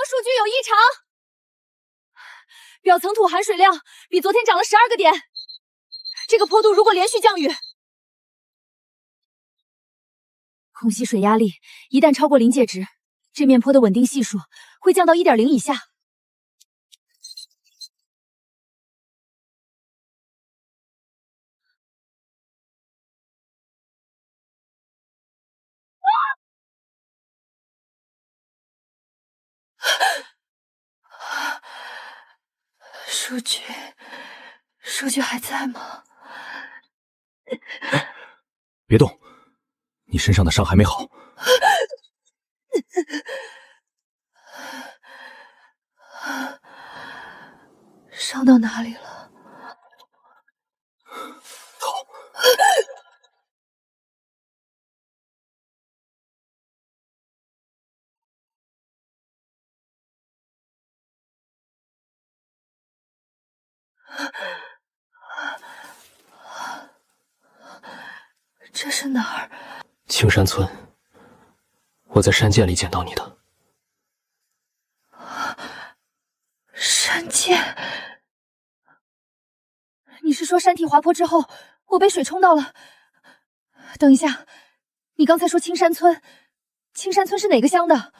数据有异常，表层土含水量比昨天涨了12个点。这个坡度如果连续降雨，空隙水压力一旦超过临界值，这面坡的稳定系数会降到 1.0 以下。数据还在吗？别动，你身上的伤还没好。伤到哪里了？头。这是哪儿？青山村，我在山涧里捡到你的。山涧？你是说山体滑坡之后，我被水冲到了？等一下，你刚才说青山村，青山村是哪个乡的？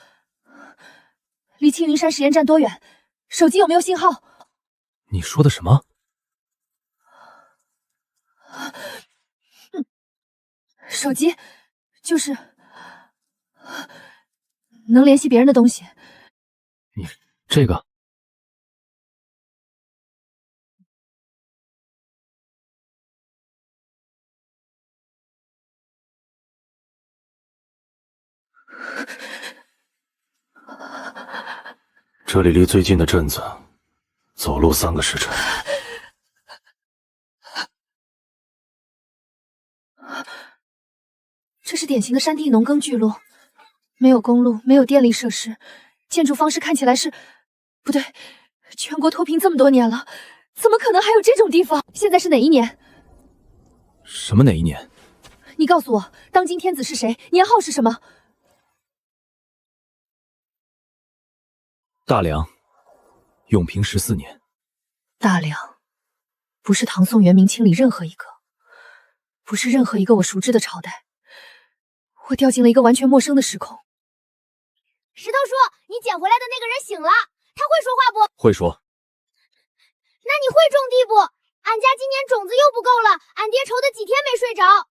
离青云山实验站多远？手机有没有信号？你说的什么？手机就是能联系别人的东西。你这个这里离最近的镇子走路3个时辰。这是典型的山地农耕聚落，没有公路，没有电力设施，建筑方式看起来是……不对，全国脱贫这么多年了，怎么可能还有这种地方？现在是哪一年？什么哪一年？你告诉我，当今天子是谁？年号是什么？大梁，永平14年。大梁，不是唐宋元明清里任何一个，不是任何一个我熟知的朝代。我掉进了一个完全陌生的时空。石头叔，你捡回来的那个人醒了，他会说话不？会说。那你会种地不？俺家今年种子又不够了，俺爹愁得几天没睡着。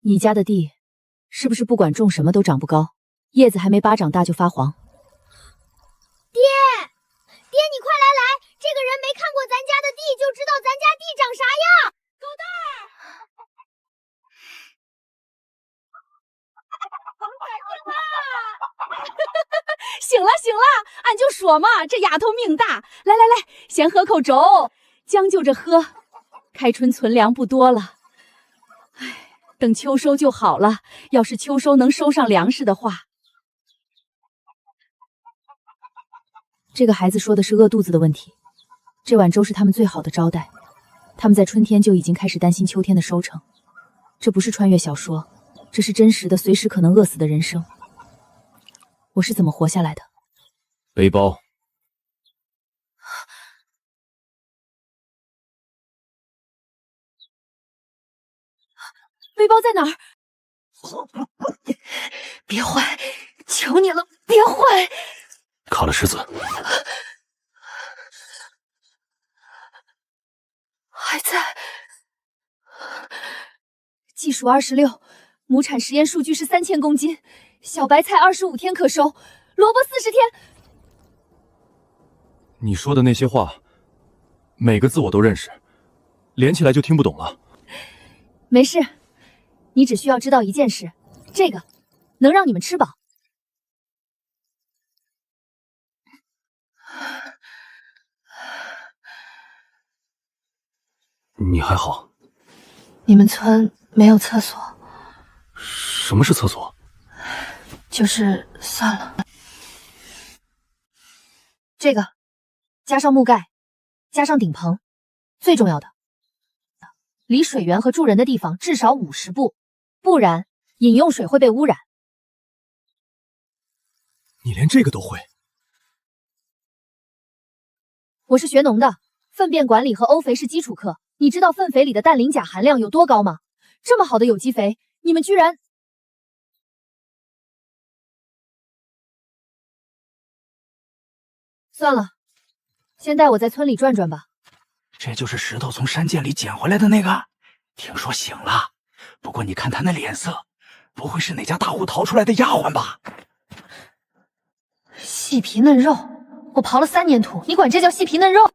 你家的地是不是不管种什么都长不高，叶子还没巴掌大就发黄？爹，你快来！这个人没看过咱家的地，就知道咱家地长啥样。狗蛋儿，醒了，俺就说嘛，这丫头命大。来，先喝口粥，将就着喝。开春存粮不多了，哎，等秋收就好了。要是秋收能收上粮食的话。这个孩子说的是饿肚子的问题。这碗粥是他们最好的招待，他们在春天就已经开始担心秋天的收成。这不是穿越小说，这是真实的，随时可能饿死的人生。我是怎么活下来的？背包。背包在哪儿？别坏，求你了，别坏！卡了石子。还在。技术26，亩产实验数据是3000公斤，小白菜25天可收，萝卜40天。你说的那些话，每个字我都认识，连起来就听不懂了。没事，你只需要知道一件事，这个能让你们吃饱。你还好？你们村没有厕所？什么是厕所？就是算了。这个加上木盖，加上顶棚，最重要的，离水源和住人的地方至少50步。不然饮用水会被污染。你连这个都会？我是学农的，粪便管理和欧肥是基础课。你知道粪肥里的氮磷钾含量有多高吗？这么好的有机肥，你们居然……算了，先带我在村里转转吧。这就是石头从山涧里捡回来的那个，听说醒了。不过你看他那脸色，不会是哪家大户逃出来的丫鬟吧？细皮嫩肉，我刨了3年土，你管这叫细皮嫩肉？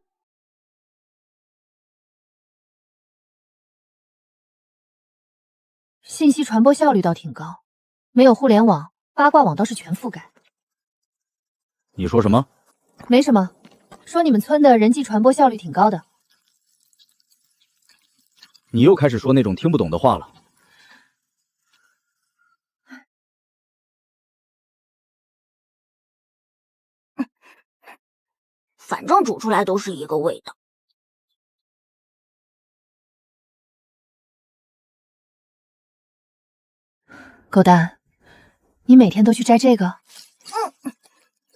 信息传播效率倒挺高，没有互联网，八卦网倒是全覆盖。你说什么？没什么，说你们村的人际传播效率挺高的。你又开始说那种听不懂的话了。反正煮出来都是一个味道。狗蛋，你每天都去摘这个？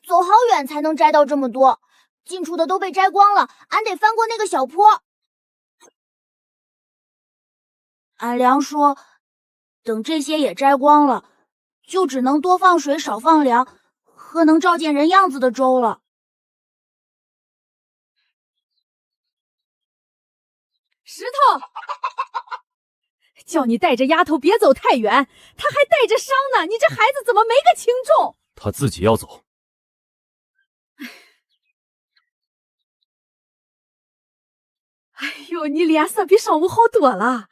走好远才能摘到这么多，近处的都被摘光了，俺得翻过那个小坡。俺娘说，等这些也摘光了，就只能多放水少放粮，喝能照见人样子的粥了。石头，叫你带着丫头别走太远，她还带着伤呢，你这孩子怎么没个轻重？他自己要走。哎呦，你脸色比上午好多了。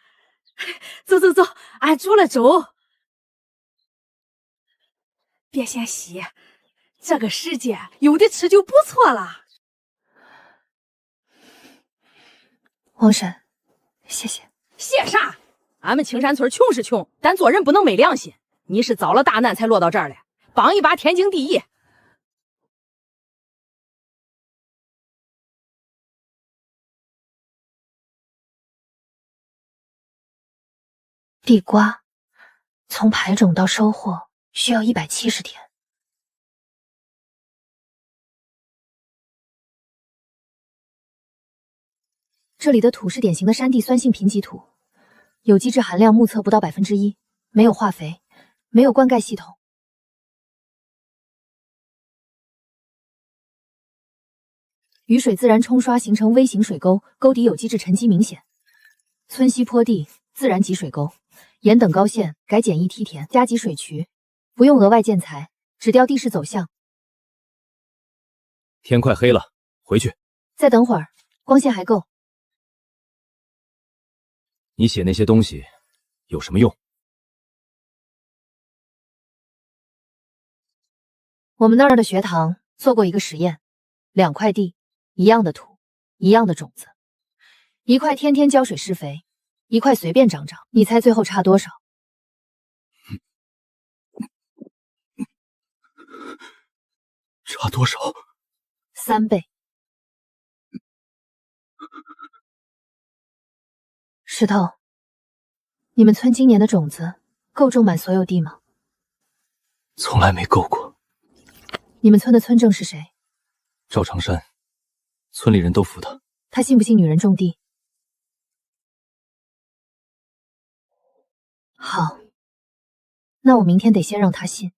走走走，俺煮了粥。别嫌稀，这个时节有的吃就不错了。王婶，谢谢。谢啥？俺们青山村穷是穷，但做人不能没良心。你是遭了大难才落到这儿来，帮一把天经地义。地瓜从排种到收获需要170天。这里的土是典型的山地酸性贫瘠土，有机质含量目测不到1%，没有化肥，没有灌溉系统。雨水自然冲刷形成微型水沟，沟底有机质沉积明显。村西坡地自然集水沟，沿等高线改简易梯田，加集水渠，不用额外建材，只调地势走向。天快黑了，回去。再等会儿，光线还够。你写那些东西有什么用？我们那儿的学堂做过一个实验，2块地，一样的土，一样的种子，一块天天浇水施肥，一块随便长长，你猜最后差多少？差多少？3倍。石头，你们村今年的种子够种满所有地吗？从来没够过。你们村的村正是谁？赵长山，村里人都服他。他信不信女人种地？好，那我明天得先让他信。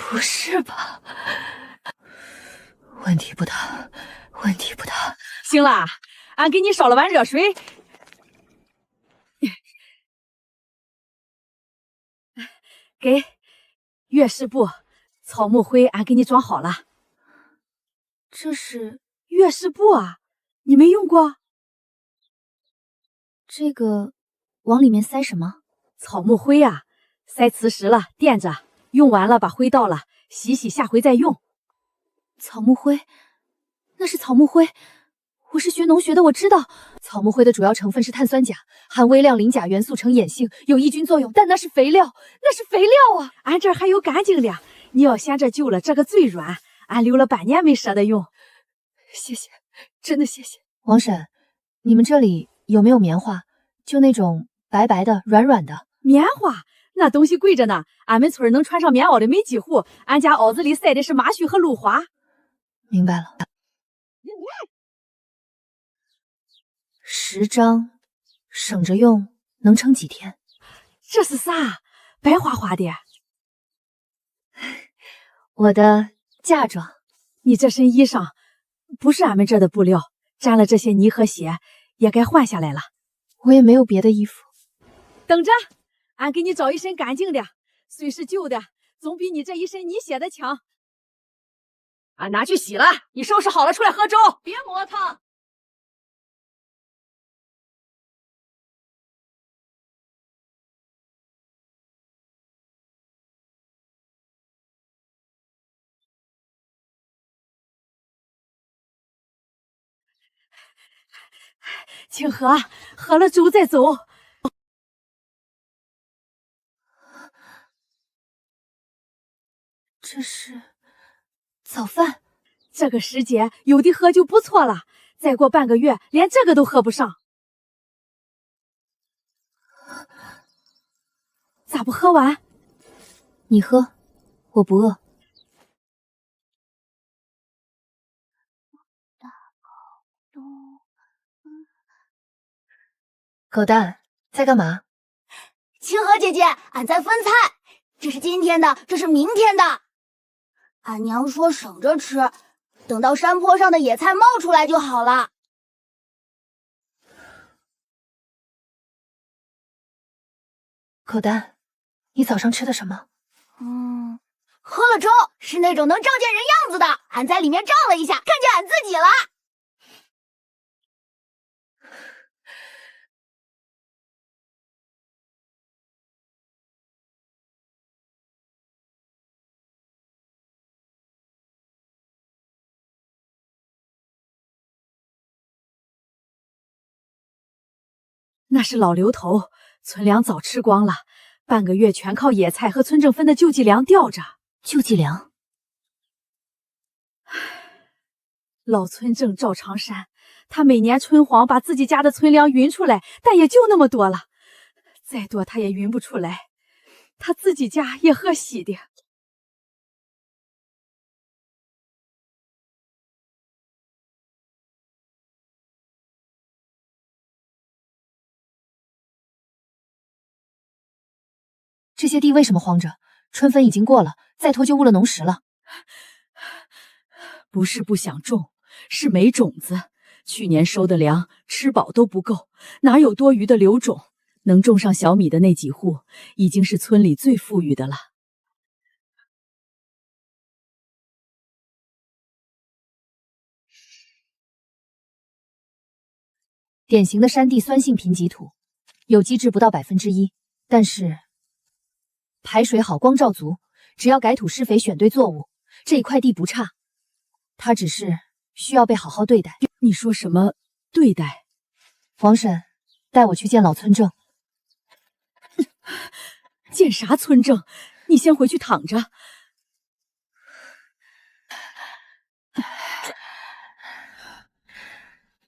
不是吧？问题不大，问题不大。行了，俺给你烧了碗热水。给，月事布、草木灰，俺给你装好了。这是月事布啊，你没用过？这个往里面塞什么？草木灰啊，塞磁石了，垫着。用完了把灰倒了，洗洗，下回再用。草木灰，那是草木灰。我是学农学的，我知道草木灰的主要成分是碳酸钾，含微量磷钾元素呈衍性，有抑菌作用。但那是肥料，那是肥料啊！俺这儿还有干净粮，你要嫌这旧了，这个最软，俺留了半年没舍得用。谢谢，真的谢谢。王婶，你们这里有没有棉花？就那种白白的、软软的。棉花那东西贵着呢，俺们村能穿上棉袄的没几户，俺家袄子里塞的是麻絮和芦花。明白了。10张，省着用，能撑几天？这是啥？白花花的。我的嫁妆。你这身衣裳不是俺们这儿的布料，沾了这些泥和血，也该换下来了。我也没有别的衣服。等着，俺给你找一身干净的，虽是旧的，总比你这一身泥血的强。俺拿去洗了，你收拾好了出来喝粥，别磨蹭。请喝，喝了粥再走。这是早饭。这个时节有的喝就不错了，再过半个月连这个都喝不上。咋不喝完？你喝，我不饿。狗蛋在干嘛？清河姐姐，俺在分菜，这是今天的，这是明天的。俺娘说省着吃，等到山坡上的野菜冒出来就好了。狗蛋，你早上吃的什么？喝了粥，是那种能照见人样子的。俺在里面照了一下，看见俺自己了。那是老刘头，存粮早吃光了，半个月全靠野菜和村政分的救济粮吊着。救济粮。老村正赵长山，他每年春荒把自己家的存粮运出来，但也就那么多了，再多他也运不出来，他自己家也喝稀的。这些地为什么荒着？春分已经过了，再拖就误了农时了。不是不想种，是没种子。去年收的粮吃饱都不够，哪有多余的留种？能种上小米的那几户，已经是村里最富裕的了。典型的山地酸性贫瘠土，有机质不到1%，但是排水好，光照足，只要改土施肥选对作物，这一块地不差。它只是需要被好好对待。你说什么对待？王婶，带我去见老村正。见啥村正？你先回去躺着。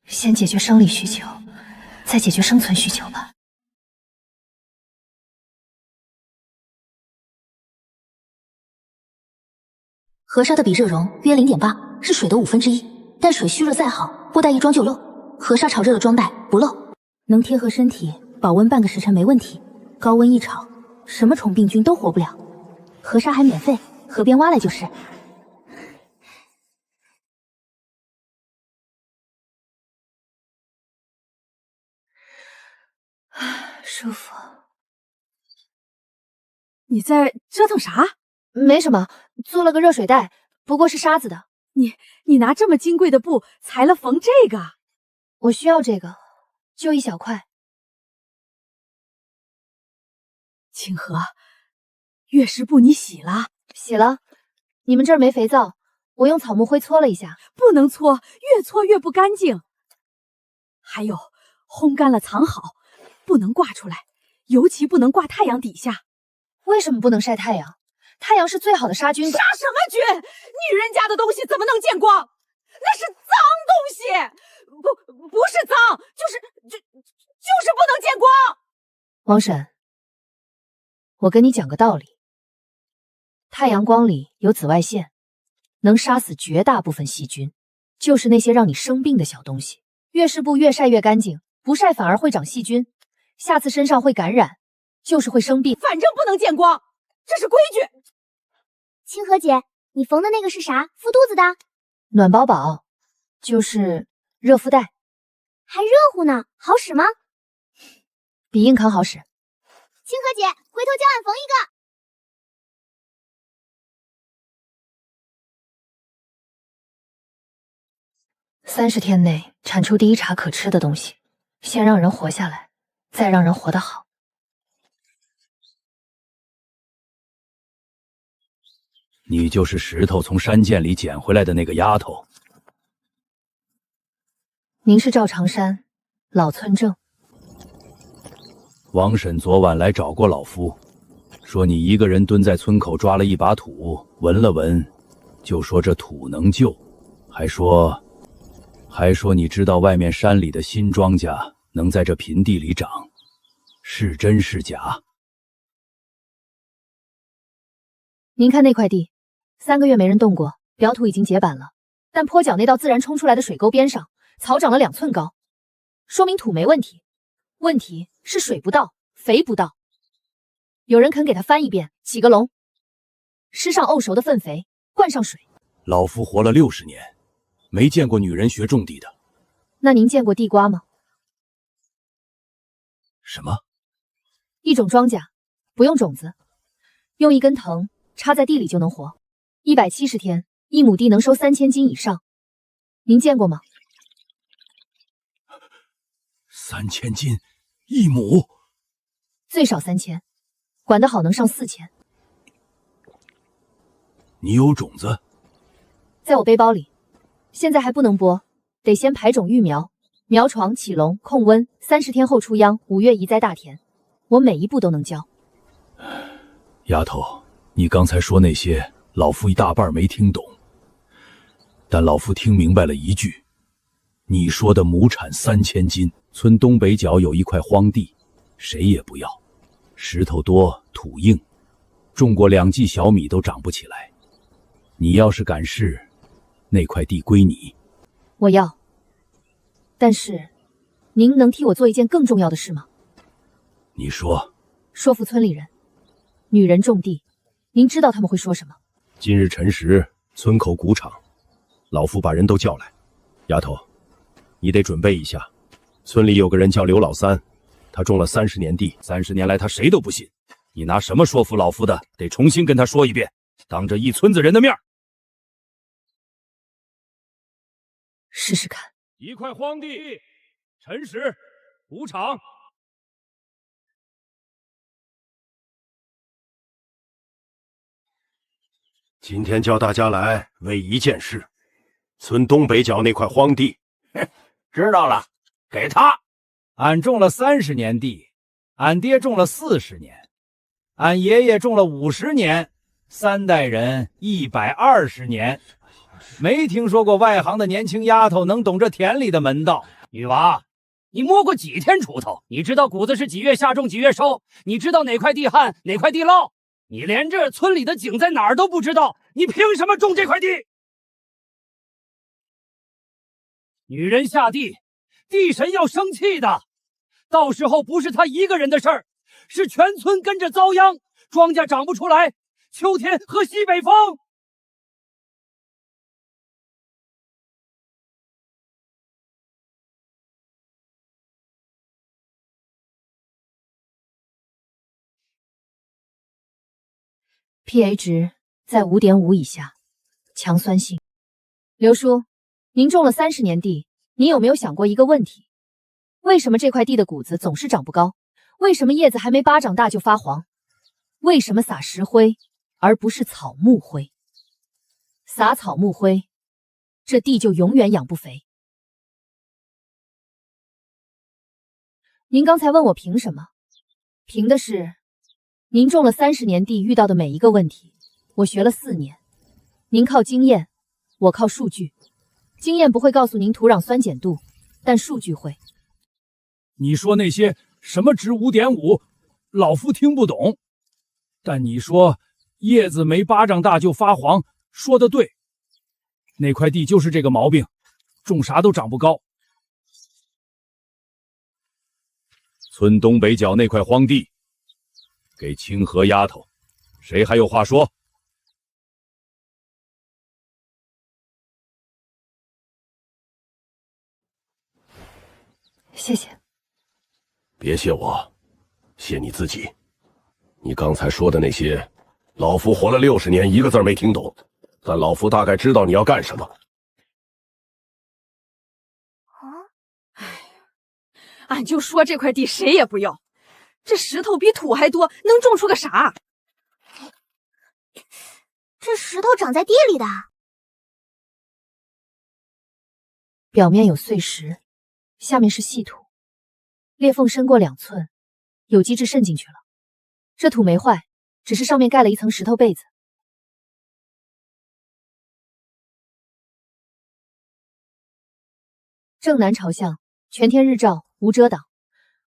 先解决生理需求，再解决生存需求吧。河沙的比热容约0.8，是水的1/5，但水蓄热再好，布袋一装就漏。河沙炒热的装袋不漏，能贴合身体，保温半个时辰没问题。高温一炒，什么虫病菌都活不了。河沙还免费，河边挖来就是。舒服。你在折腾啥？没什么，做了个热水袋，不过是沙子的。你拿这么金贵的布裁了缝这个？我需要这个，就一小块。清河，月事布你洗了？洗了。你们这儿没肥皂，我用草木灰搓了一下。不能搓，越搓越不干净。还有，烘干了藏好，不能挂出来，尤其不能挂太阳底下。为什么不能晒太阳？太阳是最好的杀菌。杀什么菌？女人家的东西怎么能见光？那是脏东西，不是脏，就是不能见光。王婶，我跟你讲个道理，太阳光里有紫外线，能杀死绝大部分细菌，就是那些让你生病的小东西。越是不越晒越干净，不晒反而会长细菌，下次身上会感染，就是会生病。反正不能见光，这是规矩。清河姐，你缝的那个是啥？敷肚子的？暖宝宝，就是热敷袋，还热乎呢，好使吗？比硬康好使。清河姐，回头教俺缝一个。30天内产出第一茬可吃的东西，先让人活下来，再让人活得好。你就是石头从山涧里捡回来的那个丫头。您是赵长山，老村正。王婶昨晚来找过老夫，说你一个人蹲在村口抓了一把土，闻了闻，就说这土能救，还说你知道外面山里的新庄稼能在这平地里长，是真是假？您看那块地，3个月没人动过，表土已经结板了，但坡脚那道自然冲出来的水沟边上，草长了2寸高，说明土没问题。问题是水不到，肥不到。有人肯给它翻一遍，起个笼，施上沤熟的粪肥，灌上水。老夫活了60年，没见过女人学种地的。那您见过地瓜吗？什么？一种庄稼，不用种子，用一根藤插在地里就能活，170天，1亩地能收3000斤以上。您见过吗？3000斤，1亩，最少3000，管得好能上4000。你有种子？在我背包里，现在还不能播，得先排种育苗，苗床起笼控温，30天后出秧，5月移栽大田。我每一步都能教。丫头，你刚才说那些，老夫一大半没听懂，但老夫听明白了一句，你说的亩产3000斤。村东北角有一块荒地，谁也不要，石头多，土硬，种过2季小米都长不起来。你要是敢试，那块地归你。我要，但是您能替我做一件更重要的事吗？你说。说服村里人，女人种地，您知道他们会说什么？今日辰时，村口谷场，老夫把人都叫来。丫头，你得准备一下。村里有个人叫刘老三，他种了30年地，30年来他谁都不信。你拿什么说服老夫的？得重新跟他说一遍，当着一村子人的面。试试看。一块荒地，辰时，谷场。今天叫大家来为一件事，村东北角那块荒地。知道了，给他。俺种了30年地，俺爹种了40年，俺爷爷种了50年，3代人120年。没听说过外行的年轻丫头能懂这田里的门道。女娃，你摸过几天锄头？你知道谷子是几月下种几月收？你知道哪块地旱哪块地涝？你连这村里的井在哪儿都不知道，你凭什么种这块地？女人下地，地神要生气的，到时候不是她一个人的事儿，是全村跟着遭殃，庄稼长不出来，秋天喝西北风。pH 值在5.5以下，强酸性。刘叔，您种了30年地，您有没有想过一个问题？为什么这块地的谷子总是长不高？为什么叶子还没巴掌大就发黄？为什么撒石灰而不是草木灰？撒草木灰，这地就永远养不肥。您刚才问我凭什么？凭的是您种了30年地遇到的每一个问题，我学了4年，您靠经验，我靠数据。经验不会告诉您土壤酸碱度，但数据会。你说那些什么值5.5，老夫听不懂。但你说叶子没巴掌大就发黄，说的对。那块地就是这个毛病，种啥都长不高。村东北角那块荒地，给清河丫头，谁还有话说？谢谢。别谢我，谢你自己。你刚才说的那些，老夫活了60年，一个字没听懂，但老夫大概知道你要干什么。俺就说这块地谁也不要，这石头比土还多，能种出个啥？这石头长在地里的，表面有碎石，下面是细土，裂缝深过2寸，有机质渗进去了。这土没坏，只是上面盖了一层石头被子。正南朝向，全天日照，无遮挡，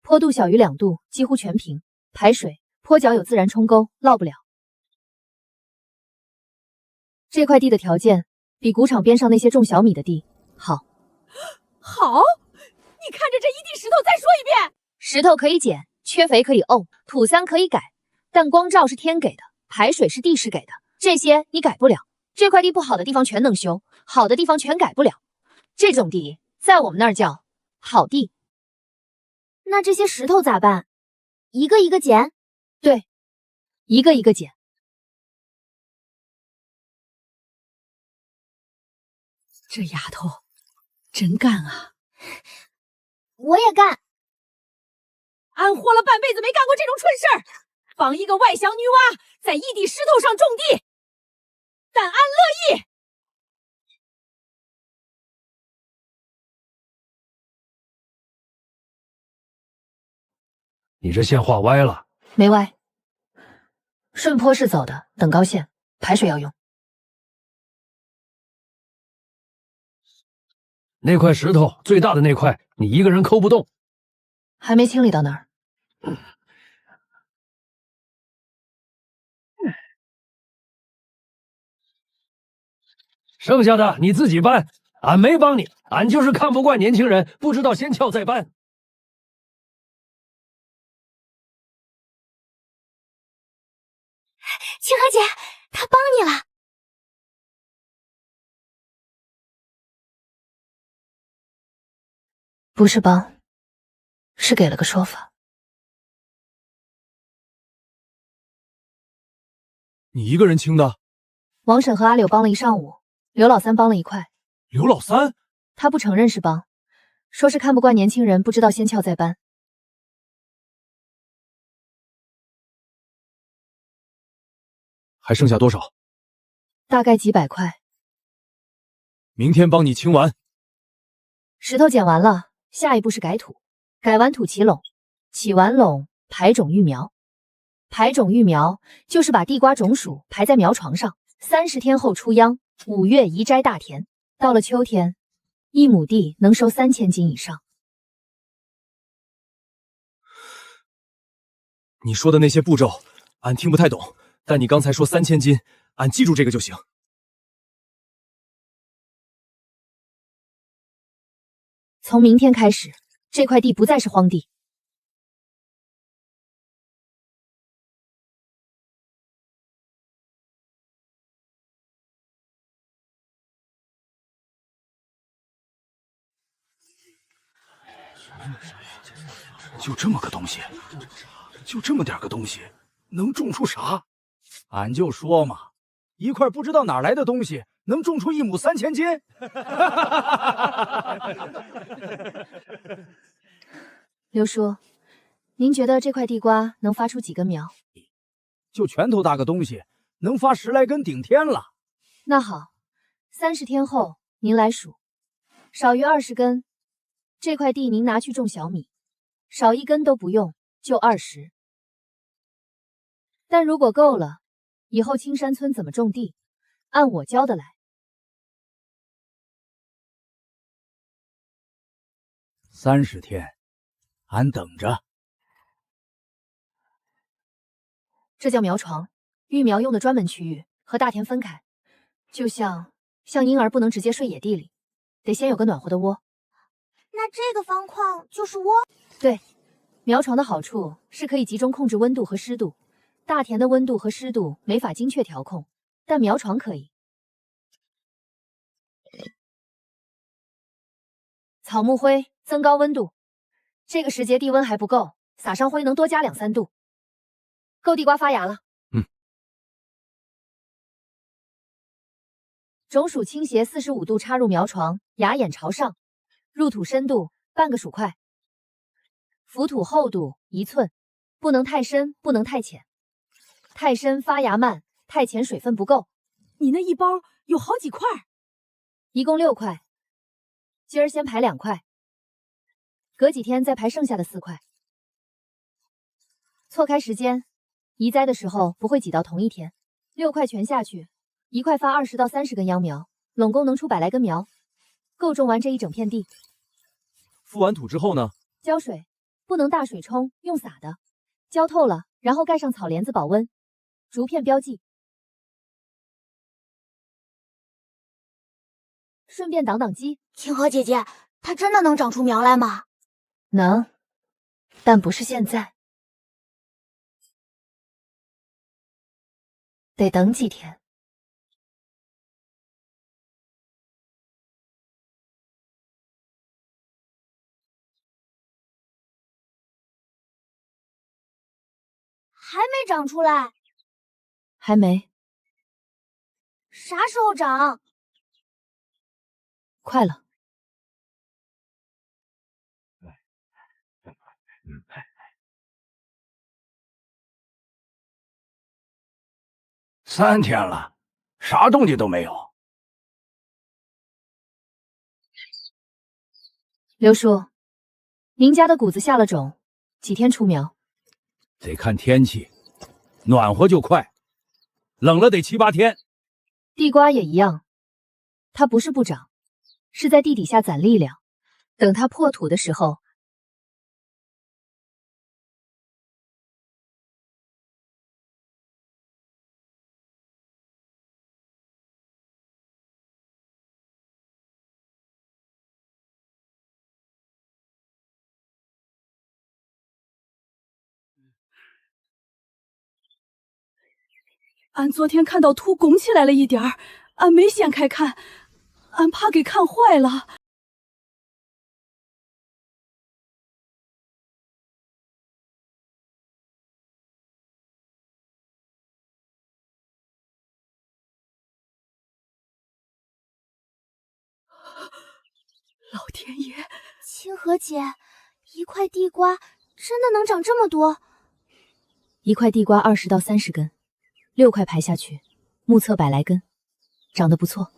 坡度小于2度，几乎全平。排水，坡脚有自然冲沟，涝不了。这块地的条件比谷场边上那些种小米的地好。好，你看着这一地石头，再说一遍。石头可以减，缺肥可以沤，土3可以改，但光照是天给的，排水是地势给的，这些你改不了。这块地不好的地方全能修，好的地方全改不了。这种地在我们那儿叫好地。那这些石头咋办？一个一个捡？对，一个一个捡。这丫头真干啊！我也干。俺活了半辈子没干过这种蠢事儿，帮一个外乡女娃在一地石头上种地，但俺乐意。你这线画歪了。没歪，顺坡是走的，等高线，排水要用。那块石头最大的那块，你一个人抠不动。还没清理到那儿。剩下的你自己搬，俺没帮你，俺就是看不惯年轻人不知道先撬再搬。清河姐，她帮你了。不是帮，是给了个说法。你一个人清的？王婶和阿柳帮了一上午，刘老三帮了1块。刘老三？他不承认是帮，说是看不惯年轻人不知道先撬再搬。还剩下多少？大概几百块。明天帮你清完。石头捡完了，下一步是改土，改完土起垄，起完垄排种育苗。排种育苗就是把地瓜种属排在苗床上，30天后出秧，5月移摘大田。到了秋天，1亩地能收3000斤以上。你说的那些步骤，俺听不太懂，但你刚才说3000斤，俺记住这个就行。从明天开始，这块地不再是荒地。就这么个东西，就这么点个东西，能种出啥？俺就说嘛，一块不知道哪来的东西，能种出1亩3000斤。刘叔，您觉得这块地瓜能发出几根苗？就拳头大个东西，能发10来根顶天了。那好，30天后您来数，少于20根，这块地您拿去种小米，少1根都不用，就20。但如果够了，以后青山村怎么种地，按我教的来。30天，俺等着。这叫苗床，育苗用的专门区域，和大田分开，就像婴儿不能直接睡野地里，得先有个暖和的窝。那这个方框就是窝？对，苗床的好处是可以集中控制温度和湿度。大田的温度和湿度没法精确调控，但苗床可以。草木灰增高温度，这个时节地温还不够，撒上灰能多加2、3度，够地瓜发芽了。种薯倾斜45度插入苗床，芽眼朝上，入土深度半个黍块，浮土厚度1寸，不能太深，不能太浅。太深发芽慢，太浅水分不够。你那一包有好几块？一共6块，今儿先排2块，隔几天再排剩下的4块。错开时间，移栽的时候不会挤到同一天。6块全下去，1块发20到30根秧苗，拢共能出100来根苗，够种完这一整片地。覆完土之后呢？浇水，不能大水冲，用洒的。浇透了，然后盖上草帘子保温，逐片标记。顺便挡挡鸡。清河姐姐，它真的能长出苗来吗？能，但不是现在，得等几天。还没长出来？还没。啥时候长？快了。3天了，啥动静都没有。刘叔，您家的谷子下了种，几天出苗？得看天气，暖和就快，冷了得7、8天。地瓜也一样，它不是不长，是在地底下攒力量，等它破土的时候。俺昨天看到土拱起来了一点儿，俺没掀开看，俺怕给看坏了。老天爷！清河姐，一块地瓜真的能长这么多？一块地瓜20到30根，6块排下去，目测100来根，长得不错。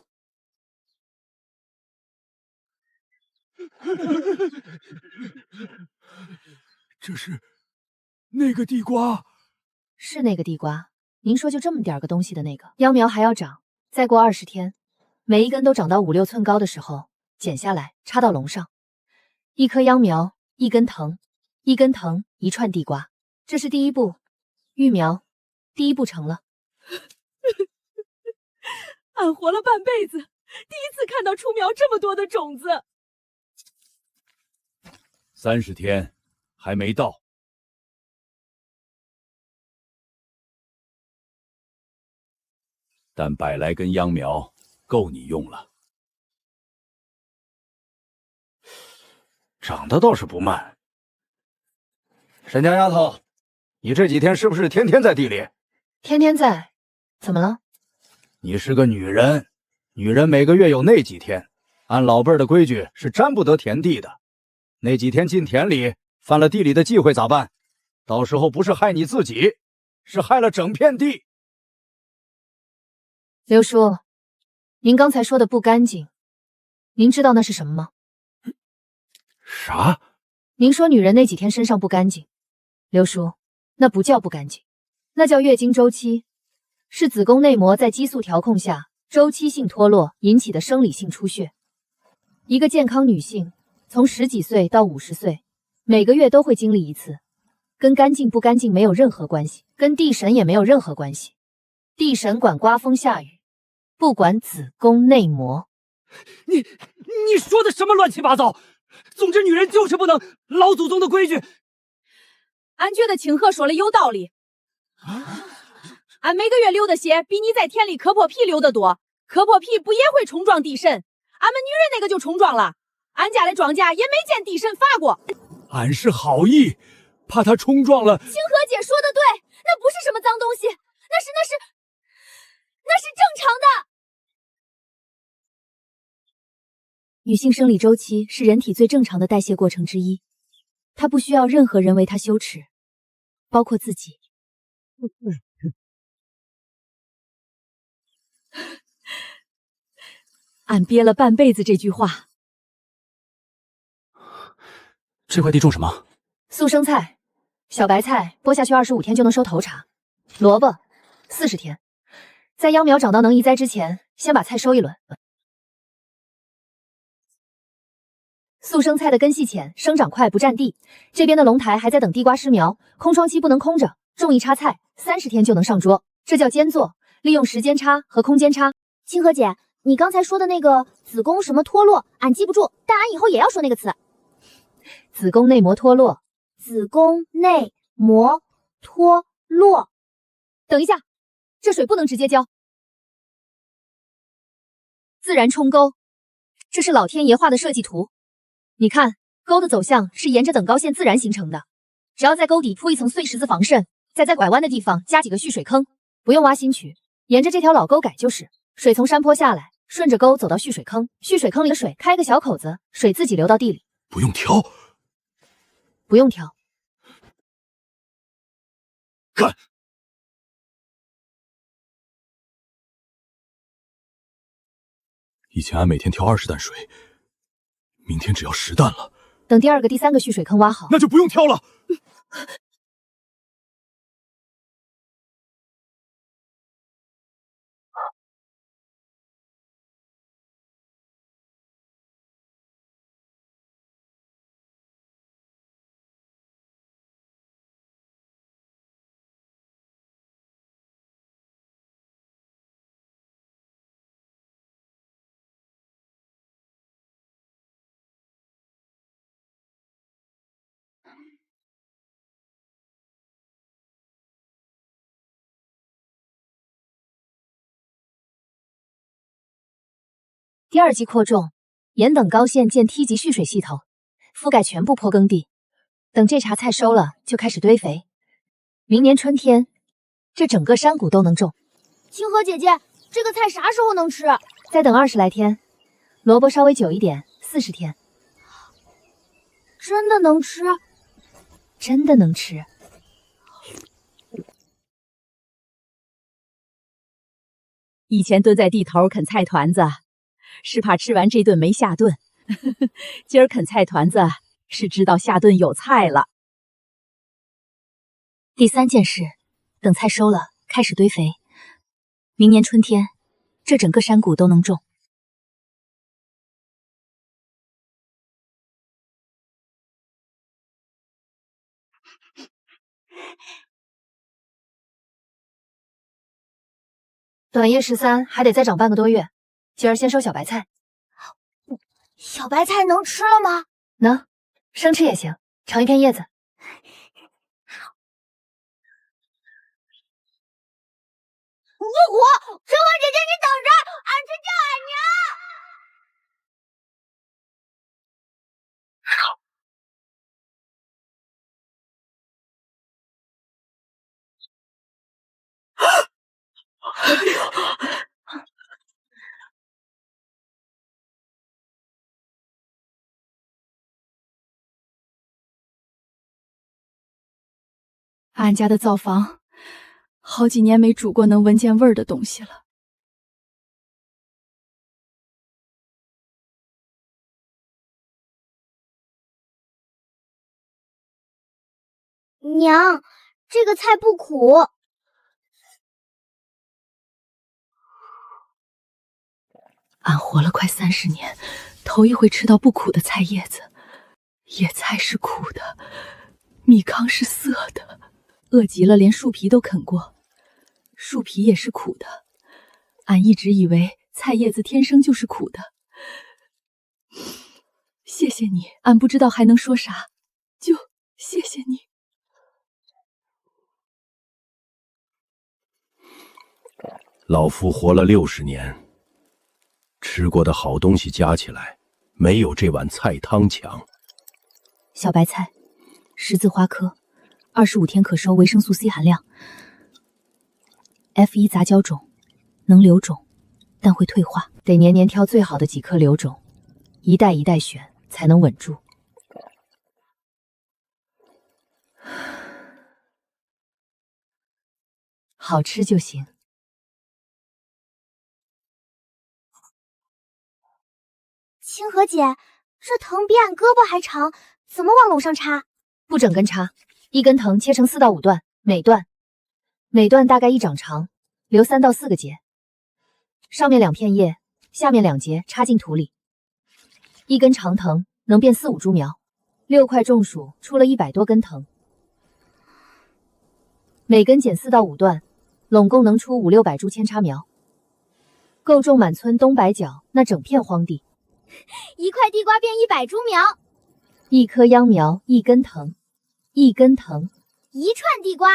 这是那个地瓜？是那个地瓜，您说就这么点个东西的那个。秧苗还要长，再过20天，每一根都长到5、6寸高的时候，剪下来插到笼上。一棵秧苗一根藤，一根藤一串地瓜，这是第一步，育苗，第一步成了。俺活了半辈子，第一次看到出苗这么多的种子。30天还没到，但100来根秧苗够你用了。长得倒是不慢。沈家丫头，你这几天是不是天天在地里？天天在，怎么了？你是个女人，女人每个月有那几天，按老辈儿的规矩是沾不得田地的。那几天进田里，犯了地里的忌讳咋办？到时候不是害你自己，是害了整片地。刘叔，您刚才说的不干净，您知道那是什么吗？啥？您说女人那几天身上不干净，刘叔，那不叫不干净，那叫月经周期。是子宫内膜在激素调控下周期性脱落引起的生理性出血。一个健康女性从10几岁到50岁，每个月都会经历一次，跟干净不干净没有任何关系，跟地神也没有任何关系。地神管刮风下雨，不管子宫内膜。你说的什么乱七八糟？总之，女人就是不能老祖宗的规矩。俺觉得清河说的有道理。俺每个月流的血比你在田里磕破皮流的多，磕破皮不也会冲撞地神？俺们女人那个就冲撞了，俺家的庄稼也没见地神罚过。俺是好意，怕他冲撞了。清河姐说的对，那不是什么脏东西，那是正常的。女性生理周期是人体最正常的代谢过程之一，它不需要任何人为它羞耻，包括自己。俺憋了半辈子这句话。这块地种什么？速生菜、小白菜播下去25天就能收头茬，萝卜40天。在秧苗长到能移栽之前，先把菜收一轮。速生菜的根系浅，生长快，不占地。这边的龙台还在等地瓜施苗，空窗期不能空着，种一插菜30天就能上桌，这叫间作，利用时间差和空间差。清河姐，你刚才说的那个子宫什么脱落，俺记不住，但俺以后也要说那个词。子宫内膜脱落，子宫内膜脱落。等一下，这水不能直接浇，自然冲沟，这是老天爷画的设计图。你看，沟的走向是沿着等高线自然形成的，只要在沟底铺一层碎石子防渗，再在拐弯的地方加几个蓄水坑，不用挖新渠，沿着这条老沟改就是。水从山坡下来，顺着沟走到蓄水坑，蓄水坑里的水开个小口子，水自己流到地里。不用挑，不用挑。干！以前俺每天挑20担水，明天只要10担了。等第2个、第3个蓄水坑挖好，那就不用挑了。第2季扩种，沿等高线建梯级蓄水系统，覆盖全部坡耕地。等这茬菜收了，就开始堆肥。明年春天，这整个山谷都能种。清河姐姐，这个菜啥时候能吃？再等20来天，萝卜稍微久一点，40天。真的能吃？真的能吃。以前蹲在地头啃菜团子，是怕吃完这顿没下顿。今儿啃菜团子是知道下顿有菜了。第3件事，等菜收了，开始堆肥。明年春天，这整个山谷都能种。短叶13还得再长半个多月，今儿先收小白菜。小白菜能吃了吗？能，生吃也行，尝一片叶子。虎虎，春花姐姐，你等着，俺去叫俺娘。俺家的灶房好几年没煮过能闻见味儿的东西了。娘，这个菜不苦。俺活了快30年，头一回吃到不苦的菜叶子。野菜是苦的，米糠是涩的，饿极了连树皮都啃过，树皮也是苦的。俺一直以为菜叶子天生就是苦的。谢谢你，俺不知道还能说啥，就谢谢你。老夫活了60年，吃过的好东西加起来，没有这碗菜汤强。小白菜，十字花科，25天可收维生素 C 含量。F1杂交种，能留种，但会退化，得年年挑最好的几颗留种，一代一代选，才能稳住。好吃就行。清河姐，这藤比俺胳膊还长，怎么往楼上插？不整根插，一根藤切成4到5段，每段大概1掌长，留3到4个节。上面2片叶，下面2节插进土里。一根长藤能变4、5株苗，6块种薯出了100多根藤，每根剪4到5段，拢共能出5、600株扦插苗，够种满村东北角那整片荒地。一块地瓜变100株苗，一棵秧苗一根藤，一根藤一串地瓜。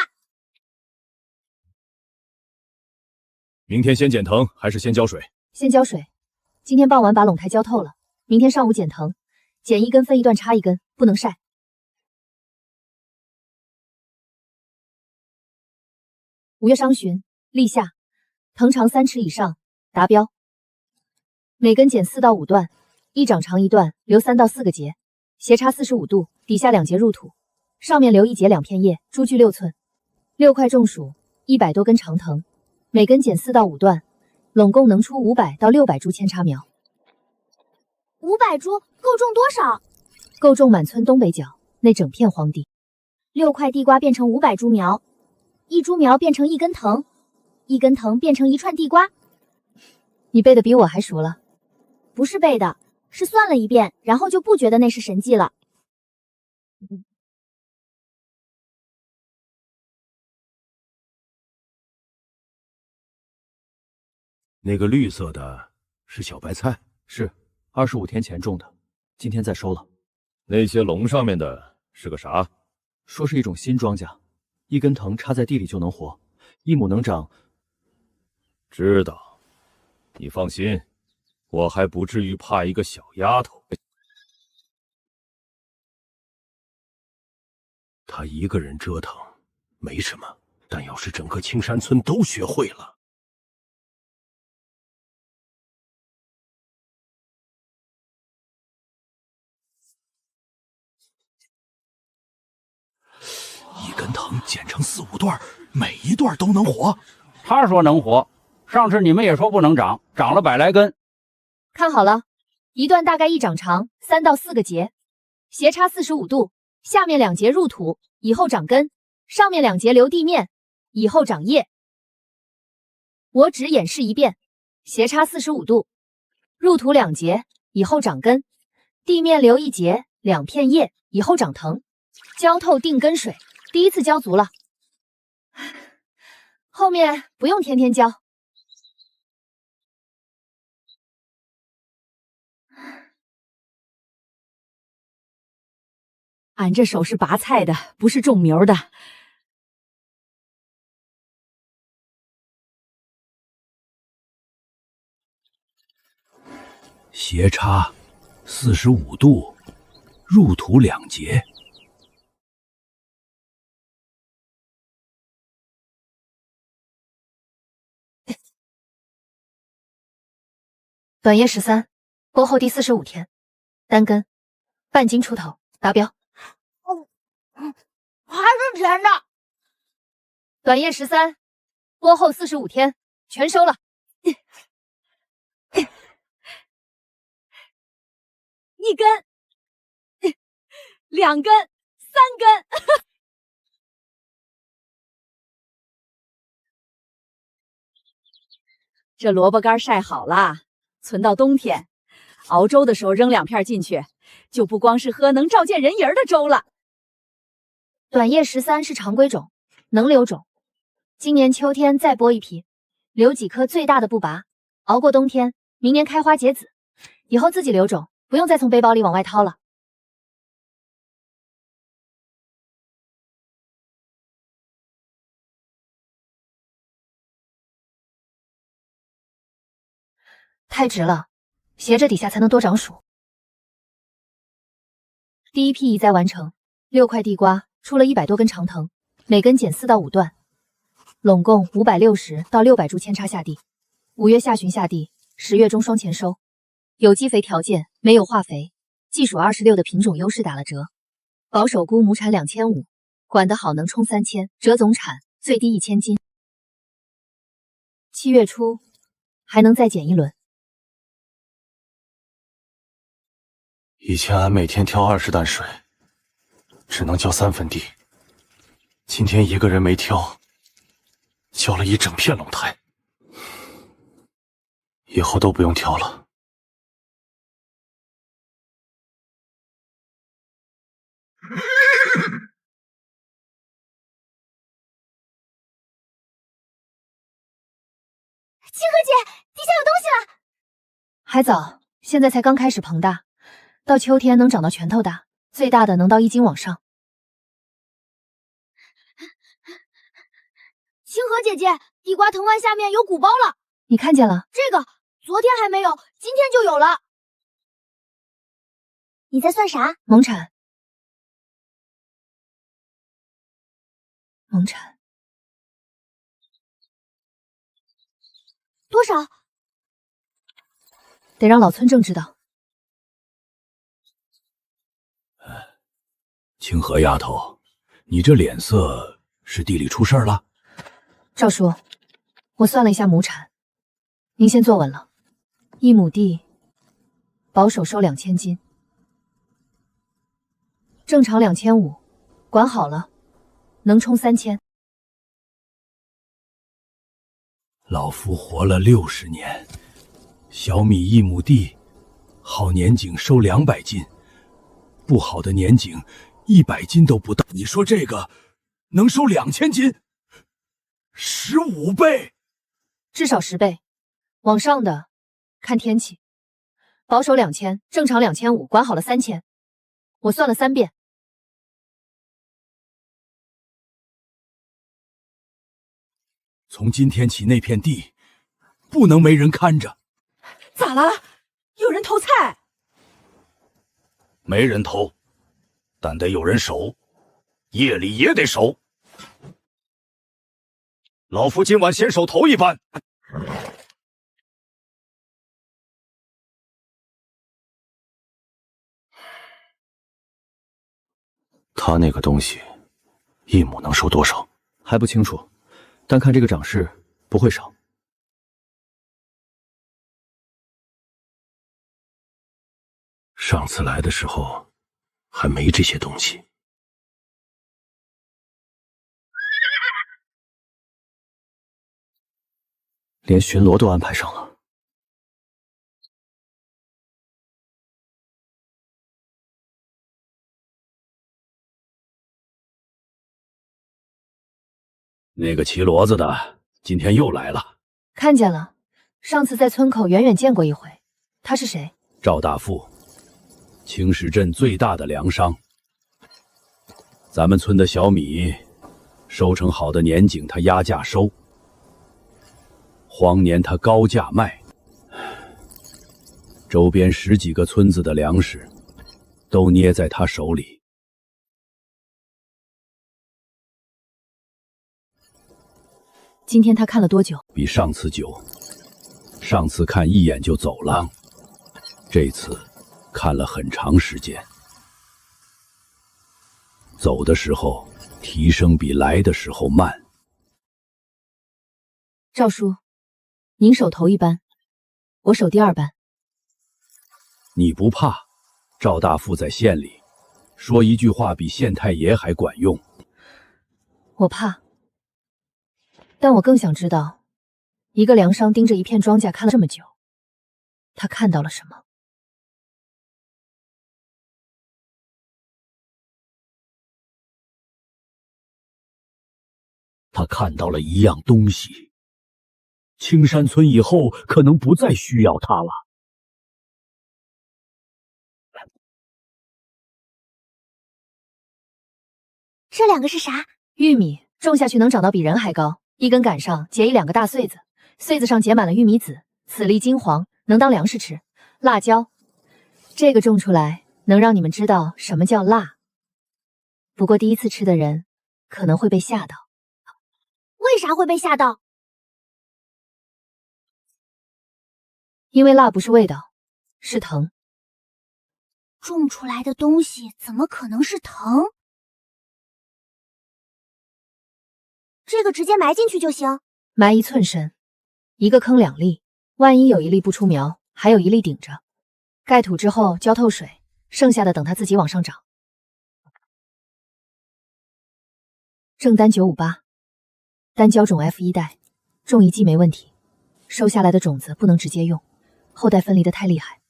明天先剪藤还是先浇水？先浇水。今天傍晚把垄台浇透了，明天上午剪藤，剪一根分一段插一根，不能晒。5月上旬立夏，藤长3尺以上，达标。每根剪4到5段，1掌长1段，留3到4个节，斜插45度，底下2节入土，上面留1节2片叶，株距6寸，6块种薯，100多根长藤，每根剪4到5段，拢共能出500到600株扦插苗。500株够种多少？够种满村东北角那整片荒地。 6块地瓜变成500株苗，1株苗变成1根藤，1根藤变成1串地瓜。你背的比我还熟了。不是背的，是算了一遍，然后就不觉得那是神迹了。那个绿色的是小白菜，是25天前种的，今天再收了。那些笼上面的是个啥？说是一种新庄稼，一根藤插在地里就能活，1亩能长。知道，你放心，我还不至于怕一个小丫头。她一个人折腾没什么，但要是整个青山村都学会了，一根藤剪成4、5段，每一段都能活。他说能活，上次你们也说不能长，长了100来根。看好了，一段大概1掌长，3到4个节，斜插45度，下面2节入土，以后长根，上面2节留地面，以后长叶。我只演示一遍：斜插45度，入土2节，以后长根，地面留1节2片叶，以后长藤。浇透定根水，第一次浇足了，后面不用天天浇。俺这手是拔菜的，不是种苗的。斜插45度，入土2节。短叶13，播后第45天，单根，半斤出头，达标。还是甜的。短叶13，播后45天，全收了。1根、2根、3根。这萝卜干晒好了，存到冬天，熬粥的时候扔2片进去，就不光是喝能照见人影的粥了。短叶13是常规种，能留种。今年秋天再播一批，留几颗最大的不拔，熬过冬天，明年开花结籽，以后自己留种，不用再从背包里往外掏了。太直了，斜着底下才能多长薯。第一批已在完成，6块地瓜出了100多根长藤，每根剪4到5段，拢共560到600株扦插下地。5月下旬下地，10月中双前收。有机肥条件没有化肥，技术26的品种优势打了折。保守估亩产2500，管得好能冲3000，折总产最低1000斤。7月初还能再减1轮。以前俺每天挑20担水，只能浇3分地。今天一个人没挑，浇了一整片龙台。以后都不用挑了。清河姐，地下有东西了。还早，现在才刚开始膨大，到秋天能长到拳头大，最大的能到1斤往上。清河姐姐，地瓜藤蔓下面有鼓包了。你看见了？这个昨天还没有，今天就有了。你在算啥？亩产。亩产多少？得让老村正知道。清河丫头，你这脸色是地里出事儿了？赵叔，我算了一下亩产，您先坐稳了。1亩地保守收2000斤，正常2500，管好了能冲3000。老夫活了60年，小米1亩地，好年景收200斤，不好的年景100斤都不到。你说这个能收2000斤，15倍，至少10倍，往上的看天气。保守2000，正常2500，管好了3000。我算了3遍。从今天起，那片地不能没人看着。咋了？有人偷菜？没人偷，但得有人守，夜里也得守。老夫今晚先守头一班。他那个东西，1亩能收多少？还不清楚，但看这个长势不会少。上次来的时候还没这些东西。连巡逻都安排上了。那个骑骡子的今天又来了。看见了，上次在村口远远见过一回。他是谁？赵大富，青石镇最大的粮商。咱们村的小米收成好的年景，他压价收；荒年他高价卖。周边10几个村子的粮食都捏在他手里。今天他看了多久？比上次久。上次看一眼就走了，这次看了很长时间。走的时候提升比来的时候慢。赵叔，您守头一班，我守第2班。你不怕？赵大富在县里，说一句话比县太爷还管用。我怕。但我更想知道，一个粮商盯着一片庄稼看了这么久，他看到了什么？他看到了一样东西。青山村以后可能不再需要它了。这两个是啥？玉米种下去能长到比人还高，一根杆上结1-2个大穗子，穗子上结满了玉米籽，籽粒金黄，能当粮食吃。辣椒，这个种出来能让你们知道什么叫辣。不过第一次吃的人可能会被吓到。为啥会被吓到？因为辣不是味道，是疼。种出来的东西怎么可能是藤？这个直接埋进去就行。埋1寸深，一个坑2粒，万一有一粒不出苗，还有一粒顶着。盖土之后浇透水，剩下的等它自己往上长。正单958，单胶种 F1代，种1季没问题。收下来的种子不能直接用，后代分离的太厉害。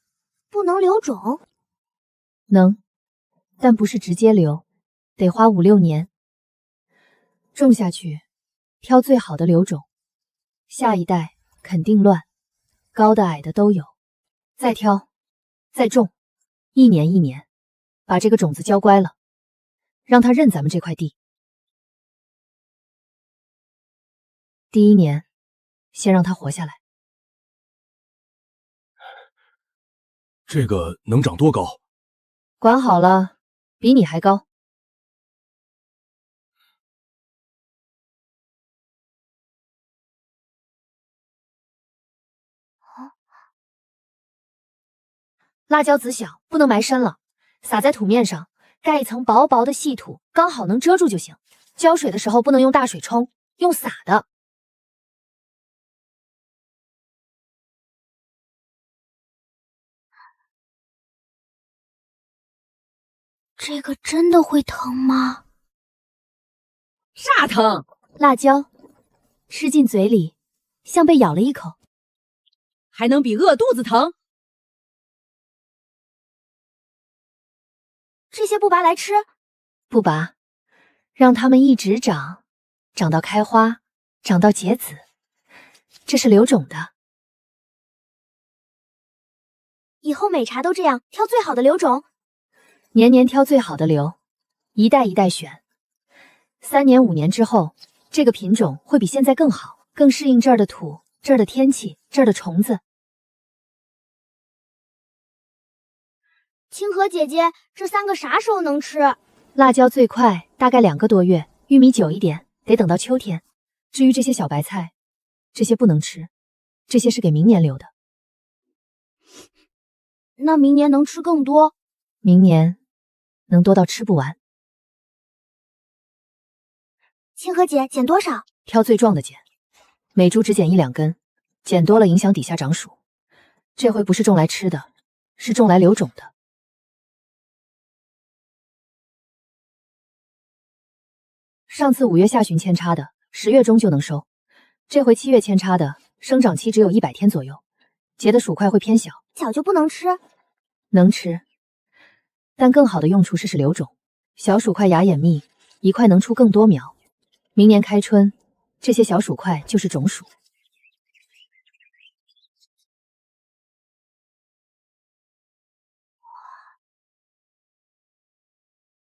不能留种？能，但不是直接留，得花5-6年。种下去，挑最好的留种，下一代肯定乱，高的矮的都有。再挑，再种，1年1年，把这个种子教乖了，让它认咱们这块地。第1年，先让它活下来。这个能长多高？管好了，比你还高。辣椒籽小，不能埋深了，撒在土面上，盖一层薄薄的细土，刚好能遮住就行。浇水的时候不能用大水冲，用撒的。这个真的会疼吗？啥疼？辣椒吃进嘴里，像被咬了一口。还能比饿肚子疼？这些不拔来吃？不拔，让它们一直长，长到开花，长到结籽。这是留种的。以后每茬都这样，挑最好的留种。年年挑最好的留，一代一代选。3年5年之后，这个品种会比现在更好，更适应这儿的土、这儿的天气、这儿的虫子。清河姐姐，这3个啥时候能吃？辣椒最快大概2个多月，玉米久一点，得等到秋天。至于这些小白菜，这些不能吃，这些是给明年留的。那明年能吃更多？明年能多到吃不完。清河姐，剪多少？挑最壮的剪，每株只剪1-2根，剪多了影响底下长薯。这回不是种来吃的，是种来留种的。上次5月下旬扦插的，10月中就能收。这回7月扦插的，生长期只有100天左右，结的薯块会偏小。小就不能吃？能吃，但更好的用处是留种。小薯块芽眼密，一块能出更多苗。明年开春，这些小薯块就是种薯。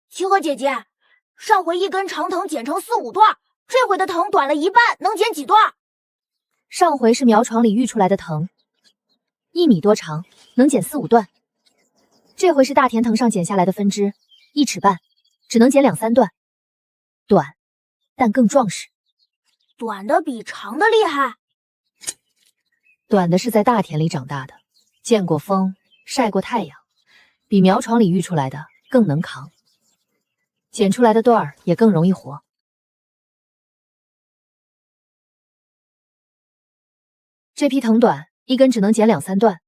清河姐姐，上回1根长藤剪成4、5段，这回的藤短了一半，能剪几段？上回是苗床里育出来的藤，1米多长，能剪4、5段。这回是大田藤上剪下来的分支，1尺半，只能剪2、3段，短，但更壮实。短的比长的厉害。短的是在大田里长大的，见过风，晒过太阳，比苗床里育出来的更能扛。剪出来的段儿也更容易活。这批藤短，一根只能剪2、3段，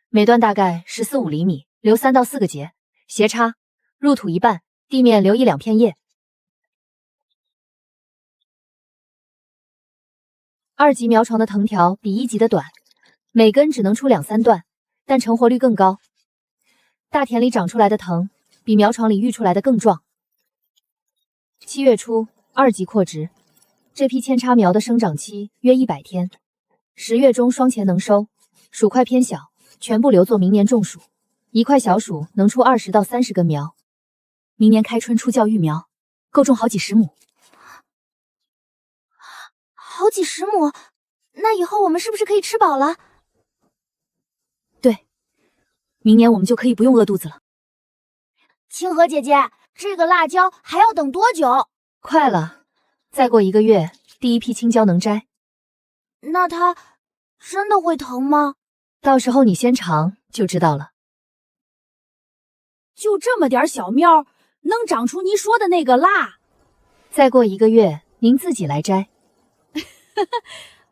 每段大概14、15厘米，留3到4个节，斜插，入土一半，地面留1、2片叶。2级苗床的藤条比1级的短，每根只能出2、3段，但成活率更高。大田里长出来的藤比苗床里育出来的更壮。7月初2级扩植，这批扦插苗的生长期约100天，10月中双前能收，薯块偏小，全部留作明年种薯。一块小薯能出20到30根苗，明年开春出教育苗，够种好几10亩。好几10亩，那以后我们是不是可以吃饱了？对，明年我们就可以不用饿肚子了。清河姐姐，这个辣椒还要等多久？快了，再过1个月，第一批青椒能摘。那它真的会疼吗？到时候你先尝就知道了。就这么点小苗，能长出你说的那个辣？再过1个月，您自己来摘。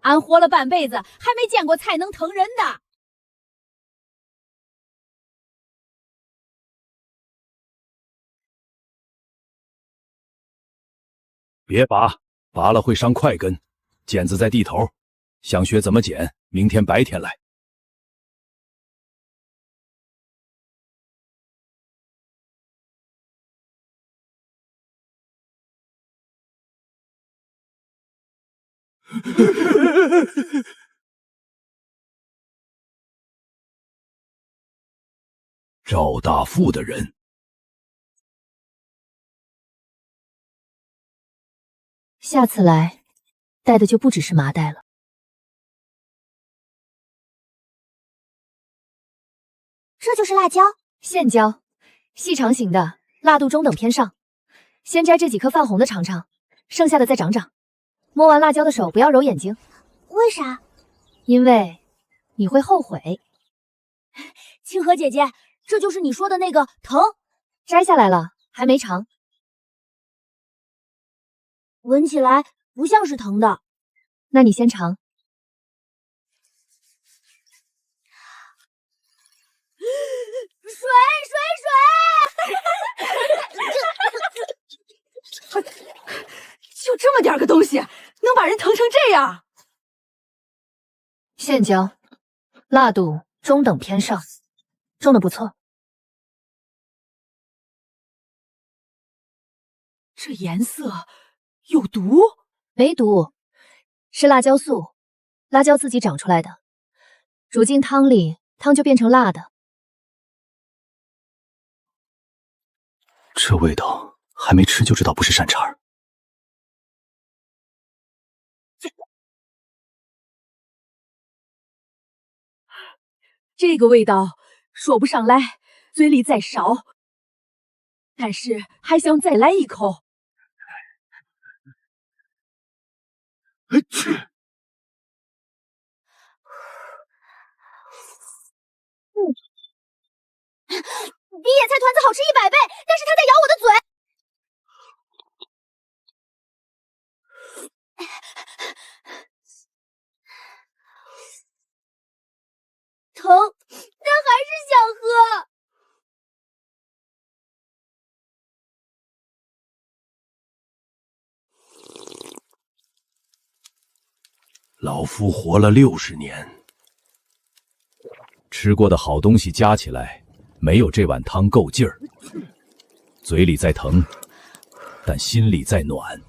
俺活了半辈子，还没见过菜能疼人的。别拔，拔了会伤块根。剪子在地头，想学怎么剪，明天白天来。赵大富的人，下次来带的就不只是麻袋了。这就是辣椒，线椒，细长型的，辣度中等偏上。先摘这几颗泛红的尝尝，剩下的再长长。摸完辣椒的手不要揉眼睛。为啥？因为你会后悔。清河姐姐，这就是你说的那个疼？摘下来了，还没尝。闻起来不像是疼的。那你先尝。就这么点个东西，能把人疼成这样？线椒，辣度中等偏上，种的不错。这颜色有毒？没毒，是辣椒素，辣椒自己长出来的，煮进汤里，汤就变成辣的。这味道还没吃就知道不是善茬儿。这个味道说不上来，嘴里在烧，但是还想再来一口。比野菜团子好吃100倍，但是它在咬我的嘴。疼，但还是想喝。老夫活了60年，吃过的好东西加起来，没有这碗汤够劲儿。嘴里在疼，但心里在暖。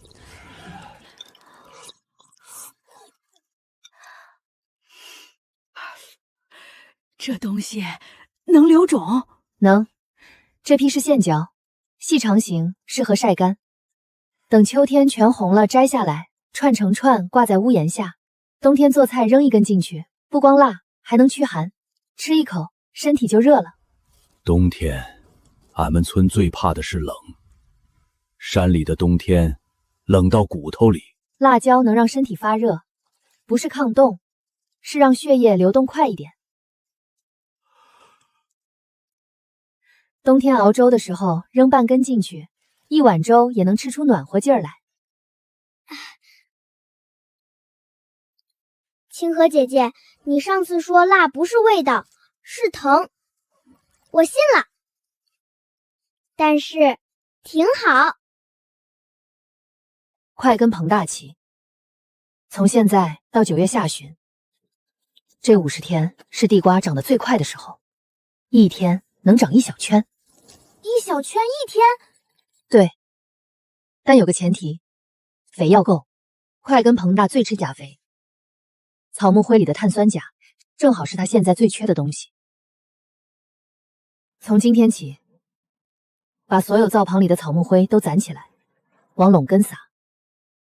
这东西能留种？能。这批是线椒，细长型，适合晒干。等秋天全红了，摘下来，串成串挂在屋檐下。冬天做菜扔一根进去，不光辣，还能驱寒。吃一口，身体就热了。冬天，俺们村最怕的是冷。山里的冬天，冷到骨头里。辣椒能让身体发热，不是抗冻，是让血液流动快一点。冬天熬粥的时候，扔半根进去，1碗粥也能吃出暖和劲儿来。清河姐姐，你上次说辣不是味道，是疼，我信了。但是挺好。快跟彭大齐，从现在到9月下旬，这50天是地瓜长得最快的时候，一天能长1小圈。1小圈1天？对，但有个前提，肥要够，快跟膨大最吃钾肥。草木灰里的碳酸钾，正好是它现在最缺的东西。从今天起，把所有灶旁里的草木灰都攒起来，往垄根撒。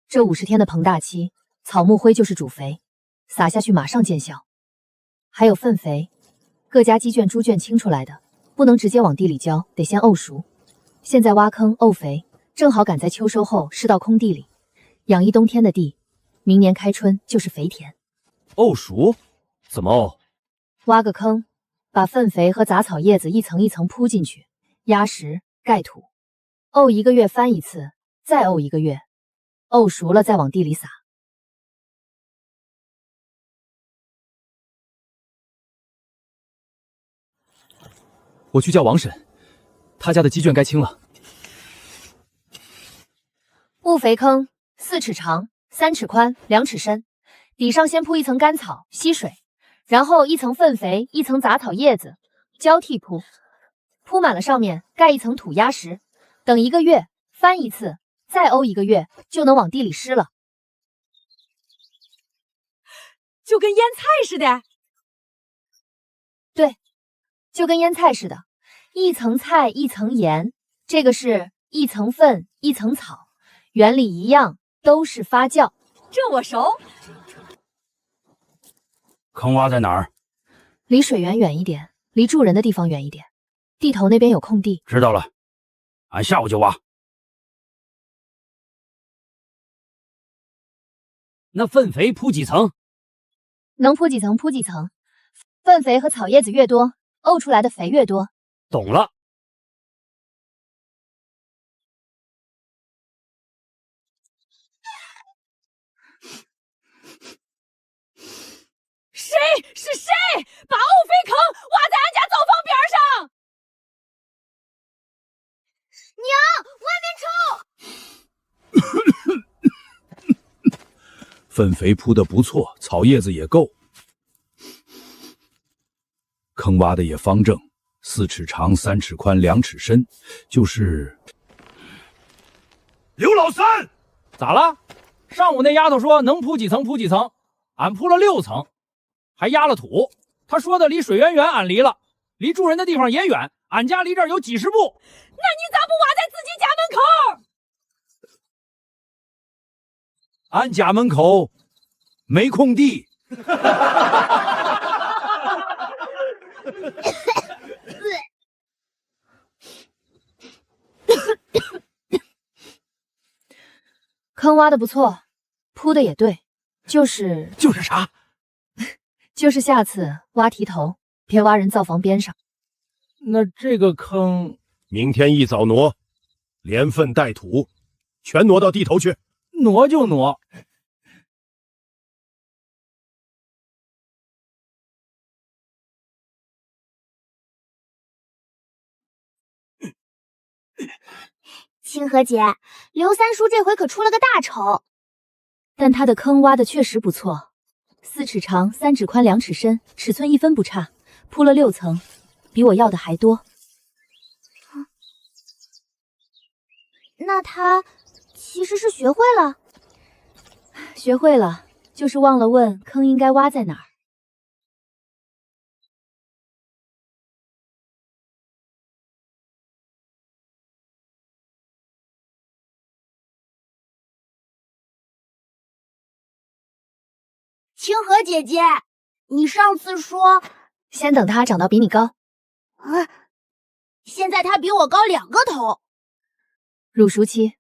这50天的膨大期，草木灰就是主肥，撒下去马上见效。还有粪肥，各家鸡圈、猪圈清出来的，不能直接往地里浇，得先沤熟。现在挖坑沤肥，正好赶在秋收后施到空地里，养1冬天的地，明年开春就是肥田。沤熟？怎么沤？挖个坑，把粪肥和杂草叶子一层一层铺进去，压实盖土，沤1个月翻一次，再沤1个月，沤熟了再往地里撒。我去叫王婶，他家的鸡圈该清了。甪肥坑4尺长，3尺宽，2尺深，底上先铺一层干草吸水，然后一层粪肥，一层杂草叶子，交替铺，铺满了上面盖一层土压实，等1个月翻一次，再沤1个月，就能往地里施了。就跟腌菜似的。对，就跟腌菜似的，一层菜一层盐，这个是一层粪一层草，原理一样，都是发酵。这我熟。坑洼在哪儿？离水源远一点，离住人的地方远一点。地头那边有空地。知道了，俺下午就挖。那粪肥铺几层？能铺几层铺几层，粪肥和草叶子越多，沤出来的肥越多。懂了。谁是谁把沤肥坑挖在俺家灶房边上？娘，外面臭！粪肥铺的不错，草叶子也够，坑挖的也方正，4尺长，3尺宽，2尺深，就是。刘老三，咋了？上午那丫头说能铺几层铺几层，俺铺了6层，还压了土。她说的离水源远，俺离了；离住人的地方也远，俺家离这儿有几10步。那你咋不挖在自己家门口？俺家门口没空地。坑挖的不错，铺的也对，就是啥？就是下次挖堤头，别挖人灶房边上。那这个坑，明天一早挪，连粪带土，全挪到地头去。挪就挪。清河姐，刘三叔这回可出了个大丑。但他的坑挖的确实不错，4尺长，3尺宽，2尺深，尺寸1分不差，铺了6层，比我要的还多。那他其实是学会了？学会了，就是忘了问坑应该挖在哪儿。清河姐姐，你上次说先等它长到比你高。现在它比我高2个头。乳熟期，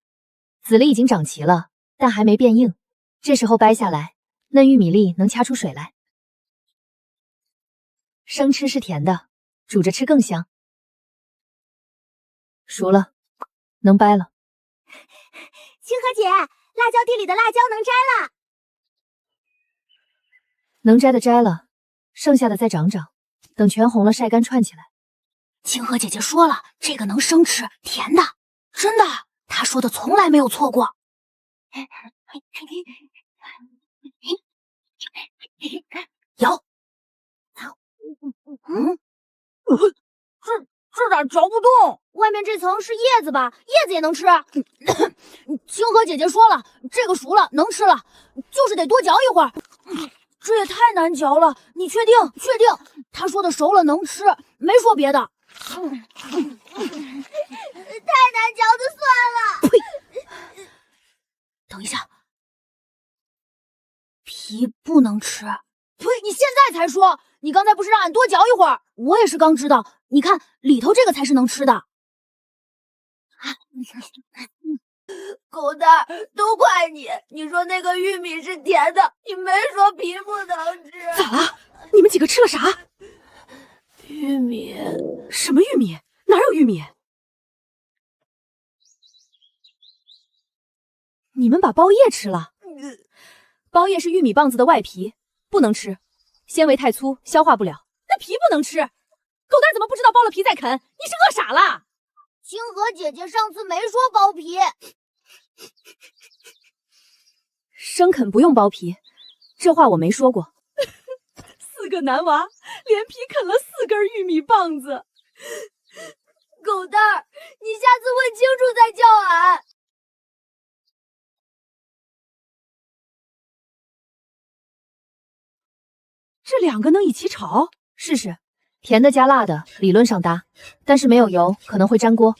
籽粒已经长齐了，但还没变硬，这时候掰下来，嫩玉米粒能掐出水来。生吃是甜的，煮着吃更香。熟了，能掰了。清河姐，辣椒地里的辣椒能摘了。能摘的摘了，剩下的再长长，等全红了晒干串起来。清河姐姐说了，这个能生吃，甜的，真的，她说的从来没有错过。有，这咋嚼不动？外面这层是叶子吧？叶子也能吃。清河姐姐说了，这个熟了能吃了，就是得多嚼一会儿。这也太难嚼了，你确定？确定？她说的熟了能吃，没说别的。太难嚼就算了。呸！等一下，皮不能吃。呸！你现在才说，你刚才不是让俺多嚼一会儿？我也是刚知道。你看里头这个才是能吃的。狗蛋儿，都怪你！你说那个玉米是甜的，你没说皮不能吃。咋了？你们几个吃了啥？玉米？什么玉米？哪有玉米？你们把包叶吃了。包叶是玉米棒子的外皮，不能吃，纤维太粗，消化不了。那皮不能吃。狗蛋怎么不知道剥了皮再啃？你是饿傻了？清河姐姐上次没说剥皮。生啃不用剥皮，这话我没说过。4个男娃连皮啃了4根玉米棒子。狗蛋儿，你下次问清楚再叫俺。这2个能一起炒？试试。甜的加辣的，理论上搭，但是没有油可能会粘锅。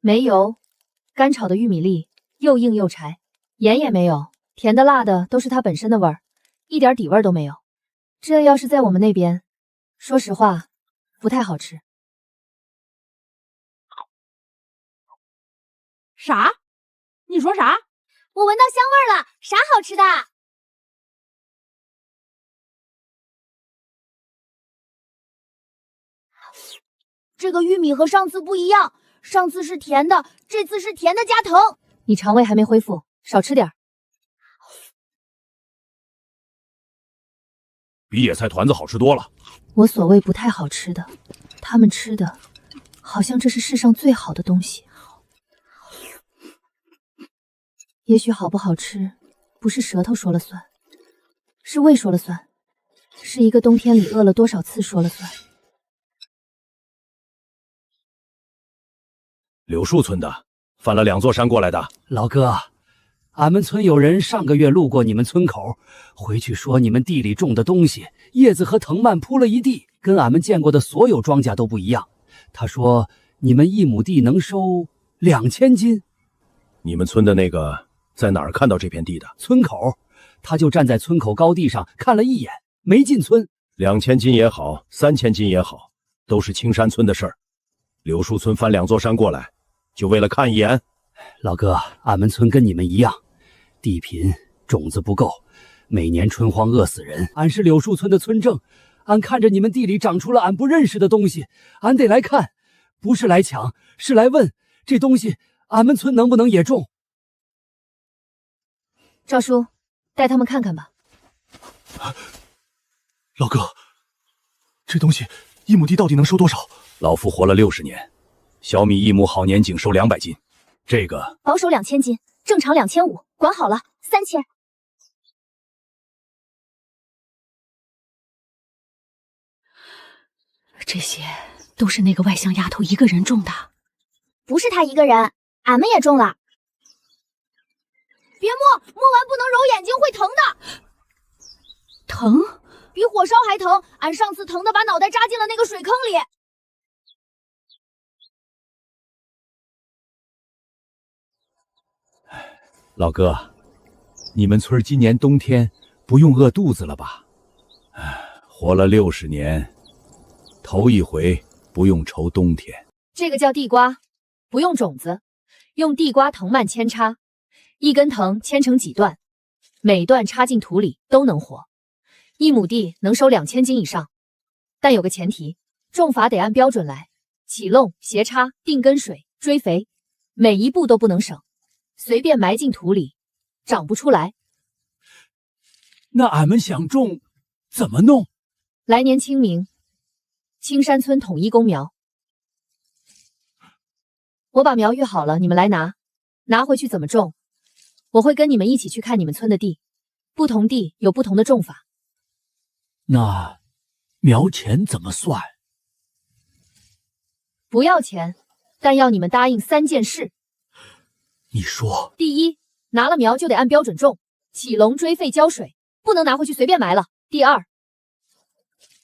没油，干炒的玉米粒又硬又柴，盐也没有，甜的辣的都是它本身的味儿，一点底味都没有。这要是在我们那边，说实话，不太好吃。啥？你说啥？我闻到香味了，啥好吃的？这个玉米和上次不一样，上次是甜的，这次是甜的加疼。你肠胃还没恢复，少吃点。比野菜团子好吃多了。我所谓不太好吃的，他们吃的好像这是世上最好的东西。也许好不好吃，不是舌头说了算，是胃说了算，是一个冬天里饿了多少次说了算。柳树村的，翻了2座山过来的。老哥，俺们村有人上个月路过你们村口，回去说你们地里种的东西叶子和藤蔓铺了一地，跟俺们见过的所有庄稼都不一样。他说你们1亩地能收2000斤。你们村的那个在哪儿看到这片地的？村口，他就站在村口高地上看了一眼，没进村。2000斤也好，3000斤也好，都是青山村的事儿。柳树村翻2座山过来，就为了看一眼。老哥，俺们村跟你们一样，地贫，种子不够，每年春荒饿死人。俺是柳树村的村正，俺看着你们地里长出了俺不认识的东西，俺得来看，不是来抢，是来问这东西俺们村能不能也种。赵叔，带他们看看吧。老哥，这东西1亩地到底能收多少？老夫活了60年，小米1亩好年仅收200斤，这个保守2000斤，正常2500，管好了3000。这些都是那个外乡丫头一个人种的。不是她一个人，俺们也种了。别摸，摸完不能揉眼睛，会疼的。疼？比火烧还疼，俺上次疼的把脑袋扎进了那个水坑里。老哥，你们村今年冬天不用饿肚子了吧？活了60年，头一回不用愁冬天。这个叫地瓜，不用种子，用地瓜藤蔓扦插，一根藤扦成几段，每段插进土里都能活。1亩地能收2000斤以上，但有个前提，种法得按标准来，起漏、斜插、定根水、追肥，每一步都不能省。随便埋进土里，长不出来。那俺们想种，怎么弄？来年清明，青山村统一公苗。我把苗育好了，你们来拿，拿回去怎么种？我会跟你们一起去看你们村的地，不同地有不同的种法。那苗钱怎么算？不要钱，但要你们答应3件事。你说，第一，拿了苗就得按标准种，起笼、追废、浇水，不能拿回去随便埋了。第二，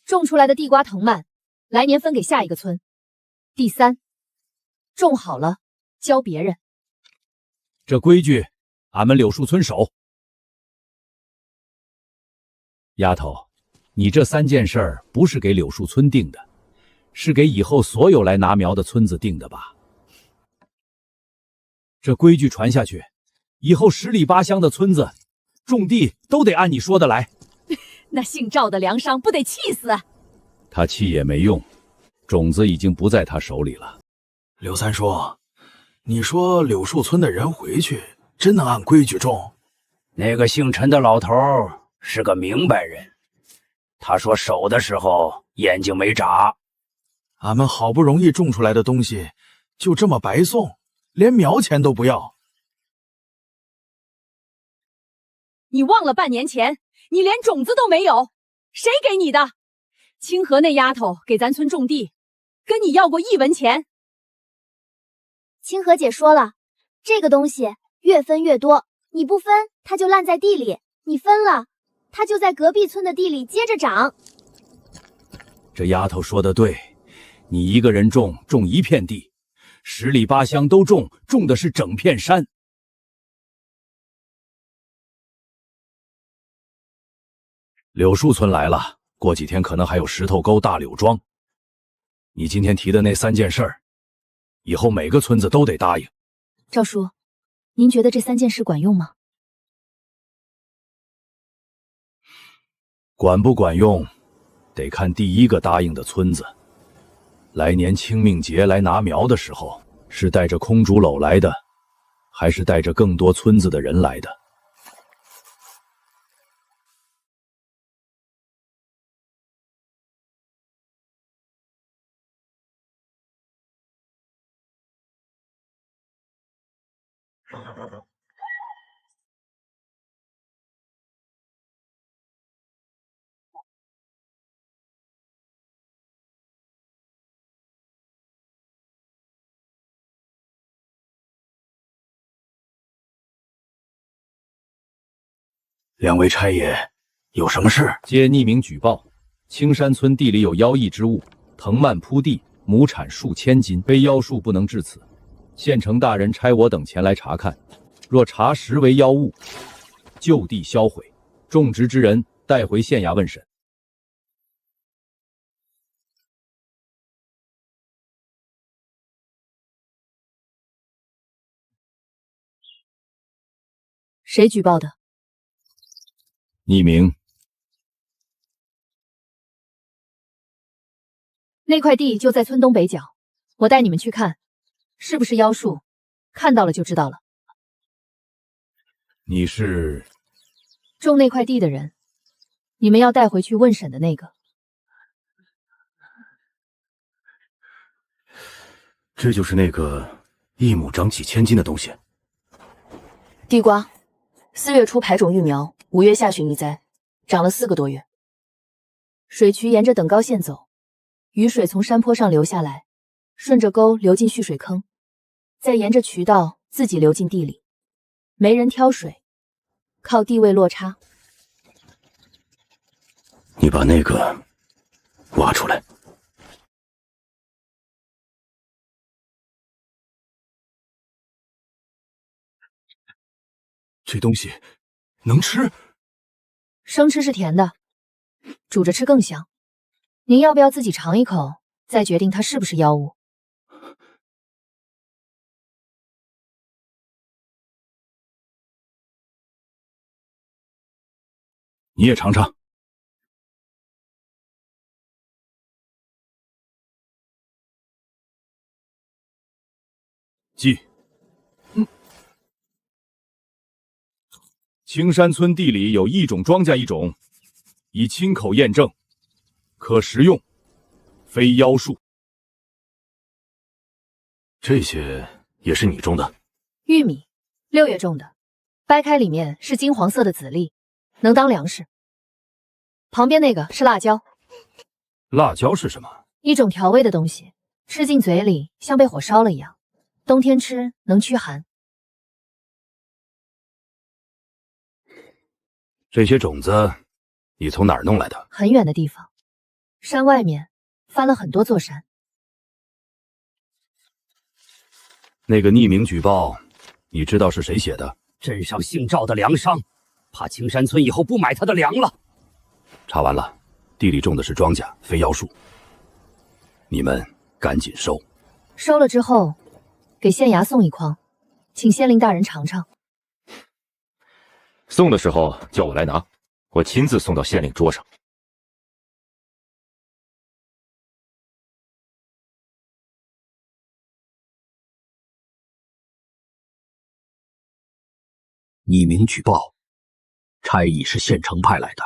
种出来的地瓜藤蔓，来年分给下一个村。第三，种好了教别人。这规矩，俺们柳树村守。丫头，你这3件事儿不是给柳树村定的，是给以后所有来拿苗的村子定的吧？这规矩传下去，以后10里8乡的村子种地都得按你说的来。那姓赵的梁商不得气死？他气也没用，种子已经不在他手里了。刘三叔，你说柳树村的人回去真能按规矩种？那个姓陈的老头是个明白人，他说守的时候眼睛没眨。俺们好不容易种出来的东西，就这么白送，连苗钱都不要。你忘了半年前你连种子都没有，谁给你的？清河那丫头给咱村种地，跟你要过1文钱。清河姐说了，这个东西越分越多，你不分它就烂在地里，你分了它就在隔壁村的地里接着长。这丫头说的对，你一个人种1片地，10里8乡都种的是整片山。柳树村来了，过几天可能还有石头沟、大柳庄。你今天提的那3件事儿，以后每个村子都得答应。赵叔，您觉得这3件事管用吗？管不管用，得看第一个答应的村子。来年清明节来拿苗的时候，是带着空竹篓来的，还是带着更多村子的人来的？两位差爷，有什么事？接匿名举报，青山村地里有妖异之物，藤蔓铺地，亩产数千斤，非妖术不能至此。县城大人差我等前来查看，若查实为妖物，就地销毁，种植之人带回县衙问审。谁举报的？匿名。那块地就在村东北角，我带你们去看，是不是妖术？看到了就知道了。你是种那块地的人，你们要带回去问审的那个。这就是那个1亩长几千斤的东西。地瓜，4月初排种育苗，5月下旬移栽，长了4个多月。水渠沿着等高线走，雨水从山坡上流下来，顺着沟流进蓄水坑，再沿着渠道自己流进地里。没人挑水，靠地位落差。你把那个挖出来。这东西能吃？生吃是甜的，煮着吃更香。您要不要自己尝一口，再决定它是不是妖物？你也尝尝。记。青山村地里有一种庄稼一种，已亲口验证，可食用，非妖术。这些也是你种的？玉米，6月种的，掰开里面是金黄色的籽粒，能当粮食。旁边那个是辣椒，辣椒是什么？一种调味的东西，吃进嘴里像被火烧了一样，冬天吃能驱寒。这些种子你从哪儿弄来的？很远的地方，山外面翻了很多座山。那个匿名举报，你知道是谁写的？镇上姓赵的粮商，怕青山村以后不买他的粮了。查完了，地里种的是庄稼，非腰树。你们赶紧收。收了之后，给县衙送一筐，请县令大人尝尝。送的时候叫我来拿，我亲自送到县令桌上。匿名举报，差役是县城派来的。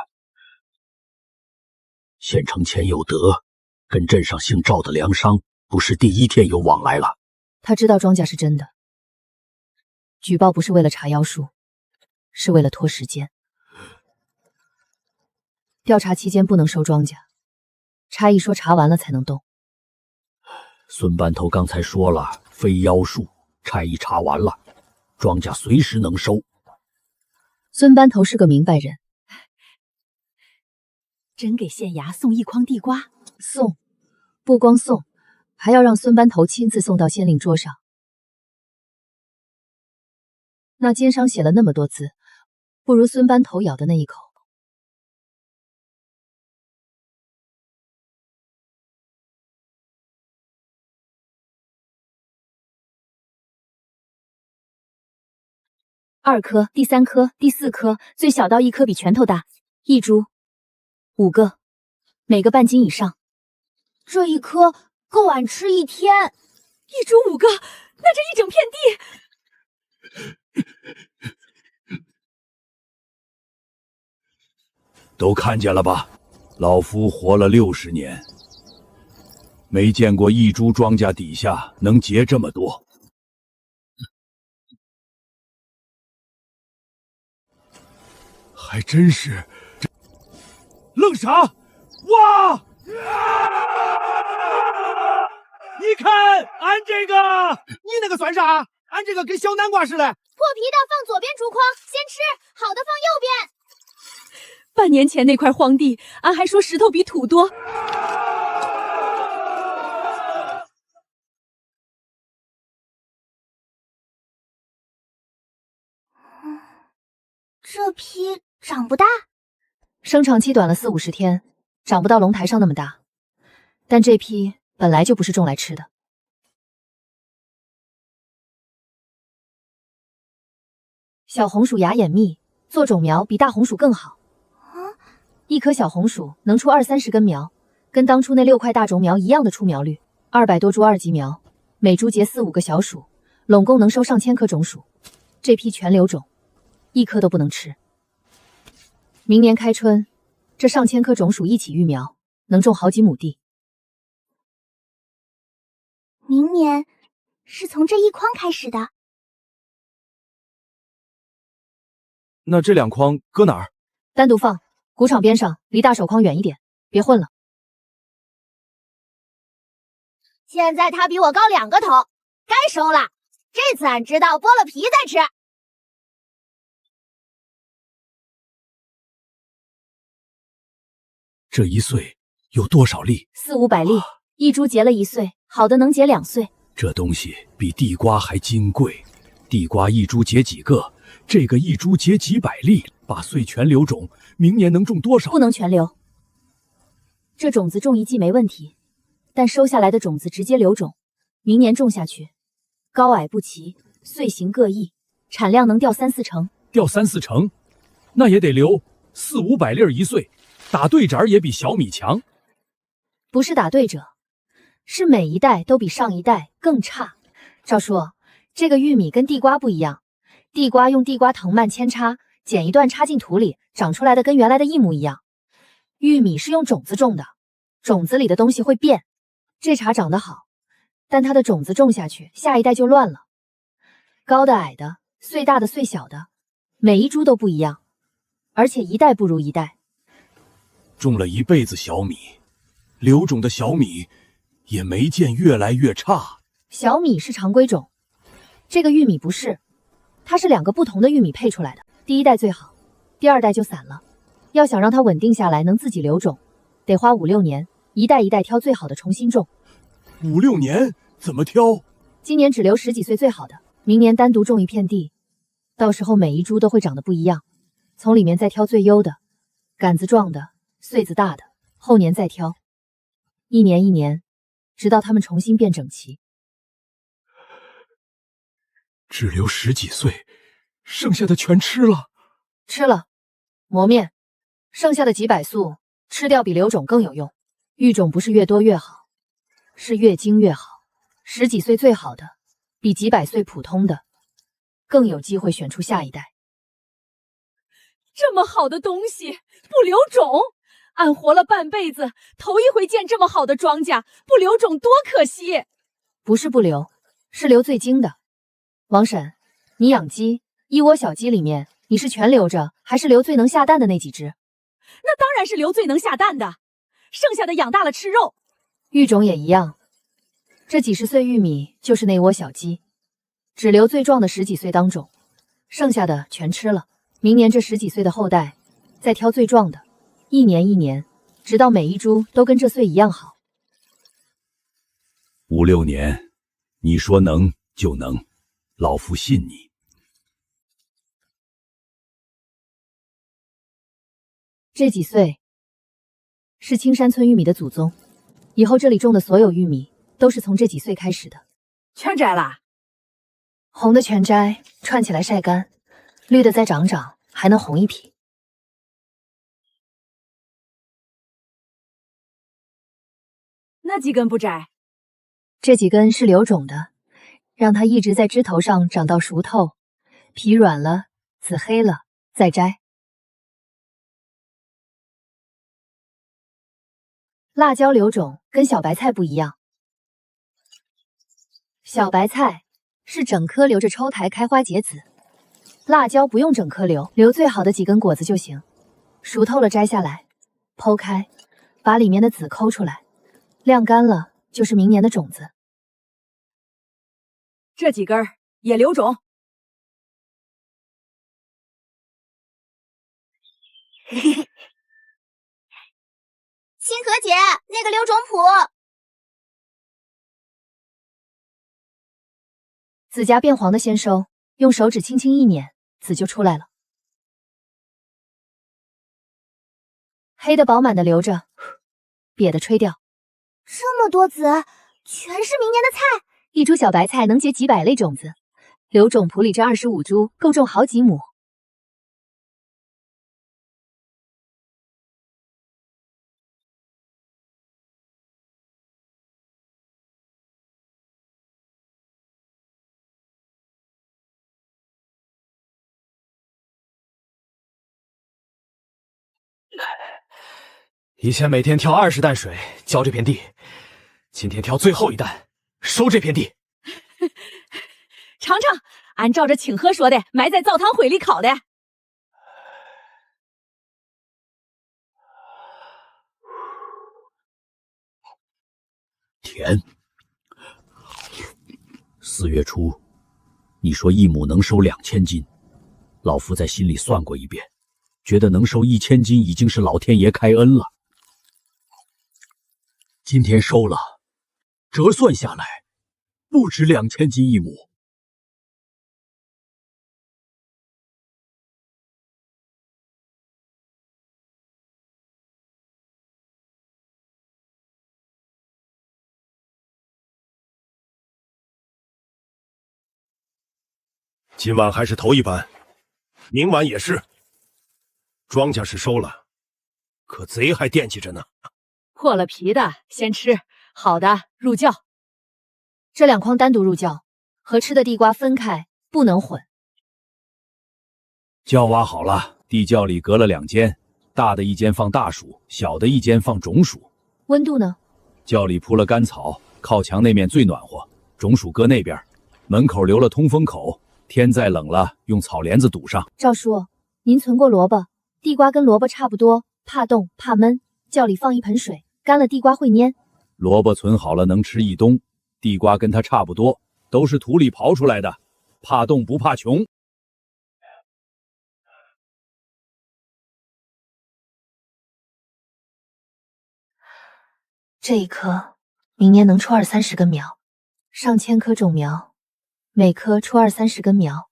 县城前有德，跟镇上姓赵的粮商不是第一天有往来了。他知道庄稼是真的，举报不是为了查妖术，是为了拖时间。调查期间不能收庄稼，差役说查完了才能动。孙班头刚才说了，非妖术，差役查完了，庄稼随时能收。孙班头是个明白人，真给县衙送一筐地瓜？送，不光送，还要让孙班头亲自送到县令桌上。那肩上写了那么多字，不如孙班头咬的那一口。2颗，第3颗，第4颗，最小到1颗比拳头大，一株5个，每个半斤以上。这一颗够俺吃1天。一株5个，那这一整片地……都看见了吧？老夫活了60年，没见过一株庄稼底下能结这么多。还真是，愣啥？哇！你看，俺这个，你那个算啥？俺这个跟小南瓜似的。破皮的放左边竹筐，先吃；好的放右边。半年前那块荒地，俺还说石头比土多。这批长不大，生长期短了40-50天，长不到龙台上那么大。但这批本来就不是种来吃的。小红薯芽眼密，做种苗比大红薯更好。一棵小红薯能出20-30根苗，跟当初那6块大种苗一样的出苗率。200多株2级苗，每株结4-5个小薯，拢共能收上千颗种薯。这批全留种，一颗都不能吃。明年开春，这上千颗种薯一起育苗，能种好几亩地。明年是从这一筐开始的。那这2筐搁哪儿？单独放，谷场边上，离大手筐远一点，别混了。现在他比我高2个头，该收了。这次俺知道剥了皮再吃。这1穗有多少粒？400-500粒，一株结了1穗，好的能结2穗。这东西比地瓜还金贵，地瓜一株结几个，这个一株结几百粒，把穗全留种，明年能种多少？不能全留。这种子种1季没问题，但收下来的种子直接留种，明年种下去，高矮不齐，穗形各异，产量能掉3-4成。掉3-4成，那也得留400-500粒1穗，打对折也比小米强。不是打对折，是每一代都比上一代更差。照说，这个玉米跟地瓜不一样，地瓜用地瓜藤蔓扦插，剪一段插进土里，长出来的跟原来的一模一样。玉米是用种子种的，种子里的东西会变。这茬长得好，但它的种子种下去，下一代就乱了。高的矮的，穗大的穗小的，每一株都不一样。而且一代不如一代。种了一辈子小米，刘种的小米也没见越来越差。小米是常规种，这个玉米不是，它是2个不同的玉米配出来的。第1代最好，第2代就散了。要想让它稳定下来，能自己留种，得花5、6年，一代一代挑最好的重新种。5、6年怎么挑？今年只留10几岁最好的，明年单独种一片地，到时候每一株都会长得不一样，从里面再挑最优的，杆子壮的，穗子大的，后年再挑，一年一年，直到它们重新变整齐。只留10几岁，剩下的全吃了。吃了，磨面，剩下的几百束吃掉比留种更有用。育种不是越多越好，是越精越好。10几岁最好的，比几百岁普通的更有机会选出下一代。这么好的东西不留种，俺活了半辈子，头一回见这么好的庄稼，不留种多可惜。不是不留，是留最精的。王婶，你养鸡，1窝小鸡里面，你是全留着，还是留最能下蛋的那几只？那当然是留最能下蛋的，剩下的养大了吃肉。育种也一样，这几十岁玉米就是那窝小鸡，只留最壮的10几岁当种，剩下的全吃了。明年这10几岁的后代，再挑最壮的，一年一年，直到每一株都跟这岁一样好。5、6年，你说能就能，老夫信你。这几岁是青山村玉米的祖宗，以后这里种的所有玉米都是从这几岁开始的。全摘了，红的全摘，串起来晒干，绿的再长长，还能红一批。那几根不摘？这几根是留种的，让它一直在枝头上长到熟透，皮软了，紫黑了，再摘。辣椒留种跟小白菜不一样，小白菜是整颗留着抽苔开花结籽，辣椒不用整颗留，留最好的几根果子就行。熟透了摘下来，剖开，把里面的籽抠出来，晾干了就是明年的种子。这几根也留种。星河姐，那个留种谱。籽荚变黄的先收，用手指轻轻一捻，籽就出来了。黑的饱满的留着，瘪的吹掉。这么多籽，全是明年的菜。一株小白菜能结几百类种子，留种谱里这25株够种好几亩。以前每天挑20担水浇这片地，今天挑最后1担收这片地。尝尝，俺照着请喝说的，埋在灶堂灰里烤的。甜。4月初，你说1亩能收2000斤，老夫在心里算过一遍，觉得能收1000斤已经是老天爷开恩了。今天收了，折算下来不止2000斤1亩。今晚还是头一班，明晚也是。庄稼是收了，可贼还惦记着呢。破了皮的先吃，好的入窖。这2筐单独入窖，和吃的地瓜分开，不能混。窖挖好了，地窖里隔了2间，大的一间放大薯，小的一间放种薯。温度呢？窖里铺了干草，靠墙那面最暖和，种薯搁那边，门口留了通风口，天再冷了用草帘子堵上。赵叔，您存过萝卜，地瓜跟萝卜差不多，怕冻怕闷，窖里放一盆水，干了地瓜会蔫。萝卜存好了能吃一冬，地瓜跟它差不多，都是土里刨出来的，怕冻不怕穷。这一棵明年能出20-30根苗，上千棵种苗，每棵出20-30根苗，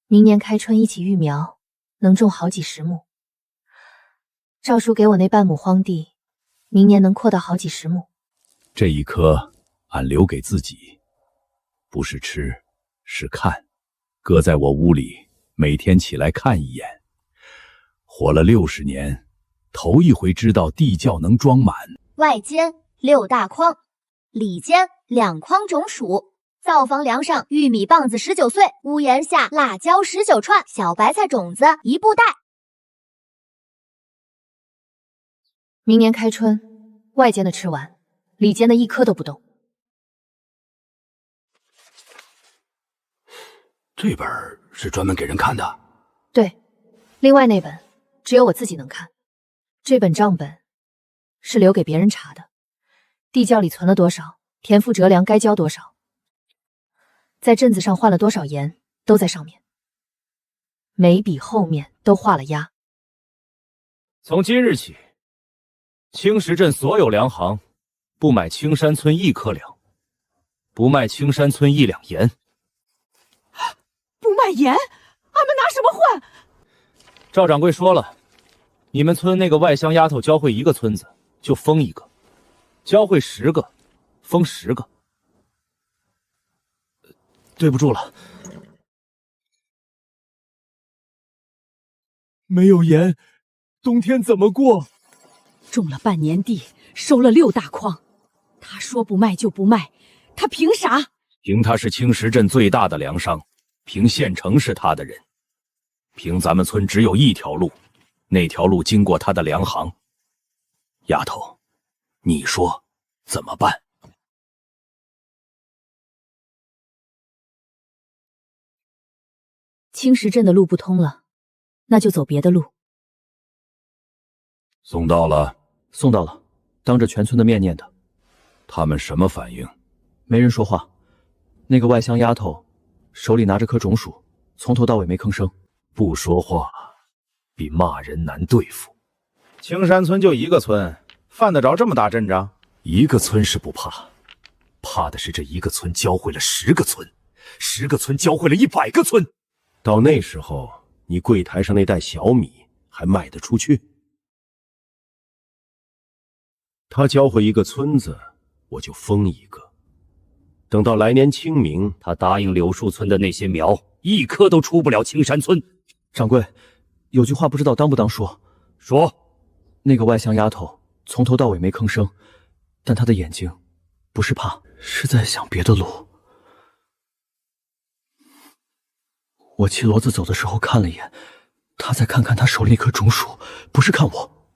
明年开春一起育苗，能种好几十亩。赵叔给我那半亩荒地，明年能扩到好几十亩。这一颗俺留给自己，不是吃，是看，搁在我屋里，每天起来看一眼。活了60年，头一回知道地窖能装满。外间6大筐，里间2筐种薯。灶房梁上玉米棒子19穗，屋檐下辣椒19串，小白菜种子1布袋。明年开春，外间的吃完，里间的一颗都不动。这本是专门给人看的？对，另外那本只有我自己能看。这本账本是留给别人查的，地窖里存了多少，田赋折粮该交多少，在镇子上换了多少盐，都在上面，每笔后面都画了押。从今日起，青石镇所有粮行不买青山村1颗粮，不卖青山村1两盐。不卖盐，俺们拿什么换？赵掌柜说了，你们村那个外乡丫头教会1个村子就封1个，教会10个封10个。对不住了。没有盐，冬天怎么过？种了半年地，收了6大筐，他说不卖就不卖，他凭啥？凭他是青石镇最大的粮商，凭县城是他的人，凭咱们村只有一条路，那条路经过他的粮行。丫头，你说怎么办？青石镇的路不通了，那就走别的路。送到了，送到了，当着全村的面念的。他们什么反应？没人说话。那个外乡丫头手里拿着颗种薯，从头到尾没吭声。不说话比骂人难对付。青山村就1个村，犯得着这么大阵仗？1个村是不怕，怕的是这1个村教会了10个村，10个村教会了100个村。到那时候，你柜台上那袋小米还卖得出去？他教会1个村子，我就封1个。等到来年清明，他答应柳树村的那些苗，1颗都出不了青山村。掌柜，有句话不知道当不当说？说。那个外乡丫头从头到尾没吭声，但她的眼睛不是怕，是在想别的路。我骑骡子走的时候看了一眼，她再看看她手里那颗种薯，不是看我。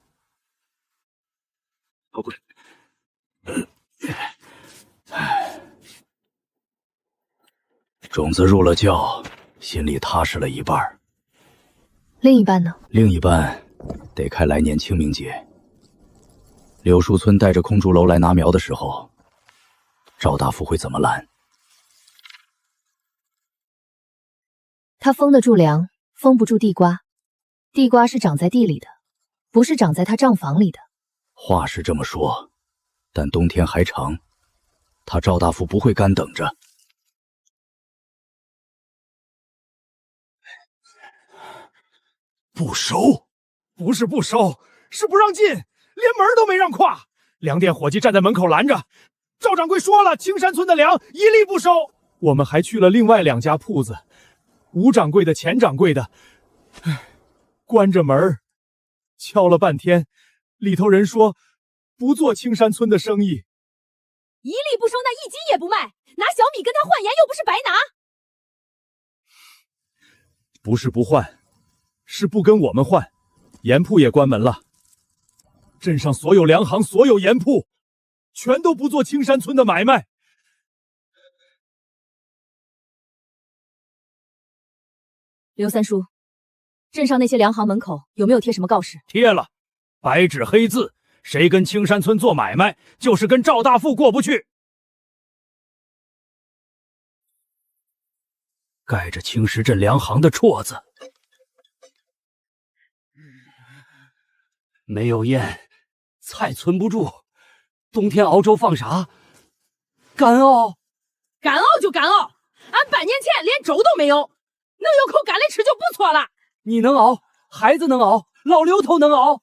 宝贵。种子入了窖，心里踏实了一半。另一半呢？另一半得开来年清明节。柳树村带着空竹楼来拿苗的时候，赵大夫会怎么拦？他封得住粮，封不住地瓜。地瓜是长在地里的，不是长在他账房里的。话是这么说，但冬天还长，他赵大夫不会干等着。不收，不是不收，是不让进，连门都没让跨。粮店伙计站在门口拦着。赵掌柜说了，青山村的粮一粒不收。我们还去了另外2家铺子，吴掌柜的、钱掌柜的，关着门，敲了半天，里头人说不做青山村的生意。一粒不收，那1斤也不卖，拿小米跟他换盐又不是白拿。不是不换，是不跟我们换，盐铺也关门了。镇上所有粮行、所有盐铺，全都不做青山村的买卖。刘三叔，镇上那些粮行门口有没有贴什么告示？贴了，白纸黑字，谁跟青山村做买卖，就是跟赵大富过不去。盖着青石镇粮行的戳子。没有烟，菜存不住，冬天熬粥放啥？干熬。干熬就干熬，俺半年前连粥都没有，能有口干来吃就不错了。你能熬，孩子能熬，老刘头能熬。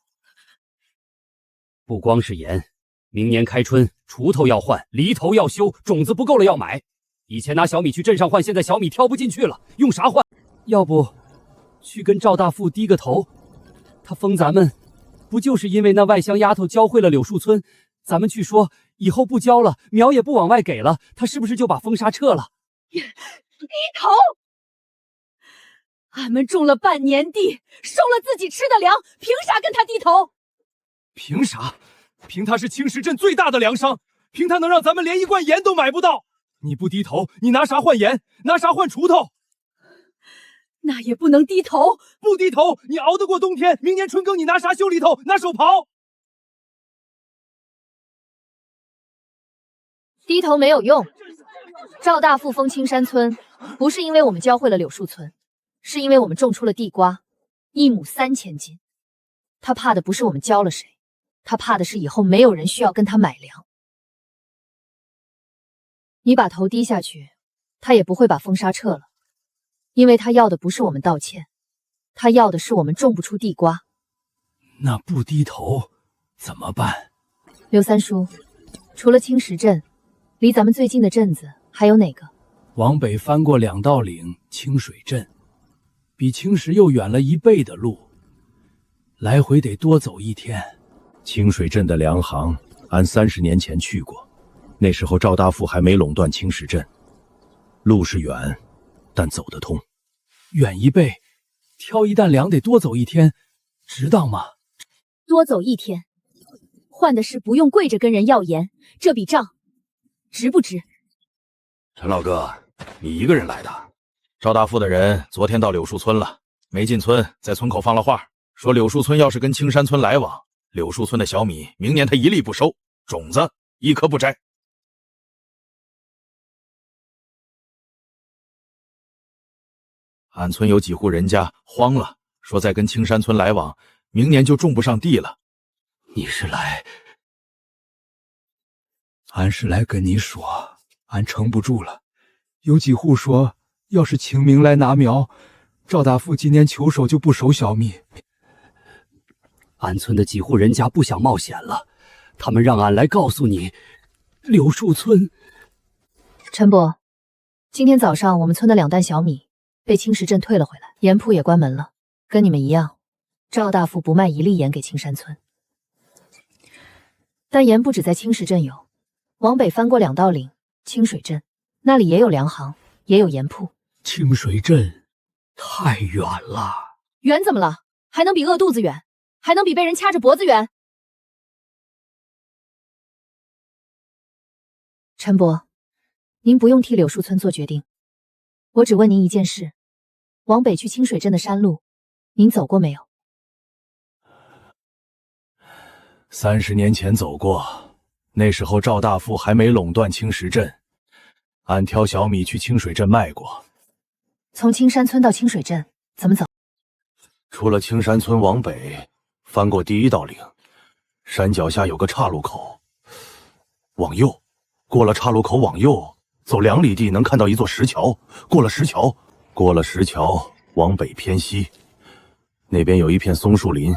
不光是盐，明年开春，锄头要换，犁头要修，种子不够了要买。以前拿小米去镇上换，现在小米挑不进去了，用啥换？要不去跟赵大富低个头？他封咱们，不就是因为那外乡丫头教会了柳树村？咱们去说以后不交了，苗也不往外给了，他是不是就把封杀撤了？低头！俺们种了半年地，收了自己吃的粮，凭啥跟他低头？凭啥？凭他是青石镇最大的粮商，凭他能让咱们连一罐盐都买不到。你不低头，你拿啥换盐？拿啥换锄头？那也不能低头。不低头，你熬得过冬天？明年春耕你拿啥修里头？拿手刨？低头没有用。赵大富封青山村，不是因为我们教会了柳树村，是因为我们种出了地瓜，1亩3000斤。他怕的不是我们教了谁，他怕的是以后没有人需要跟他买粮。你把头低下去，他也不会把封杀撤了，因为他要的不是我们道歉，他要的是我们种不出地瓜。那不低头怎么办？刘三叔，除了青石镇，离咱们最近的镇子还有哪个？往北翻过2道岭，清水镇，比青石又远了1倍的路，来回得多走1天。清水镇的粮行，俺30年前去过，那时候赵大富还没垄断青石镇。路是远，但走得通。远1倍，挑一担粮得多走1天，值当吗？多走1天，换的是不用跪着跟人要盐，这笔账值不值？陈老哥，你一个人来的？赵大富的人昨天到柳树村了，没进村，在村口放了话，说柳树村要是跟青山村来往，柳树村的小米明年他一粒不收，种子1颗不摘。俺村有几户人家慌了，说再跟青山村来往，明年就种不上地了。你是来？俺是来跟你说，俺撑不住了。有几户说，要是清明来拿苗，赵大富今年秋收就不收小米。俺村的几户人家不想冒险了，他们让俺来告诉你，柳树村。陈伯，今天早上我们村的2担小米被青石镇退了回来，盐铺也关门了，跟你们一样，赵大富不卖1粒盐给青山村。但盐不止在青石镇有，往北翻过2道岭，清水镇那里也有粮行，也有盐铺。清水镇太远了。远怎么了？还能比饿肚子远？还能比被人掐着脖子远？陈伯，您不用替柳树村做决定，我只问您一件事：往北去清水镇的山路，您走过没有？30年前走过，那时候赵大富还没垄断青石镇，俺挑小米去清水镇卖过。从青山村到清水镇怎么走？出了青山村往北，翻过第1道岭，山脚下有个岔路口，往右，过了岔路口往右，走2里地能看到一座石桥，过了石桥往北偏西，那边有一片松树林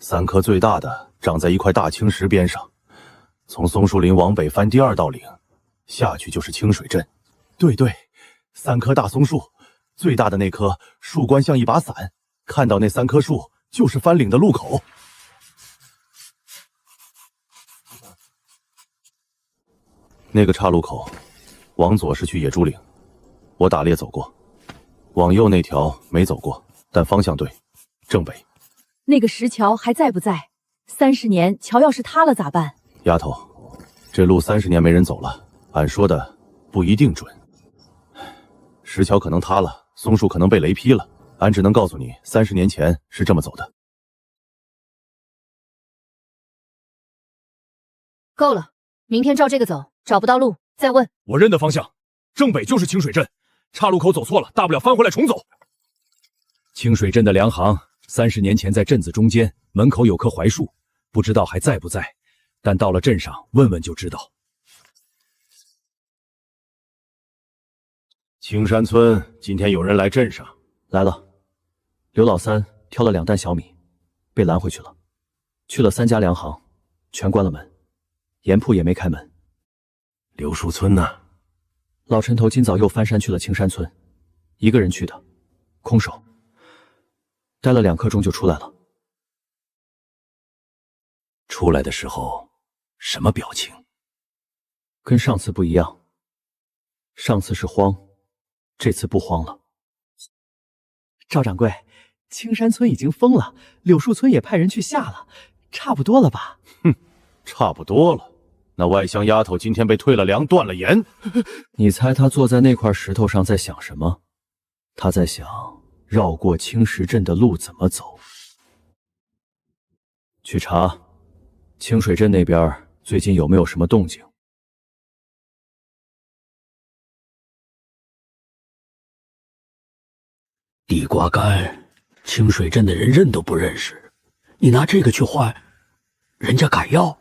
，3棵最大的长在一块大青石边上。从松树林往北翻第2道岭，下去就是清水镇。对，3棵大松树，最大的那棵树冠像一把伞，看到那3棵树就是翻岭的路口。那个岔路口，往左是去野猪岭，我打猎走过；往右那条没走过，但方向对，正北。那个石桥还在不在？30年，桥要是塌了咋办？丫头，这路30年没人走了，俺说的不一定准。石桥可能塌了，松树可能被雷劈了，俺只能告诉你，30年前是这么走的。够了，明天照这个走，找不到路再问。我认得方向，正北就是清水镇，岔路口走错了，大不了翻回来重走。清水镇的粮行30年前在镇子中间，门口有棵槐树，不知道还在不在，但到了镇上问问就知道。青山村今天有人来镇上，来了。刘老三挑了2担小米，被拦回去了。去了3家粮行，全关了门，盐铺也没开门。刘树村呢？老陈头今早又翻山去了青山村，一个人去的，空手。待了2刻钟就出来了。出来的时候什么表情？跟上次不一样，上次是慌，这次不慌了。赵掌柜，青山村已经封了，柳树村也派人去下了，差不多了吧？哼，差不多了。那外乡丫头今天被退了粮，断了盐。你猜她坐在那块石头上在想什么？她在想绕过青石镇的路怎么走。去查清水镇那边最近有没有什么动静。地瓜干，清水镇的人认都不认识，你拿这个去换，人家敢要？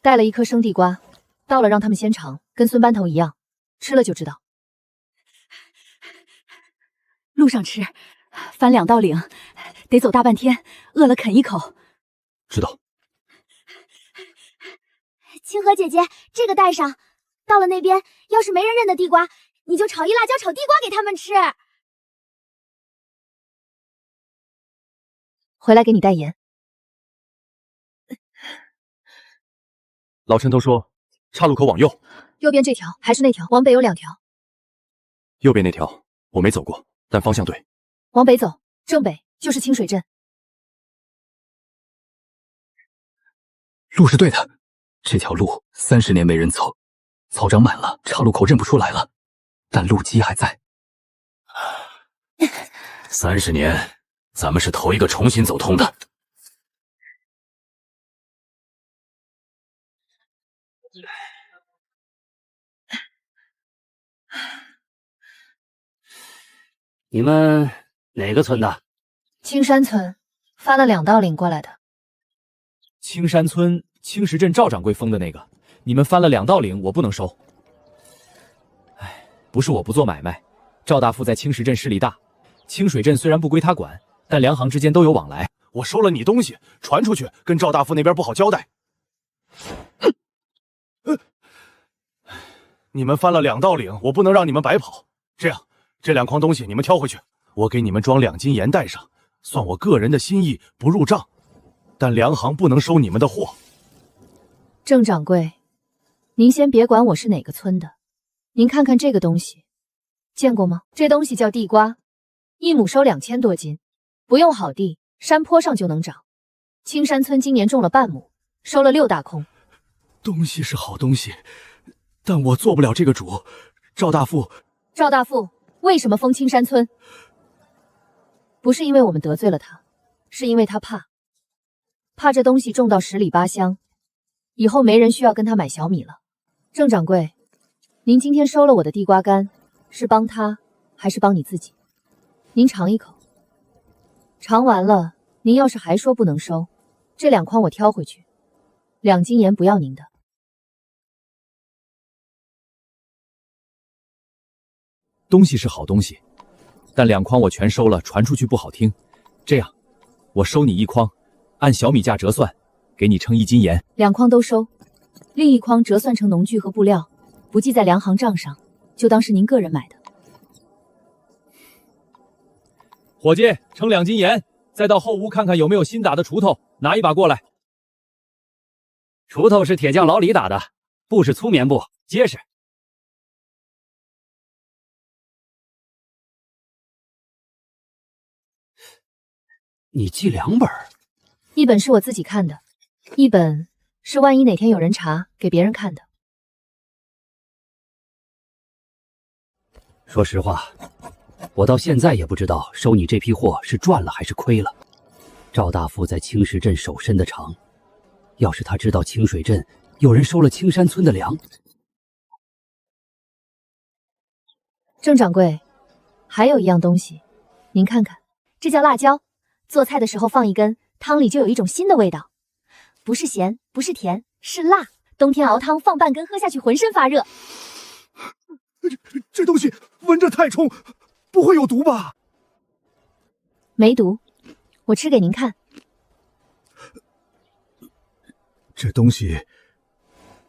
带了1颗生地瓜，到了让他们先尝，跟孙班头一样，吃了就知道。路上吃，翻2道岭，得走大半天，饿了啃一口。知道。清河姐姐，这个带上，到了那边，要是没人认得地瓜，你就炒一辣椒炒地瓜给他们吃。回来给你带盐。老陈头说，岔路口往右，右边这条还是那条？往北有2条。右边那条我没走过，但方向对。往北走，正北就是清水镇。路是对的，这条路30年没人走，草长满了，岔路口认不出来了，但路基还在。30年，咱们是头一个重新走通的。你们哪个村的？青山村，翻了2道岭过来的。青山村青石镇赵掌柜封的那个，你们翻了2道岭，我不能收。哎，不是我不做买卖，赵大富在青石镇势力大，清水镇虽然不归他管，但粮行之间都有往来。我收了你东西，传出去跟赵大富那边不好交代。你们翻了2道岭，我不能让你们白跑。这样，这2筐东西你们挑回去，我给你们装2斤盐带上，算我个人的心意，不入账。但粮行不能收你们的货。郑掌柜，您先别管我是哪个村的，您看看这个东西，见过吗？这东西叫地瓜，1亩收2000多斤，不用好地，山坡上就能长。青山村今年种了半亩，收了6大筐。东西是好东西，但我做不了这个主。赵大富为什么封青山村？不是因为我们得罪了他，是因为他怕这东西种到10里8乡，以后没人需要跟他买小米了。郑掌柜，您今天收了我的地瓜干，是帮他还是帮你自己？您尝一口，尝完了，您要是还说不能收，这2筐我挑回去，2斤盐不要您的。东西是好东西，但2筐我全收了，传出去不好听。这样，我收你1筐，按小米价折算，给你称1斤盐。2筐都收，另1筐折算成农具和布料，不记在粮行账上，就当是您个人买的。伙计，称2斤盐，再到后屋看看有没有新打的锄头，拿一把过来。锄头是铁匠老李打的，布是粗棉布，结实。你记2本，一本是我自己看的，一本是万一哪天有人查给别人看的。说实话，我到现在也不知道收你这批货是赚了还是亏了。赵大富在青石镇手伸得长，要是他知道清水镇有人收了青山村的粮……郑掌柜，还有一样东西，您看看，这叫辣椒，做菜的时候放一根，汤里就有一种新的味道，不是咸，不是甜，是辣。冬天熬汤放半根喝下去，浑身发热。这东西闻着太冲，不会有毒吧？没毒，我吃给您看。这东西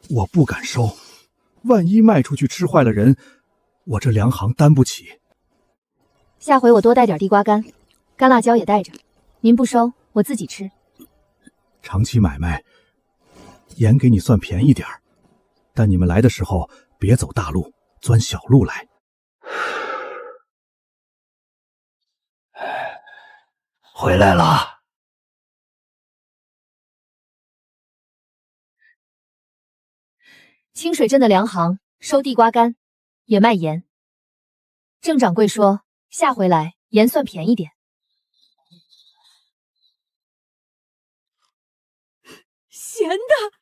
我不敢收，万一卖出去吃坏了人，我这粮行担不起。下回我多带点地瓜干，干辣椒也带着。您不收，我自己吃。长期买卖，盐给你算便宜点儿，但你们来的时候别走大路，钻小路来。回来了。清水镇的粮行收地瓜干，也卖盐。郑掌柜说，下回来盐算便宜点。咸的，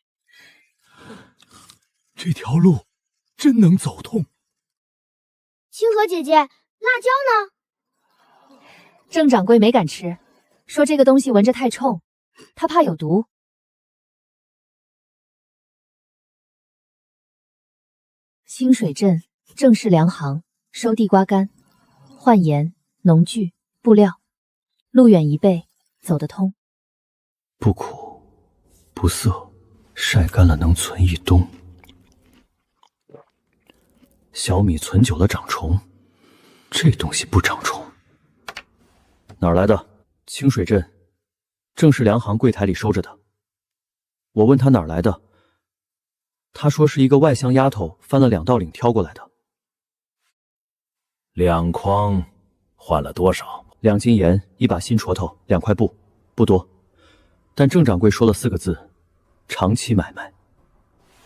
这条路真能走通。清河姐姐，辣椒呢？郑掌柜没敢吃，说这个东西闻着太冲，他怕有毒。清水镇正式粮行收地瓜干、换盐、农具、布料，路远1倍，走得通。不苦不涩，晒干了能存1冬。小米存久了长虫，这东西不长虫。哪儿来的？清水镇正式粮行柜台里收着的。我问他哪儿来的，他说是一个外乡丫头翻了2道岭挑过来的。2筐换了多少？2斤盐，1把新锄头，2块布，不多。但郑掌柜说了4个字：长期买卖。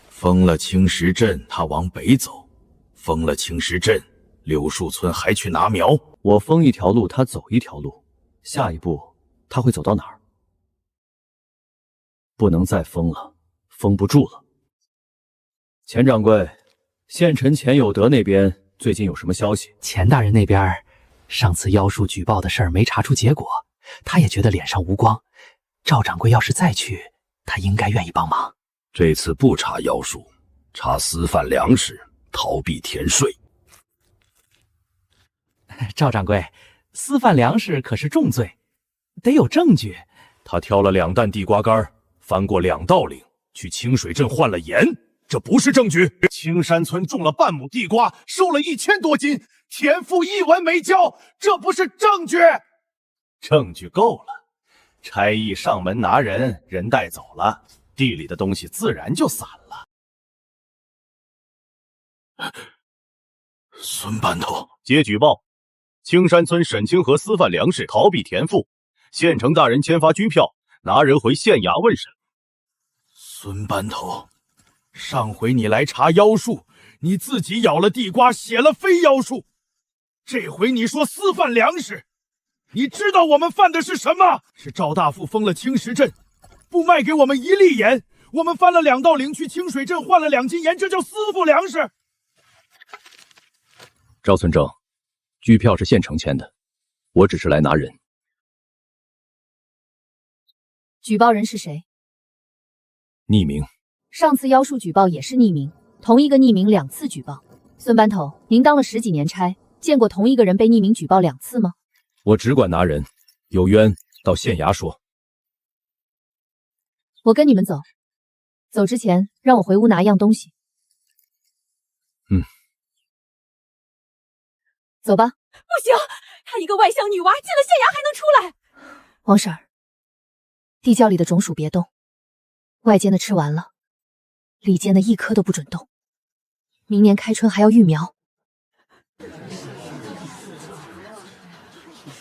封了青石镇，他往北走；封了青石镇，柳树村还去拿苗。我封一条路，他走一条路，下一步他会走到哪儿？不能再封了，封不住了。钱掌柜，县城钱有德那边最近有什么消息？钱大人那边上次妖术举报的事儿没查出结果，他也觉得脸上无光。赵掌柜要是再去，他应该愿意帮忙。这次不查妖术，查私贩粮食，逃避田税。赵掌柜，私贩粮食可是重罪，得有证据。他挑了2担地瓜干，翻过2道岭，去清水镇换了盐，这不是证据。青山村种了半亩地瓜，收了1000多斤，田赋1文没交，这不是证据。证据够了，差役上门拿人，人带走了，地里的东西自然就散了。孙班头，接举报，青山村沈清河私贩粮食，逃避田赋，县城大人签发拘票，拿人回县衙问审。孙班头，上回你来查妖术，你自己咬了地瓜，写了非妖术。这回你说私贩粮食，你知道我们犯的是什么？是赵大富封了青石镇，不卖给我们1粒盐，我们翻了2道岭去清水镇换了2斤盐，这叫私付粮食。赵村正，拘票是县城签的，我只是来拿人。举报人是谁？匿名。上次妖术举报也是匿名，同一个匿名2次举报。孙班头，您当了10几年差，见过同一个人被匿名举报2次吗？我只管拿人，有冤到县衙说。我跟你们走，走之前让我回屋拿一样东西。走吧。不行，她一个外乡女娃进了县衙还能出来？王婶儿，地窖里的种薯别动，外间的吃完了，里间的1颗都不准动。明年开春还要育苗。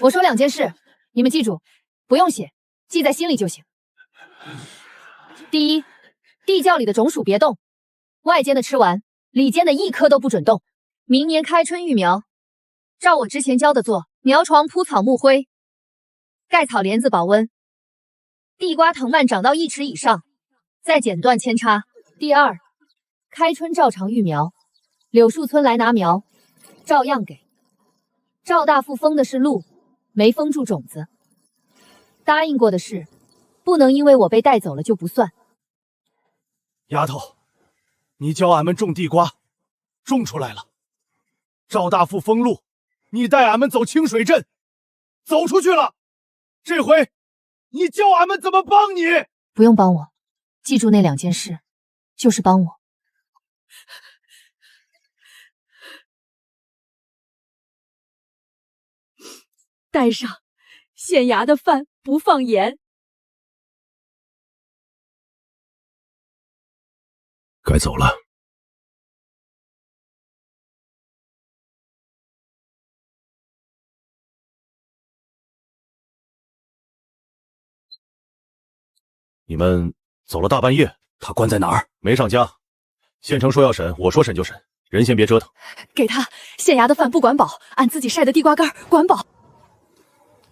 我说2件事，你们记住，不用写，记在心里就行。第一，地窖里的种薯别动，外间的吃完，里间的1颗都不准动。明年开春育苗。照我之前教的做，苗床铺草木灰，盖草帘子保温。地瓜藤蔓长到1尺以上，再剪断扦插。第二，开春照常育苗，柳树村来拿苗，照样给。赵大富封的是路，没封住种子。答应过的事，不能因为我被带走了就不算。丫头，你教俺们种地瓜，种出来了。赵大富封路，你带俺们走清水镇，走出去了。这回你教俺们怎么帮你？不用帮我，记住那2件事，就是帮我。带上县衙的饭，不放盐。该走了。你们走了大半夜，他关在哪儿？没上家。县城说要审，我说审就审，人先别折腾。给他，县衙的饭不管饱，俺自己晒的地瓜干管饱。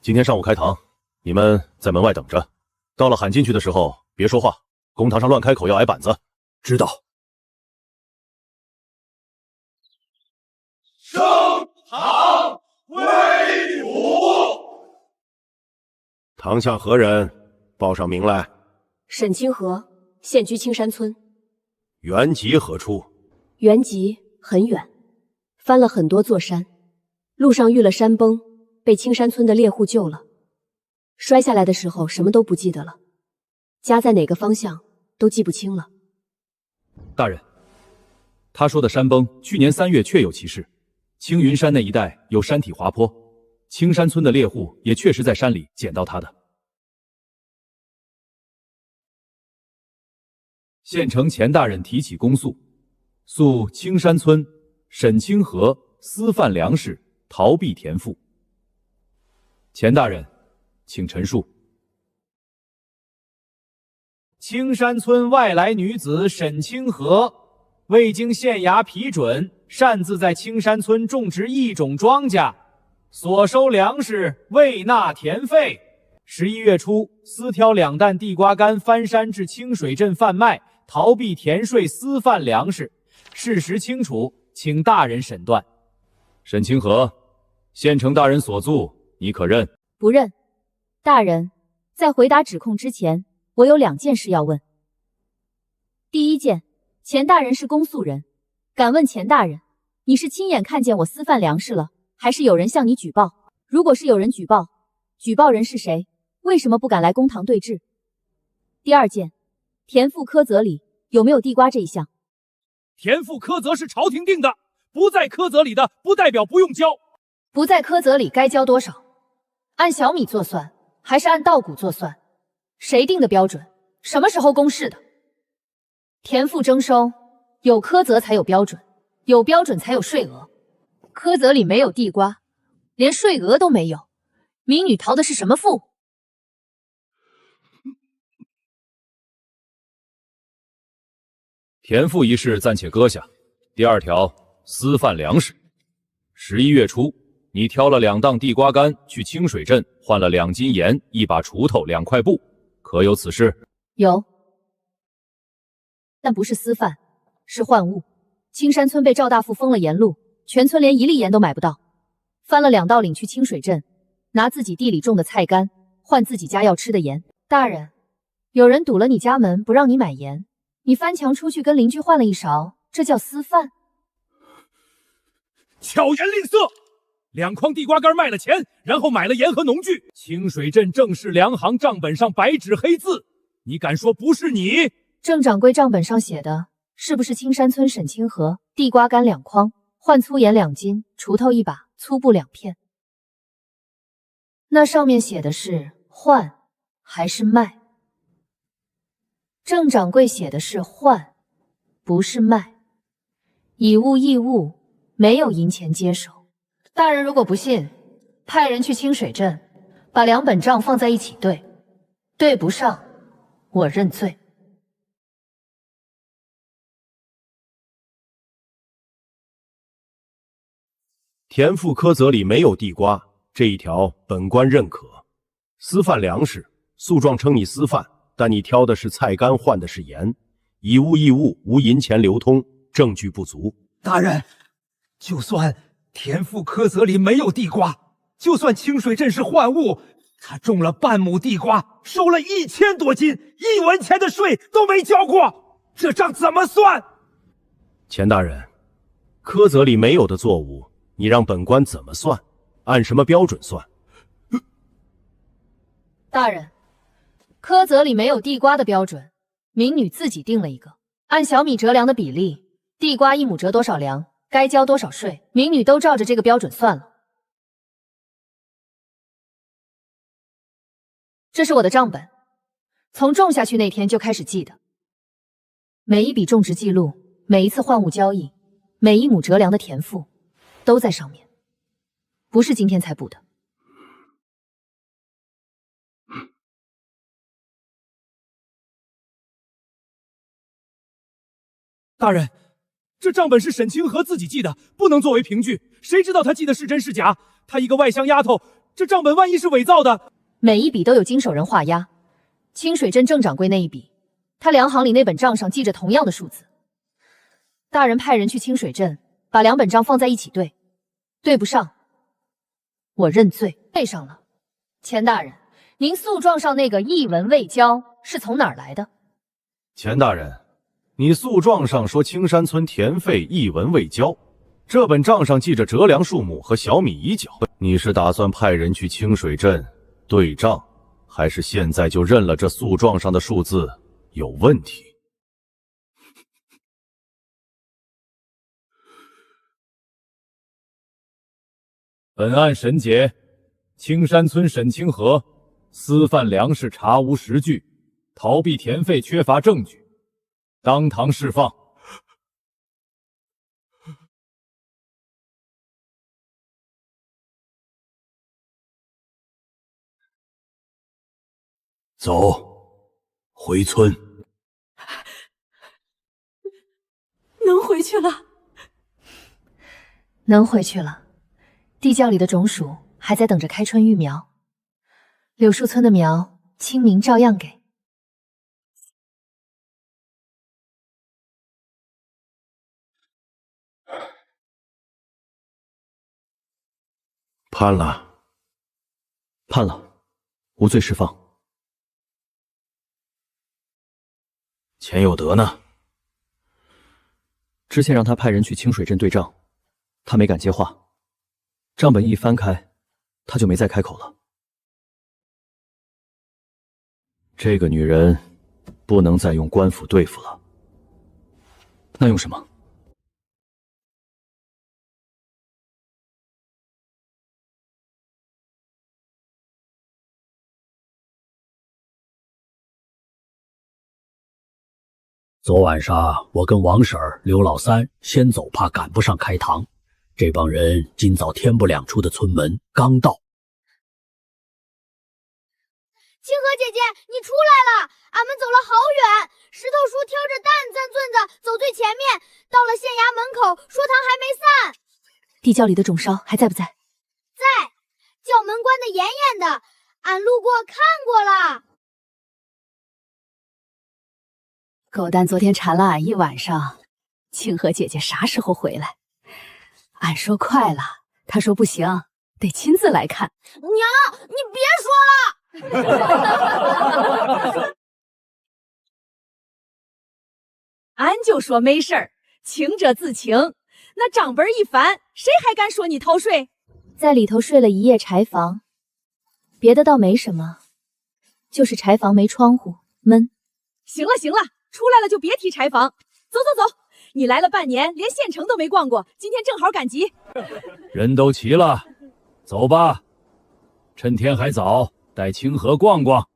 今天上午开堂，你们在门外等着。到了喊进去的时候，别说话，公堂上乱开口要挨板子。知道。升堂为主。堂下何人？报上名来。沈清河，现居青山村。原籍何处？原籍很远，翻了很多座山，路上遇了山崩，被青山村的猎户救了。摔下来的时候什么都不记得了，家在哪个方向都记不清了。大人，他说的山崩，去年3月确有其事。青云山那一带有山体滑坡，青山村的猎户也确实在山里捡到他的。县城钱大人提起公诉，诉青山村沈清河私贩粮食，逃避田赋。钱大人，请陈述。青山村外来女子沈清河，未经县衙批准，擅自在青山村种植异种庄稼，所收粮食未纳田费。11月初，私挑2担地瓜干翻山至清水镇贩卖，逃避田税，私贩粮食，事实清楚，请大人审断。沈清河，县城大人所诉，你可认？不认。大人，在回答指控之前，我有2件事要问。第一件，钱大人是公诉人，敢问钱大人，你是亲眼看见我私贩粮食了，还是有人向你举报？如果是有人举报，举报人是谁？为什么不敢来公堂对质？第二件，田赋苛责里有没有地瓜这一项？田赋苛责是朝廷定的，不在苛责里的不代表不用交。不在苛责里该交多少？按小米做算，还是按稻谷做算？谁定的标准？什么时候公示的？田赋征收，有苛责才有标准，有标准才有税额。苛责里没有地瓜，连税额都没有，民女逃的是什么赋？田赋一事暂且搁下。第2条，私贩粮食。11月初，你挑了2担地瓜干去清水镇，换了2斤盐、1把锄头、2块布，可有此事？有，但不是私贩，是换物。青山村被赵大富封了盐路，全村连1粒盐都买不到，翻了2道岭去清水镇，拿自己地里种的菜干换自己家要吃的盐。大人，有人堵了你家门不让你买盐，你翻墙出去跟邻居换了1勺，这叫私贩？巧言令色！2筐地瓜干卖了钱，然后买了盐和农具。清水镇正式粮行账本上白纸黑字，你敢说不是你？郑掌柜账本上写的是不是青山村沈清河地瓜干2筐，换粗盐2斤，锄头1把，粗布2片？那上面写的是换还是卖？郑掌柜写的是换，不是卖。以物易物，没有银钱接手。大人如果不信，派人去清水镇，把2本账放在一起对，对不上，我认罪。田赋苛责里没有地瓜，这一条本官认可。私贩粮食，诉状称你私贩，但你挑的是菜干，换的是盐，以物易物，无银钱流通，证据不足。大人，就算田赋苛责里没有地瓜，就算清水镇是换物，他种了半亩地瓜，收了1000多斤，1文钱的税都没交过，这账怎么算？钱大人，苛责里没有的作物，你让本官怎么算？按什么标准算？大人，苛责里没有地瓜的标准，民女自己定了一个，按小米折粮的比例，地瓜1亩折多少粮，该交多少税，民女都照着这个标准算了。这是我的账本，从种下去那天就开始记的，每一笔种植记录，每一次换物交易，每1亩折粮的田赋，都在上面，不是今天才补的。大人，这账本是沈清河自己记的，不能作为凭据。谁知道他记的是真是假？她一个外乡丫头，这账本万一是伪造的？每一笔都有经手人画押。清水镇郑掌柜那一笔，他粮行里那本账上记着同样的数字。大人派人去清水镇，把2本账放在一起对，对不上，我认罪。对上了。钱大人，您诉状上那个一文未交是从哪儿来的？钱大人，你诉状上说青山村田费1文未交，这本账上记着折粮数目和小米已缴。你是打算派人去清水镇对账，还是现在就认了这诉状上的数字有问题？本案审结，青山村沈清河私贩粮食，查无实据，逃避田费，缺乏证据，当堂释放。走，回村。能回去了？能回去了。地窖里的种属还在等着开春育苗，柳树村的苗清明照样给。判了，判了，无罪释放。钱有德呢？知县让他派人去清水镇对账，他没敢接话。账本一翻开，他就没再开口了。这个女人不能再用官府对付了，那用什么？昨晚上我跟王婶儿、刘老三先走，怕赶不上开堂。这帮人今早天不两出的村门刚到。清河姐姐，你出来了！俺们走了好远，石头叔挑着担簪簪子走最前面，到了县衙门口，说堂还没散。地窖里的种烧还在不在？在，窖门关得严严的，俺路过看过了。狗蛋昨天缠了俺一晚上，清河姐姐啥时候回来？俺说快了，她说不行，得亲自来看。娘，你别说了。俺就说没事儿，清者自清。那账本一翻，谁还敢说你逃税？在里头睡了一夜柴房，别的倒没什么，就是柴房没窗户，闷。行了行了，出来了就别提柴房。走走走，你来了半年，连县城都没逛过，今天正好赶集。人都齐了，走吧。趁天还早，带清河逛逛。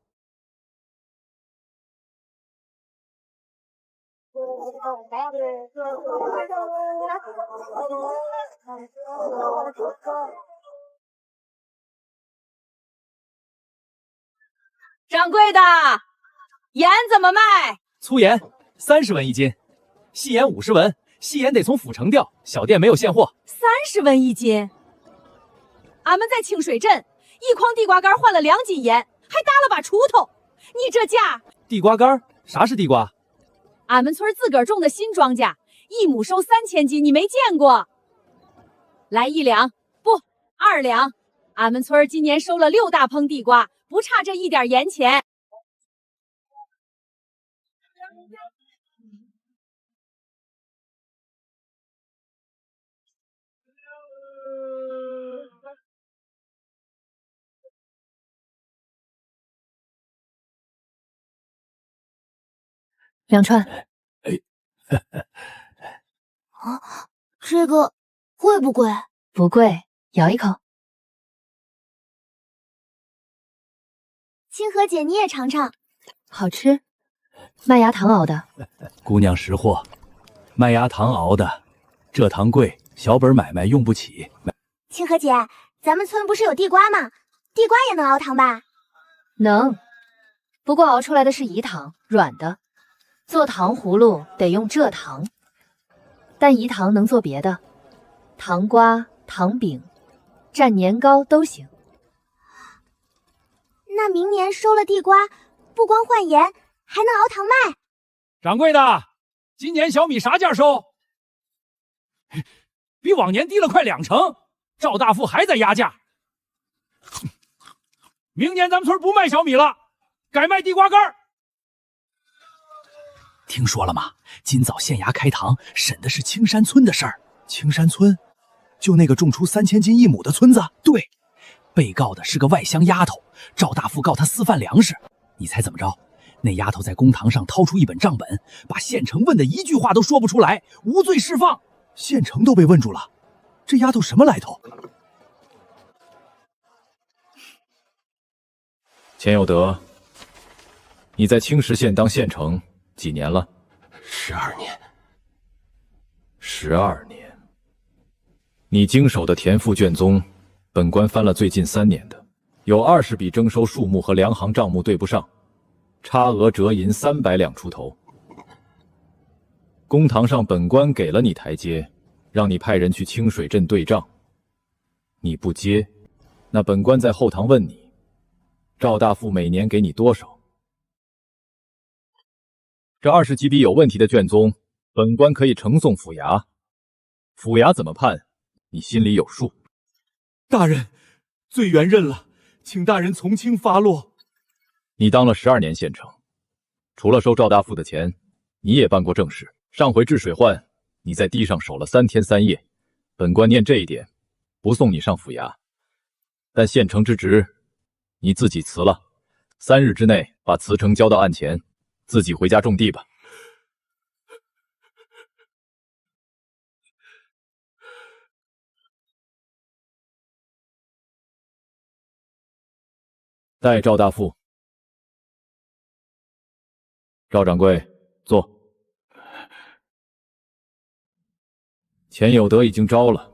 掌柜的，盐怎么卖？粗盐30文一斤，细盐50文。细盐得从府城调，小店没有现货。30文一斤，俺们在清水镇一筐地瓜干换了2斤盐，还搭了把锄头。你这价……地瓜干？啥是地瓜？俺们村自个儿种的新庄稼，1亩收3000斤，你没见过？来1两，不2两。俺们村今年收了6大棚地瓜，不差这一点盐钱。2串。啊，这个贵不贵？不贵，咬一口。清河姐，你也尝尝。好吃，麦芽糖熬的。姑娘识货，麦芽糖熬的，这糖贵，小本买卖用不起。清河姐，咱们村不是有地瓜吗？地瓜也能熬糖吧？能，不过熬出来的是饴糖，软的。做糖葫芦得用蔗糖，但饴糖能做别的，糖瓜、糖饼、蘸年糕都行。那明年收了地瓜，不光换盐，还能熬糖卖。掌柜的，今年小米啥价收？比往年低了快20%，赵大富还在压价。明年咱们村不卖小米了，改卖地瓜干。听说了吗？今早县衙开堂，审的是青山村的事儿。青山村，就那个种出3000斤1亩的村子。对，被告的是个外乡丫头，赵大富告她私贩粮食。你猜怎么着？那丫头在公堂上掏出一本账本，把县城问的一句话都说不出来，无罪释放。县城都被问住了，这丫头什么来头？钱有德，你在青石县当县城几年了？12年。12年。你经手的田赋卷宗，本官翻了最近3年的，有20笔征收数目和粮行账目对不上，差额折银300两出头。公堂上本官给了你台阶，让你派人去清水镇对账，你不接，那本官在后堂问你，赵大富每年给你多少？这20几笔有问题的卷宗，本官可以呈送府衙，府衙怎么判，你心里有数。大人，罪原认了，请大人从轻发落。你当了12年县城，除了收赵大富的钱，你也办过正事。上回治水患，你在地上守了3天3夜，本官念这一点，不送你上府衙。但县城之职，你自己辞了，3日之内把辞呈交到案前，自己回家种地吧。带赵大富。赵掌柜，坐。钱有德已经招了，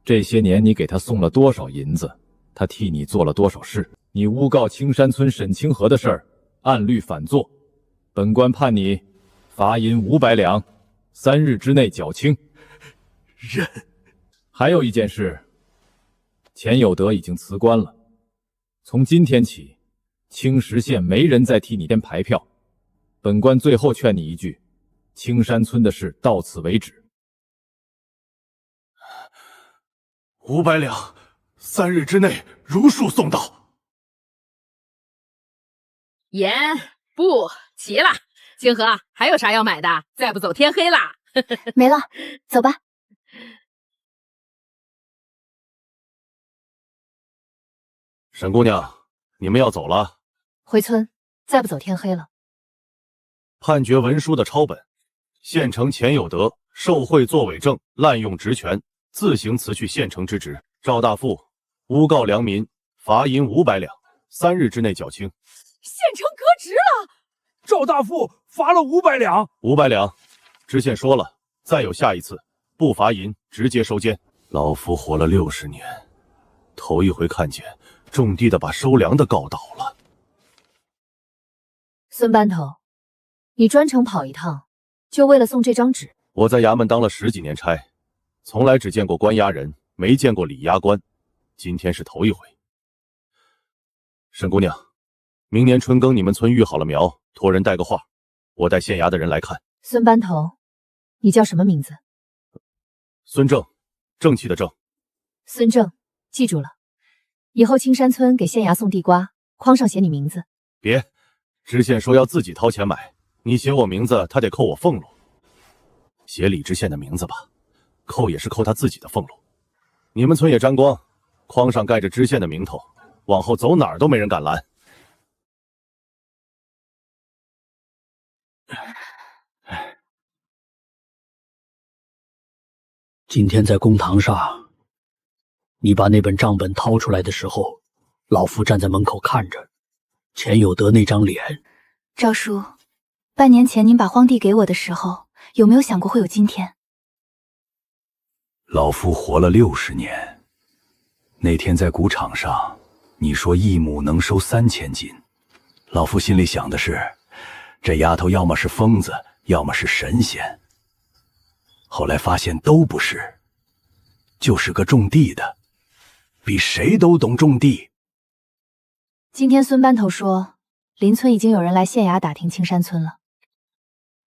这些年你给他送了多少银子，他替你做了多少事。你诬告青山村沈清河的事儿，按律反做，本官判你罚银500两，3日之内缴清。认。还有一件事，钱有德已经辞官了，从今天起，青石县没人再替你填牌票。本官最后劝你一句，青山村的事到此为止。500两，3日之内如数送到。盐不齐了，清河还有啥要买的？再不走天黑啦。没了，走吧。沈姑娘，你们要走了？回村，再不走天黑了。判决文书的抄本，县城钱有德受贿作伪证，滥用职权，自行辞去县城之职。赵大富诬告良民，罚银500两，3日之内缴清。县城革职了，赵大富罚了500两。500两，知县说了，再有下一次，不罚银，直接收监。老夫活了60年，头一回看见种地的把收粮的告倒了。孙班头，你专程跑一趟，就为了送这张纸？我在衙门当了10几年差，从来只见过关押人，没见过理押官。今天是头一回。沈姑娘，明年春耕你们村育好了苗，托人带个话，我带县衙的人来看。孙班头，你叫什么名字？孙正，正气的正。孙正，记住了，以后青山村给县衙送地瓜，筐上写你名字。别，知县说要自己掏钱买，你写我名字，他得扣我俸禄。写李知县的名字吧，扣也是扣他自己的俸禄。你们村也沾光，筐上盖着知县的名头，往后走哪儿都没人敢拦。今天在公堂上，你把那本账本掏出来的时候，老夫站在门口看着，钱有德那张脸。赵叔，半年前您把荒地给我的时候，有没有想过会有今天？老夫活了60年，那天在谷场上，你说一亩能收3000斤，老夫心里想的是，这丫头要么是疯子，要么是神仙。后来发现都不是，就是个种地的，比谁都懂种地。今天孙班头说，邻村已经有人来县衙打听青山村了，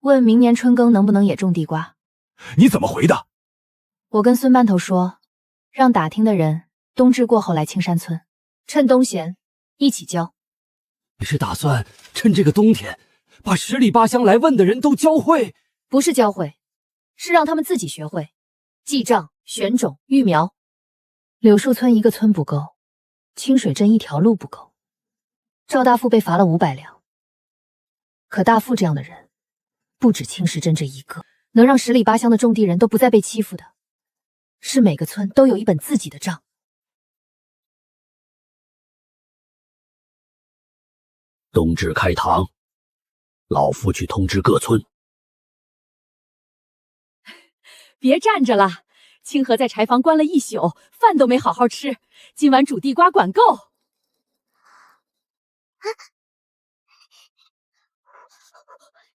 问明年春耕能不能也种地瓜。你怎么回的？我跟孙班头说，让打听的人冬至过后来青山村，趁冬闲一起教。你是打算趁这个冬天，把10里8乡来问的人都教会？不是教会，是让他们自己学会记账、选种、育苗。柳树村一个村不够，清水镇一条路不够。赵大富被罚了500两，可大富这样的人，不止青石镇这一个，能让10里8乡的种地人都不再被欺负的，是每个村都有一本自己的账。冬至开堂，老夫去通知各村。别站着了，清河在柴房关了一宿，饭都没好好吃，今晚煮地瓜管够。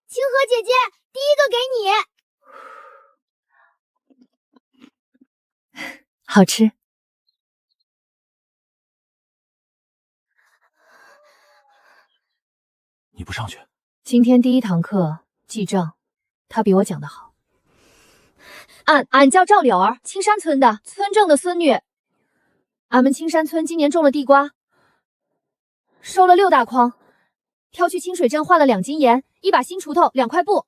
清河姐姐，第一个给你。好吃。你不上去？今天第1堂课记账，他比我讲得好。俺叫赵柳儿，青山村的，村正的孙女。俺们青山村今年种了地瓜，收了6大筐，挑去清水镇换了2斤盐，1把新锄头，2块布。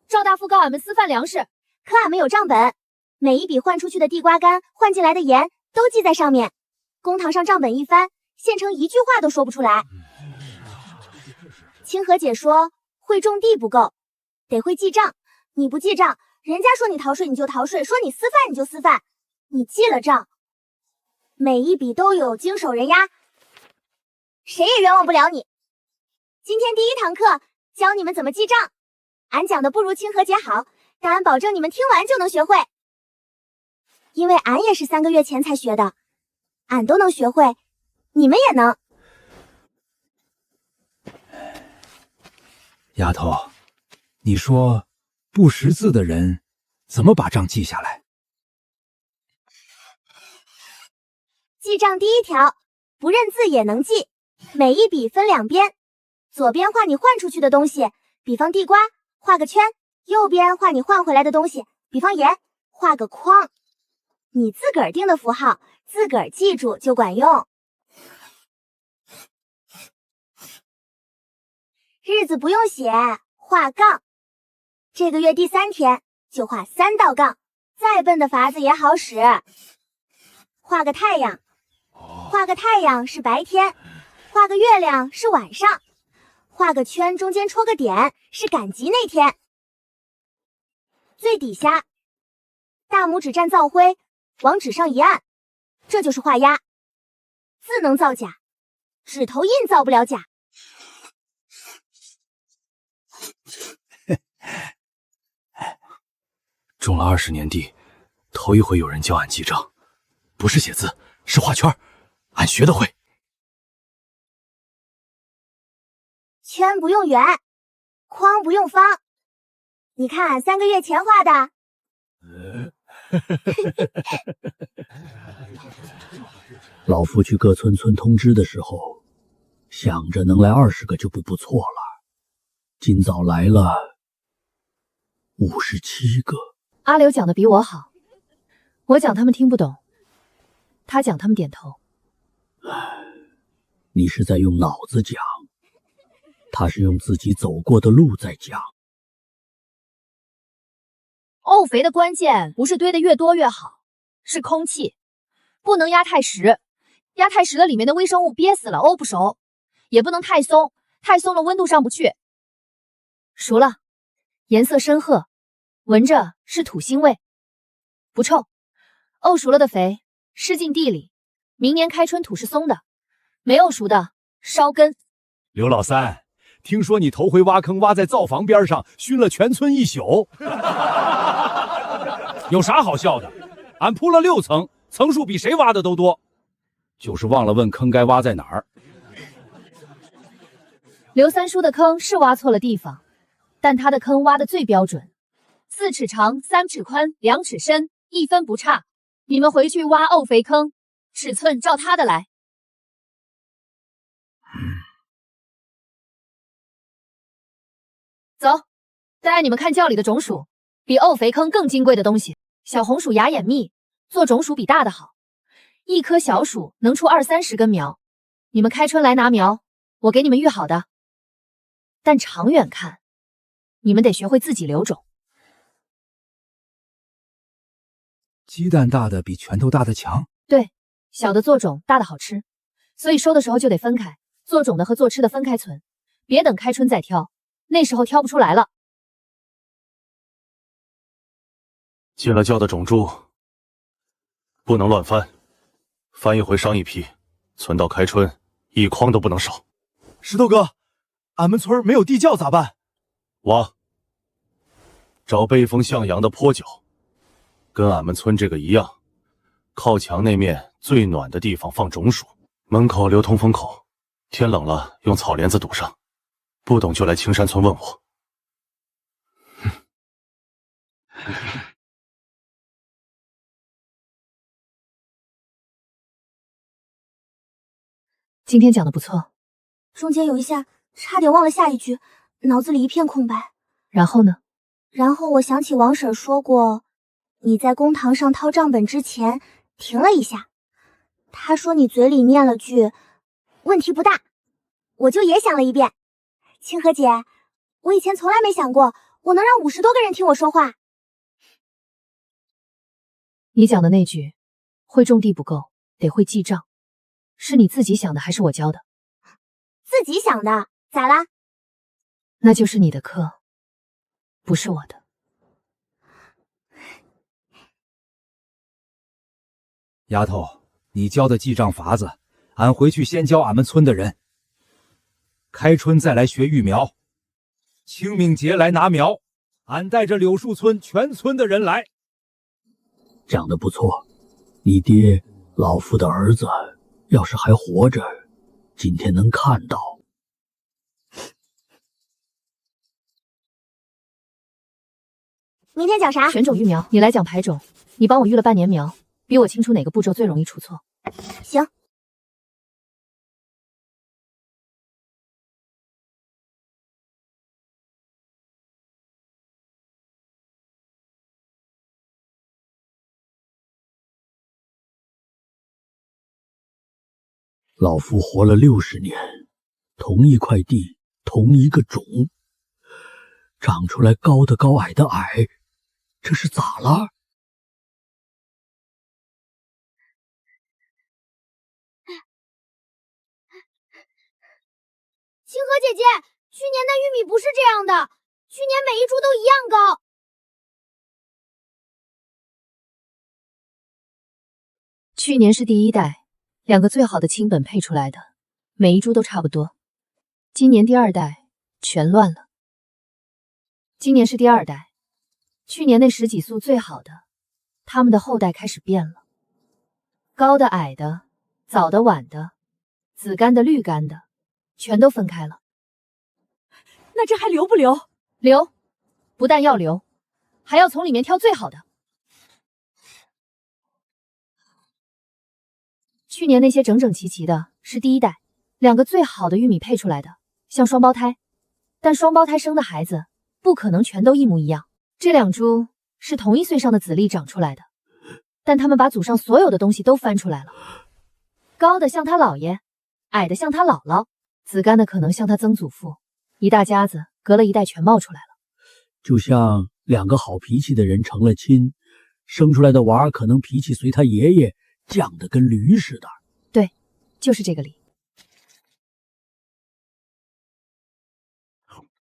赵大富告俺们私贩粮食，可俺们有账本，每一笔换出去的地瓜干，换进来的盐都记在上面。公堂上账本一翻，县城一句话都说不出来。清河姐说，会种地不够，得会记账。你不记账，人家说你逃税你就逃税，说你私贩你就私贩。你记了账，每一笔都有经手人呀，谁也冤枉不了你。今天第1堂课教你们怎么记账，俺讲的不如清河姐好，但俺保证你们听完就能学会。因为俺也是3个月前才学的，俺都能学会，你们也能。丫头，你说不识字的人怎么把账记下来？记账第1条，不认字也能记，每一笔分2边，左边画你换出去的东西，比方地瓜，画个圈；右边画你换回来的东西，比方盐，画个框。你自个儿定的符号，自个儿记住就管用。日子不用写，画杠。这个月第3天就画3道杠，再笨的法子也好使。画个太阳，画个太阳是白天，画个月亮是晚上，画个圈中间戳个点是赶集那天。最底下，大拇指蘸皂灰，往纸上一按，这就是画押。字能造假，指头印造不了假。种了20年地，头一回有人教俺记账，不是写字，是画圈，俺学得会。圈不用圆，框不用方。你看俺3个月前画的。老夫去各村村通知的时候，想着能来20个就不错了。今早来了57个。阿刘讲的比我好，我讲他们听不懂，他讲他们点头。你是在用脑子讲，他是用自己走过的路在讲。沤肥的关键不是堆得越多越好，是空气，不能压太实，压太实了里面的微生物憋死了，沤不熟；也不能太松，太松了温度上不去。熟了，颜色深褐，闻着是土腥味，不臭。沤熟了的肥施进地里，明年开春土是松的，没沤熟的烧根。刘老三，听说你头回挖坑挖在灶房边上，熏了全村一宿。有啥好笑的？俺铺了6层，层数比谁挖的都多，就是忘了问坑该挖在哪儿。刘三叔的坑是挖错了地方，但他的坑挖的最标准，4尺长，3尺宽，2尺深，1分不差。你们回去挖沤肥坑，尺寸照他的来。走，带你们看窖里的种薯，比沤肥坑更金贵的东西。小红薯芽眼密，做种薯比大的好，一颗小薯能出20-30根苗。你们开春来拿苗，我给你们育好的。但长远看，你们得学会自己留种。鸡蛋大的比拳头大的强。对，小的做种，大的好吃，所以收的时候就得分开，做种的和做吃的分开存，别等开春再挑，那时候挑不出来了。进了窖的种株不能乱翻，翻一回伤一批，存到开春1筐都不能少。石头哥，俺们村没有地窖咋办？挖，找背风向阳的坡角，跟俺们村这个一样，靠墙那面最暖的地方放种薯，门口留通风口，天冷了用草帘子堵上。不懂就来青山村问我。今天讲的不错，中间有一下差点忘了下一句，脑子里一片空白。然后呢？然后我想起王婶说过，你在公堂上掏账本之前停了一下，她说你嘴里念了句问题不大，我就也想了一遍。清河姐，我以前从来没想过我能让50多个人听我说话。你讲的那句会种地不够，得会记账，是你自己想的还是我教的？自己想的，咋啦？那就是你的课，不是我的。丫头，你教的记账法子，俺回去先教俺们村的人。开春再来学育苗，清明节来拿苗，俺带着柳树村全村的人来。讲得不错，你爹老夫的儿子要是还活着，今天能看到。明天讲啥？选种育苗，你来讲排种，你帮我育了半年苗，比我清楚哪个步骤最容易出错。行。老夫活了60年，同一块地，同一个种，长出来高的高，矮的矮，这是咋了？清河姐姐，去年的玉米不是这样的，去年每一株都一样高。去年是第1代，2个最好的亲本配出来的，每一株都差不多。今年第2代全乱了。今年是第2代，去年那10几束最好的，它们的后代开始变了，高的、矮的，早的、晚的，紫干的、绿干的，全都分开了。那这还留不留？留，不但要留，还要从里面挑最好的。去年那些整整齐齐的是第一代，2个最好的玉米配出来的，像双胞胎。但双胞胎生的孩子不可能全都一模一样。这2株是同一岁上的子粒长出来的，但他们把祖上所有的东西都翻出来了。高的像他姥爷，矮的像他姥姥，子干的可能像他曾祖父，一大家子隔了一代全冒出来了。就像2个好脾气的人成了亲，生出来的娃儿可能脾气随他爷爷犟得跟驴似的。对，就是这个理。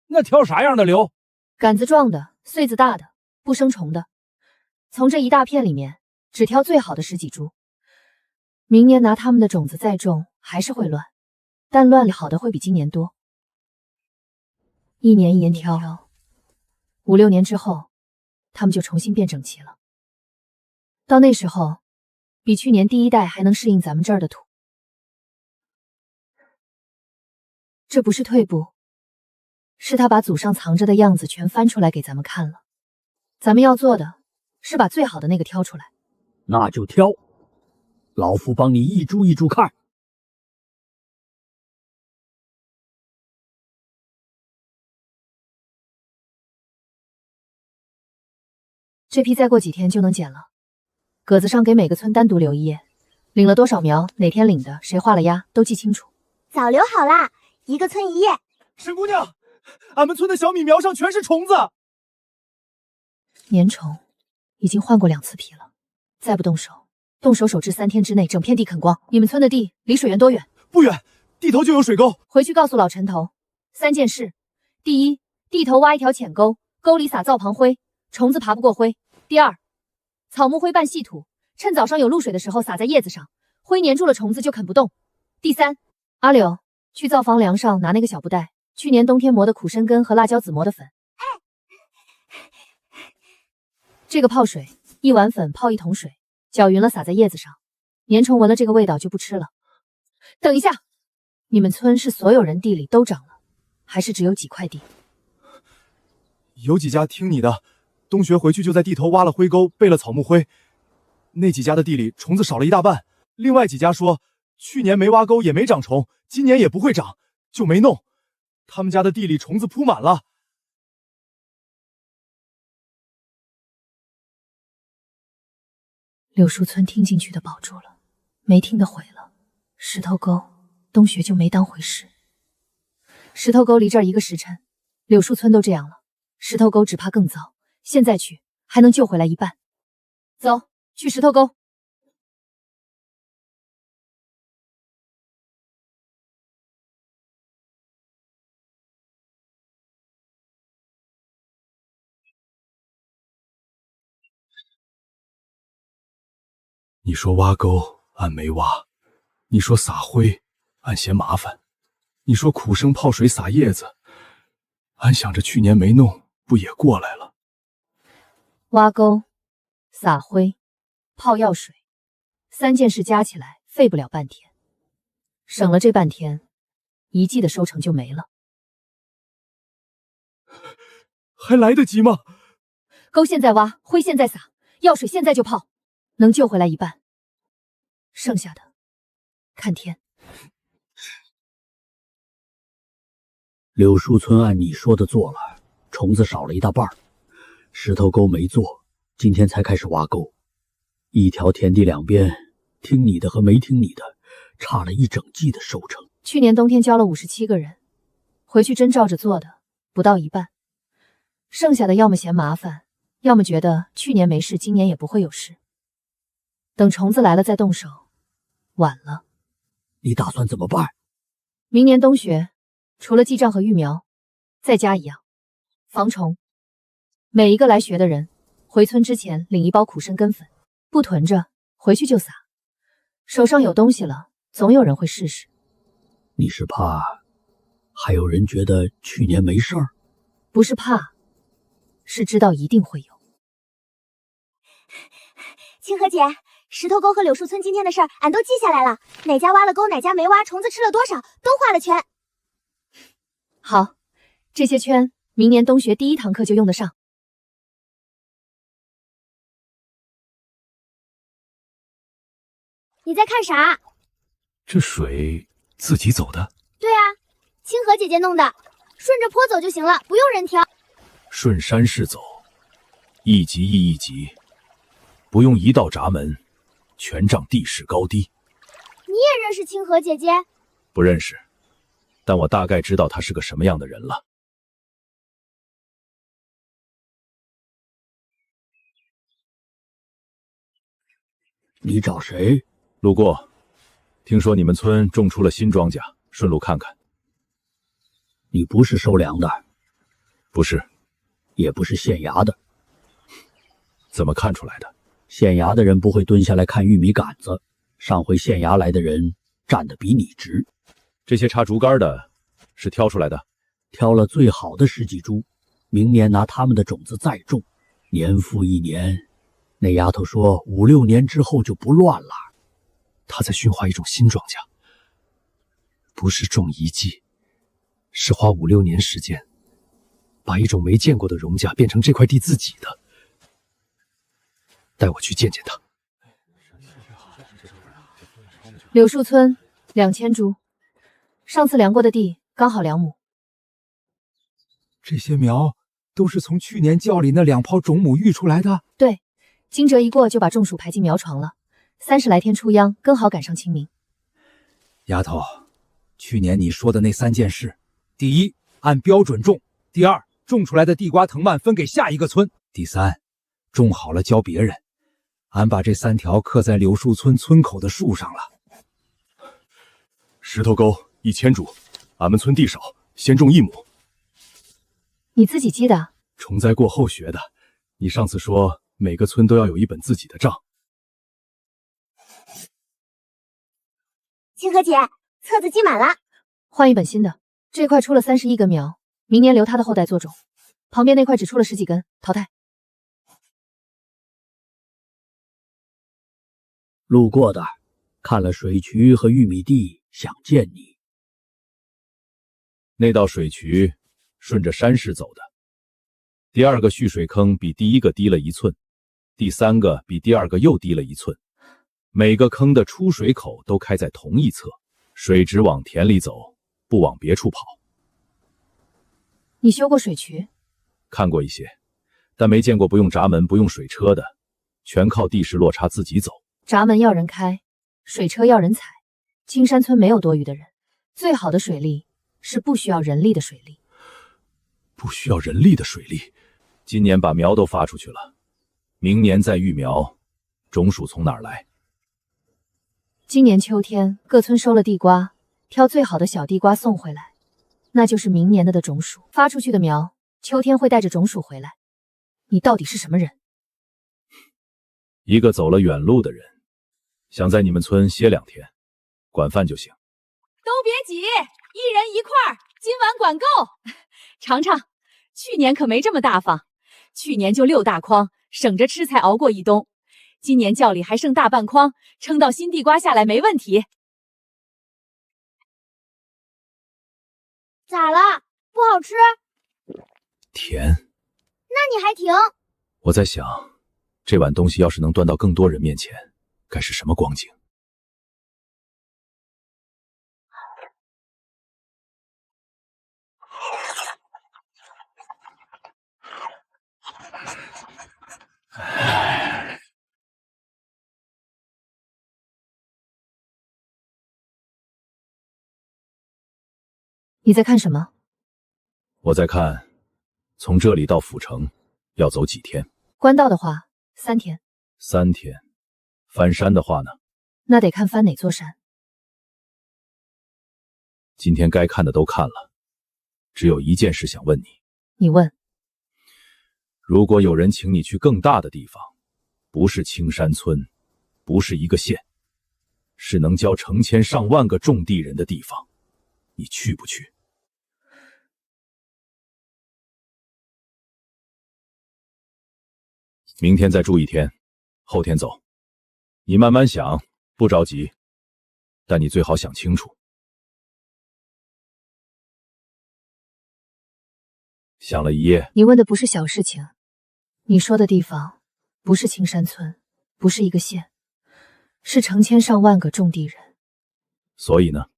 那挑啥样的留？杆子壮的，穗子大的，不生虫的。从这一大片里面，只挑最好的10几株。明年拿他们的种子再种，还是会乱，但乱里好的会比今年多。一年一年挑，5、6年之后，他们就重新变整齐了。到那时候，比去年第一代还能适应咱们这儿的土。这不是退步。是他把祖上藏着的样子全翻出来给咱们看了，咱们要做的是把最好的那个挑出来。那就挑，老夫帮你一株一株看。这批再过几天就能剪了，格子上给每个村单独留一页，领了多少苗，哪天领的，谁画了押，都记清楚。早留好啦，1个村1页。沈姑娘，俺们村的小米苗上全是虫子。粘虫已经换过2次皮了，再不动手，手至3天之内整片地啃光。你们村的地离水源多远？不远，地头就有水沟。回去告诉老陈头3件事：第一，地头挖一条浅沟，沟里撒皂硼灰，虫子爬不过灰；第二，草木灰拌细土，趁早上有露水的时候撒在叶子上，灰粘住了虫子就啃不动；第三，阿柳去灶房梁上拿那个小布袋，去年冬天磨的苦参根和辣椒籽磨的粉。这个泡水，1碗粉泡1桶水，搅匀了撒在叶子上，粘虫闻了这个味道就不吃了。等一下，你们村是所有人地里都长了，还是只有几块地？有几家听你的，冬学回去就在地头挖了灰沟，备了草木灰。那几家的地里虫子少了一大半，另外几家说去年没挖沟也没长虫，今年也不会长，就没弄。他们家的地里虫子铺满了。柳树村听进去的保住了，没听的毁了。石头沟，冬学就没当回事。石头沟离这儿1个时辰，柳树村都这样了，石头沟只怕更糟。现在去还能救回来一半。走，去石头沟。你说挖沟，俺没挖；你说撒灰，俺嫌麻烦；你说苦生泡水撒叶子，俺想着去年没弄，不也过来了？挖沟、撒灰、泡药水，3件事加起来费不了半天，省了这半天，1季的收成就没了。还来得及吗？沟现在挖，灰现在撒，药水现在就泡。能救回来一半，剩下的看天。柳树村按你说的做了，虫子少了一大半，石头沟没做，今天才开始挖沟。一条田地两边，听你的和没听你的，差了一整季的收成。去年冬天教了57个人，回去真照着做的不到一半，剩下的要么嫌麻烦，要么觉得去年没事，今年也不会有事。等虫子来了再动手，晚了。你打算怎么办？明年冬学，除了记账和育苗，再加一样，防虫。每一个来学的人，回村之前领1包苦参根粉，不囤着，回去就撒。手上有东西了，总有人会试试。你是怕还有人觉得去年没事儿？不是怕，是知道一定会有。清河姐，石头沟和柳树村今天的事儿，俺都记下来了。哪家挖了沟，哪家没挖，虫子吃了多少，都画了圈。好，这些圈明年冬学第1堂课就用得上。你在看啥？这水自己走的？对啊，清河姐姐弄的，顺着坡走就行了，不用人挑。顺山势走，一级一级，不用一道闸门，全仗地势高低。你也认识清河姐姐？不认识，但我大概知道她是个什么样的人了。你找谁？路过，听说你们村种出了新庄稼，顺路看看。你不是收粮的？不是。也不是县衙的。怎么看出来的？县衙的人不会蹲下来看玉米杆子，上回县衙来的人站得比你直。这些插竹竿的是挑出来的？挑了最好的10几株，明年拿他们的种子再种，年复一年。那丫头说5、6年之后就不乱了。她在驯化一种新庄稼，不是种一季，是花5、6年时间，把一种没见过的荣稼变成这块地自己的。带我去见见她。柳树村2000株，上次量过的地刚好2亩。这些苗都是从去年窖里那2泡种母育出来的？对，惊蛰一过就把种薯排进苗床了，30来天出秧，刚好赶上清明。丫头，去年你说的那3件事，第一，按标准种；第二，种出来的地瓜藤蔓分给下一个村；第三，种好了教别人。俺把这3条刻在柳树村村口的树上了。石头沟1000株，俺们村地少，先种1亩。你自己记的？虫灾过后学的。你上次说每个村都要有一本自己的账。清河姐，册子记满了，换一本新的。这块出了31根苗，明年留他的后代做种。旁边那块只出了10几根，淘汰。路过的，看了水渠和玉米地，想见你。那道水渠顺着山势走的，第2个蓄水坑比第1个低了1寸，第3个比第2个又低了1寸，每个坑的出水口都开在同一侧，水只往田里走，不往别处跑。你修过水渠？看过一些，但没见过不用闸门、不用水车的，全靠地势落差自己走。闸门要人开，水车要人踩。青山村没有多余的人，最好的水利是不需要人力的水利。不需要人力的水利。今年把苗都发出去了，明年再育苗，种薯从哪儿来？今年秋天各村收了地瓜，挑最好的小地瓜送回来，那就是明年的种薯。发出去的苗，秋天会带着种薯回来。你到底是什么人？一个走了远路的人，想在你们村歇2天，管饭就行。都别挤，1人1块，今晚管够。尝尝，去年可没这么大方，去年就6大筐，省着吃才熬过一冬。今年窖里还剩大半筐，撑到新地瓜下来没问题。咋了？不好吃？甜。那你还停？我在想，这碗东西要是能端到更多人面前，该是什么光景？你在看什么？我在看，从这里到府城要走几天？官道的话，3天。3天。翻山的话呢？那得看翻哪座山。今天该看的都看了，只有一件事想问你。你问。如果有人请你去更大的地方，不是青山村，不是一个县，是能教成千上万个种地人的地方，你去不去？明天再住1天，后天走。你慢慢想，不着急，但你最好想清楚。想了一夜。你问的不是小事情，你说的地方不是青山村，不是一个县，是成千上万个种地人。所以呢？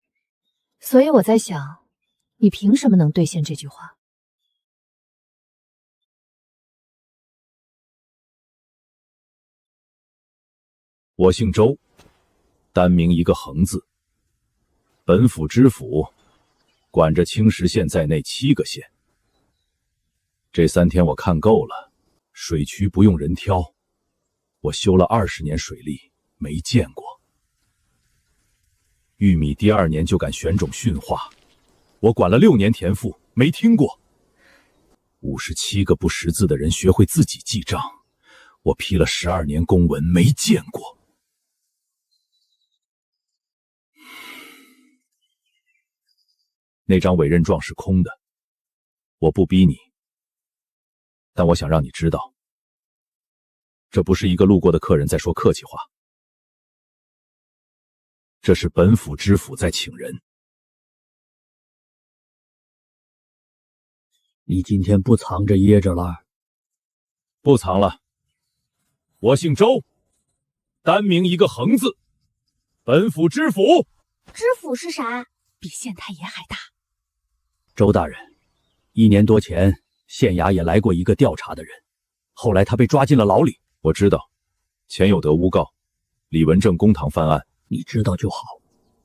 所以我在想，你凭什么能兑现这句话？我姓周，单名一个横字。本府知府，管着青石县在内7个县。这3天我看够了，水渠不用人挑，我修了20年水利，没见过。玉米第2年就敢选种驯化，我管了6年田赋，没听过。57个不识字的人学会自己记账，我批了12年公文，没见过。那张委任状是空的，我不逼你，但我想让你知道，这不是一个路过的客人在说客气话，这是本府知府在请人。你今天不藏着掖着了？不藏了。我姓周，单名一个横字，本府知府。知府是啥？比县太爷还大。周大人，1年多前县衙也来过一个调查的人，后来他被抓进了牢里。我知道，钱有德诬告，李文正公堂翻案。你知道就好，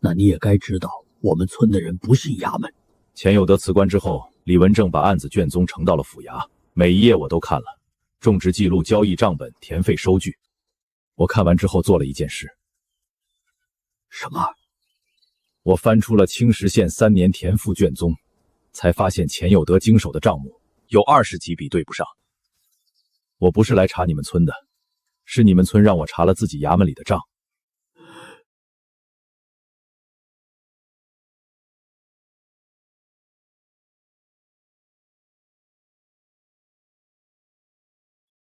那你也该知道，我们村的人不信衙门。钱有德辞官之后，李文正把案子卷宗呈到了府衙，每一页我都看了，种植记录、交易账本、田费收据。我看完之后做了一件事。什么？我翻出了青石县3年田赋卷宗，才发现钱有德经手的账目有20几笔对不上。我不是来查你们村的，是你们村让我查了自己衙门里的账。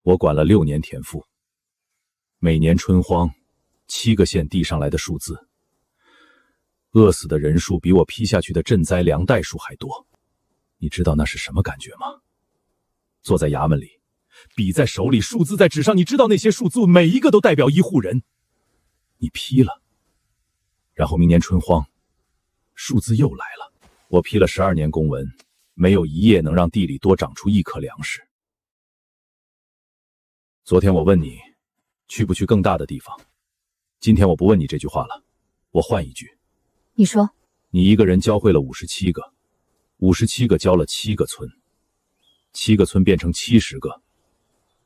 我管了6年田赋，每年春荒，7个县递上来的数字，饿死的人数比我批下去的赈灾粮袋数还多。你知道那是什么感觉吗？坐在衙门里，笔在手里，数字在纸上，你知道那些数字每一个都代表1户人。你批了，然后明年春荒，数字又来了。我批了12年公文，没有一页能让地里多长出1颗粮食。昨天我问你，去不去更大的地方？今天我不问你这句话了，我换一句。你说，你一个人教会了57个，57个教了7个村，7个村变成70个，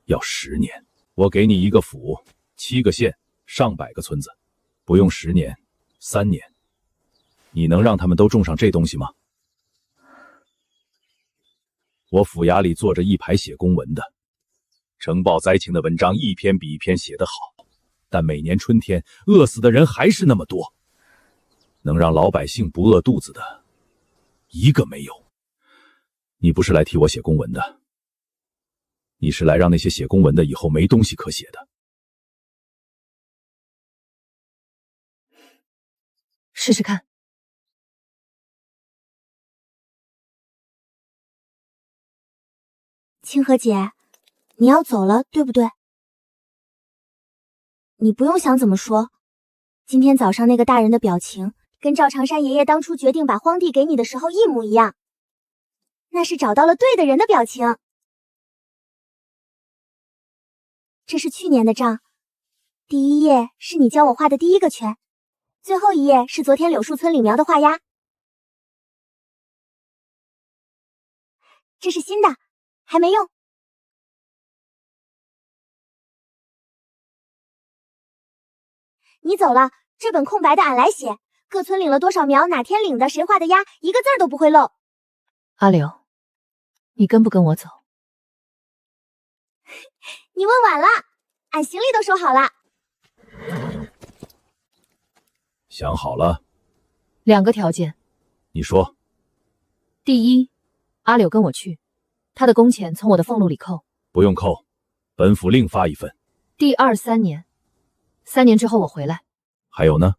要10年。我给你一个府，7个县，上百个村子，不用10年，3年，你能让他们都种上这东西吗？我府衙里坐着一排写公文的，呈报灾情的文章一篇比一篇写得好，但每年春天饿死的人还是那么多，能让老百姓不饿肚子的一个没有。你不是来替我写公文的，你是来让那些写公文的以后没东西可写的。试试看。清河姐，你要走了，对不对？你不用想怎么说。今天早上那个大人的表情，跟赵长山爷爷当初决定把荒地给你的时候一模一样。那是找到了对的人的表情。这是去年的账，第1页是你教我画的第1个圈，最后1页是昨天柳树村里描的画押。这是新的，还没用。你走了，这本空白的俺来写，各村领了多少苗，哪天领的，谁画的押，一个字儿都不会漏。阿柳，你跟不跟我走？你问晚了，俺行李都收好了。想好了2个条件。你说。第一，阿柳跟我去，他的工钱从我的俸禄里扣。不用扣，本府另发一份。第二，3年，3年之后我回来。还有呢？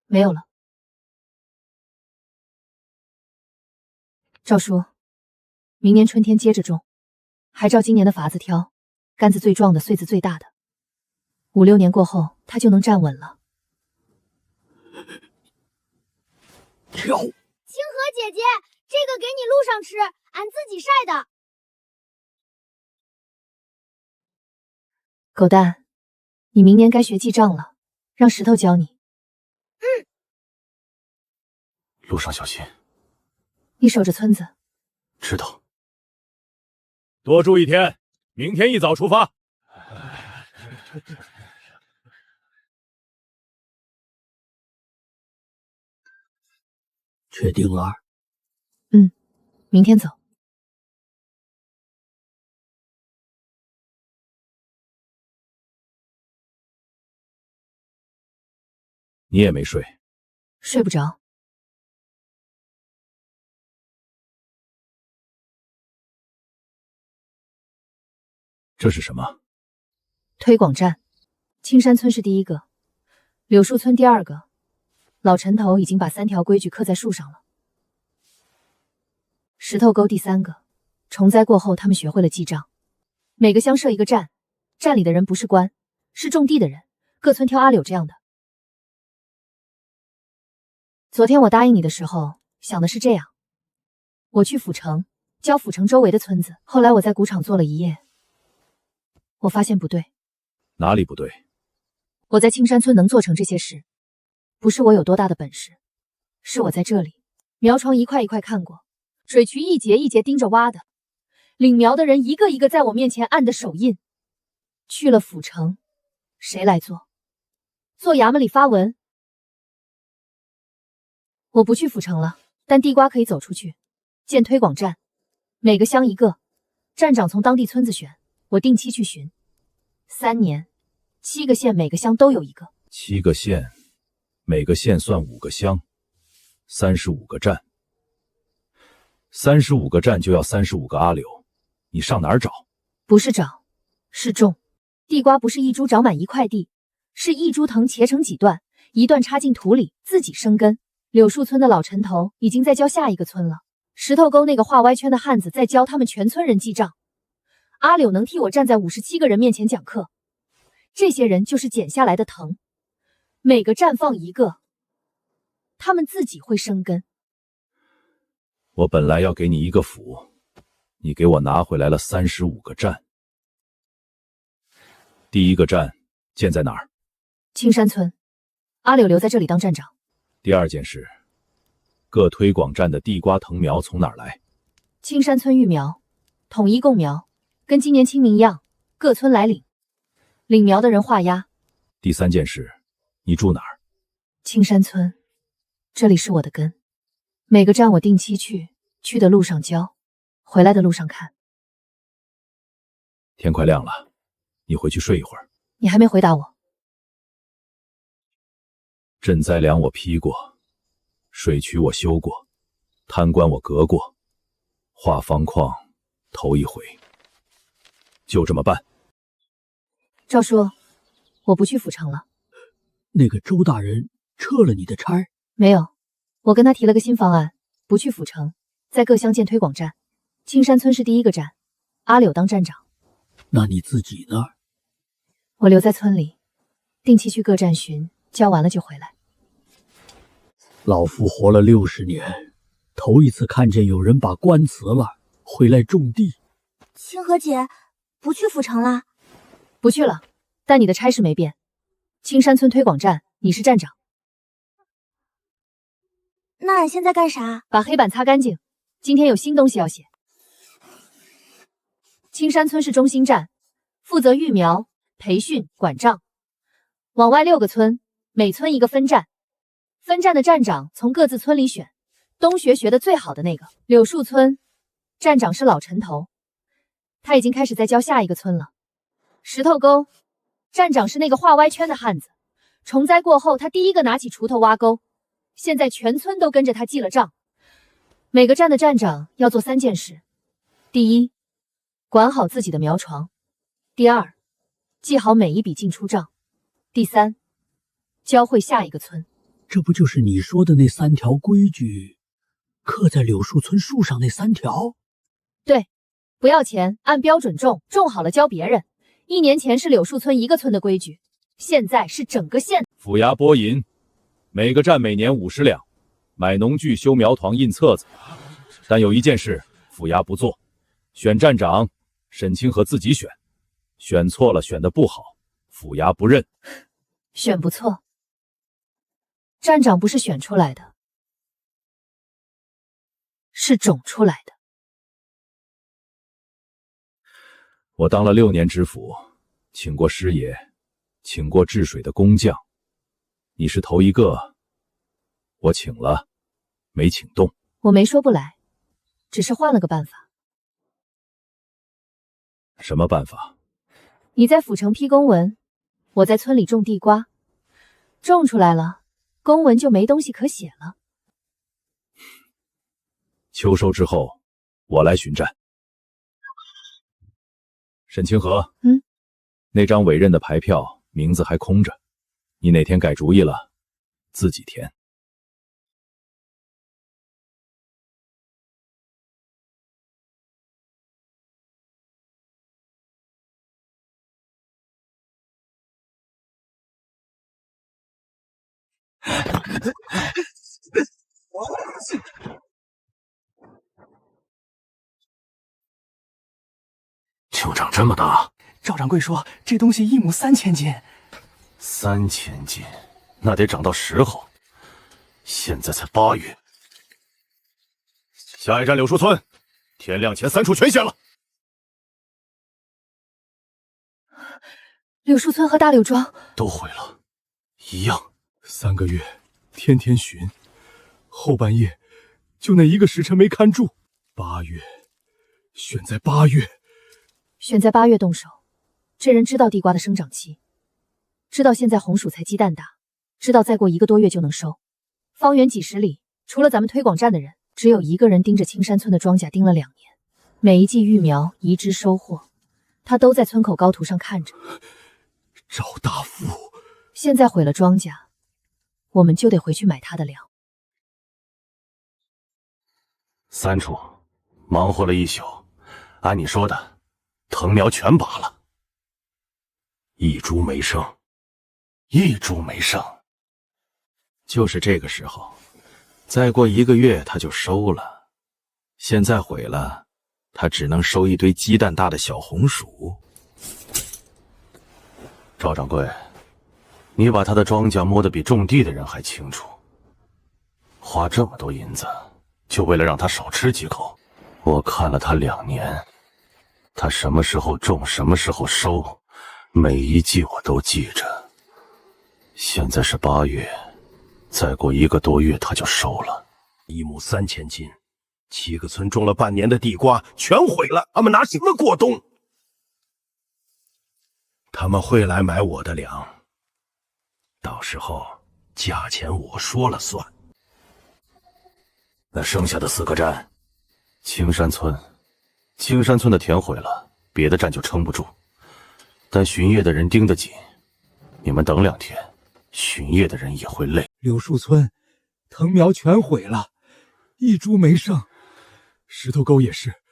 没有了。赵叔，明年春天接着种，还照今年的法子挑，杆子最壮的，穗子最大的。5、6年过后，它就能站稳了。跳。清河姐姐，这个给你路上吃，俺自己晒的。狗蛋，你明年该学记账了，让石头教你。路上小心。你守着村子。知道。多住一天，明天一早出发。确定了？明天走。你也没睡？睡不着。这是什么？推广站，青山村是第一个，柳树村第二个。老陈头已经把3条规矩刻在树上了。石头沟第3个，虫灾过后他们学会了记账，每个乡设一个站，站里的人不是官，是种地的人，各村挑阿柳这样的。昨天我答应你的时候，想的是这样，我去府城，教府城周围的村子。后来我在谷场做了一夜，我发现不对。哪里不对？我在青山村能做成这些事，不是我有多大的本事，是我在这里苗床一块一块看过，水渠一节一节盯着挖的，领苗的人一个一个在我面前按的手印。去了府城，谁来做？做衙门里发文。我不去府城了，但地瓜可以走出去，建推广站，每个乡一个，站长从当地村子选，我定期去巡。3年，7个县每个乡都有一个。7个县，每个县算5个乡，35个站。35个站就要35个阿柳，你上哪儿找？不是找，是种。地瓜不是一株长满一块地，是一株藤切成几段，一段插进土里，自己生根。柳树村的老陈头已经在教下一个村了，石头沟那个画歪圈的汉子在教他们全村人记账。阿柳能替我站在57个人面前讲课，这些人就是剪下来的藤，每个站放一个，他们自己会生根。我本来要给你一个府，你给我拿回来了35个站。第1个站建在哪儿？青山村，阿柳留在这里当站长。第2件事，各推广站的地瓜藤苗从哪儿来？青山村育苗，统一供苗，跟今年清明一样，各村来领，领苗的人画押。第3件事，你住哪儿？青山村，这里是我的根，每个站我定期去，去的路上教，回来的路上看。天快亮了，你回去睡一会儿。你还没回答我。赈灾粮我批过，水渠我修过，贪官我革过，画方框头一回，就这么办。赵叔，我不去府城了。那个周大人撤了你的差？没有，我跟他提了个新方案，不去府城，在各乡建推广站。青山村是第1个站，阿柳当站长。那你自己呢？我留在村里，定期去各站巡，教完了就回来。老夫活了60年，头一次看见有人把官辞了，回来种地。清河姐，不去府城了？不去了，但你的差事没变。青山村推广站，你是站长。那俺现在干啥？把黑板擦干净，今天有新东西要写。青山村是中心站，负责育苗、培训、管账。往外6个村，每村1个分站。分站的站长从各自村里选，东学的最好的那个。柳树村站长是老陈头，他已经开始在教下一个村了。石头沟站长是那个画歪圈的汉子，虫灾过后他第1个拿起锄头挖沟，现在全村都跟着他记了账。每个站的站长要做3件事：第1，管好自己的苗床；第2，记好每一笔进出账；第3，教会下一个村。这不就是你说的那3条规矩，刻在柳树村树上那3条？对，不要钱，按标准种，种好了教别人。1年前是柳树村1个村的规矩，现在是整个县。府衙拨银，每个站每年50两，买农具、修苗堂、印册子。但有一件事，府衙不做，选站长，沈清河自己选，选错了，选的不好，府衙不认。选不错，站长不是选出来的，是种出来的。我当了6年知府，请过师爷，请过治水的工匠，你是头一个，我请了，没请动。我没说不来，只是换了个办法。什么办法？你在府城批公文，我在村里种地瓜，种出来了，公文就没东西可写了。秋收之后，我来巡站。沈清河，那张委任的牌票名字还空着，你哪天改主意了，自己填。就长这么大，赵掌柜说这东西1亩3000斤，3000斤，那得长到10后。现在才8月。下一站柳树村，天亮前3处全卸了。柳树村和大柳庄都毁了，一样。3个月，天天巡，后半夜就那1个时辰没看住。8月，选在8月。选在8月动手。这人知道地瓜的生长期，知道现在红薯才鸡蛋大，知道再过1个多月就能收。方圆几10里，除了咱们推广站的人，只有1个人盯着青山村的庄稼盯了2年，每一季育苗、移植、收获，他都在村口高图上看着。赵大富现在毁了庄稼，我们就得回去买他的粮。3处，忙活了1宿，按你说的，藤苗全拔了，一株没剩，一株没剩。就是这个时候，再过1个月他就收了。现在毁了，他只能收一堆鸡蛋大的小红薯。赵掌柜，你把他的庄稼摸得比种地的人还清楚，花这么多银子，就为了让他少吃几口。我看了他2年，他什么时候种，什么时候收，每一季我都记着。现在是8月，再过1个多月他就收了。1亩3000斤，7个村种了半年的地瓜全毁了，他们拿什么过冬？他们会来买我的粮，到时候价钱我说了算。那剩下的4个站，青山村的田毁了，别的站就撑不住，但巡夜的人盯得紧。你们等2天，巡夜的人也会累。柳树村藤苗全毁了，一株没剩。石头沟也是，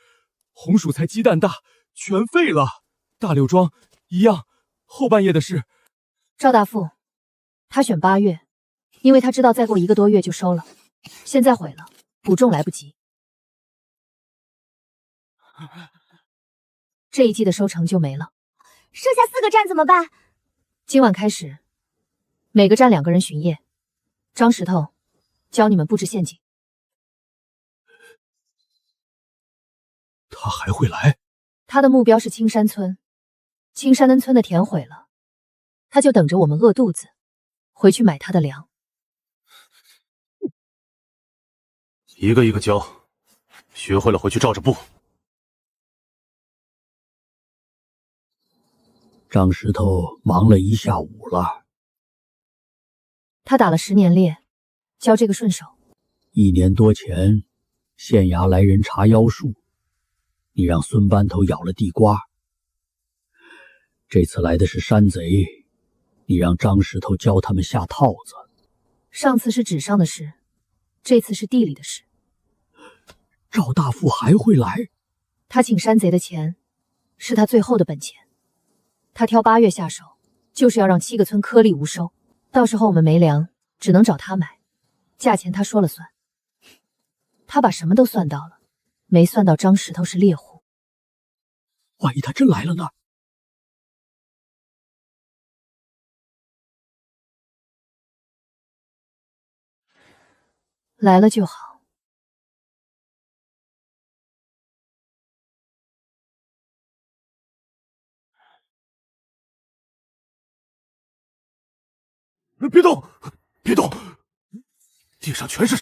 红薯才鸡蛋大，全废了。大柳庄一样，后半夜的事。赵大富，他选8月，因为他知道再过1个多月就收了。现在毁了，补种来不及，这一季的收成就没了。剩下4个站怎么办？今晚开始，每个站2个人巡夜。张石头，教你们布置陷阱。他还会来？他的目标是青山村，青山村的田毁了，他就等着我们饿肚子，回去买他的粮。一个一个教，学会了回去照着布。张石头忙了1下午了。他打了10年猎，教这个顺手。1年多前，县衙来人查妖术，你让孙班头咬了地瓜。这次来的是山贼，你让张石头教他们下套子。上次是纸上的事，这次是地里的事。赵大富还会来？他请山贼的钱，是他最后的本钱。他挑8月下手，就是要让7个村颗粒无收。到时候我们没粮，只能找他买。价钱他说了算，他把什么都算到了，没算到张石头是猎户。万一他真来了呢？来了就好。别动，别动，地上全是。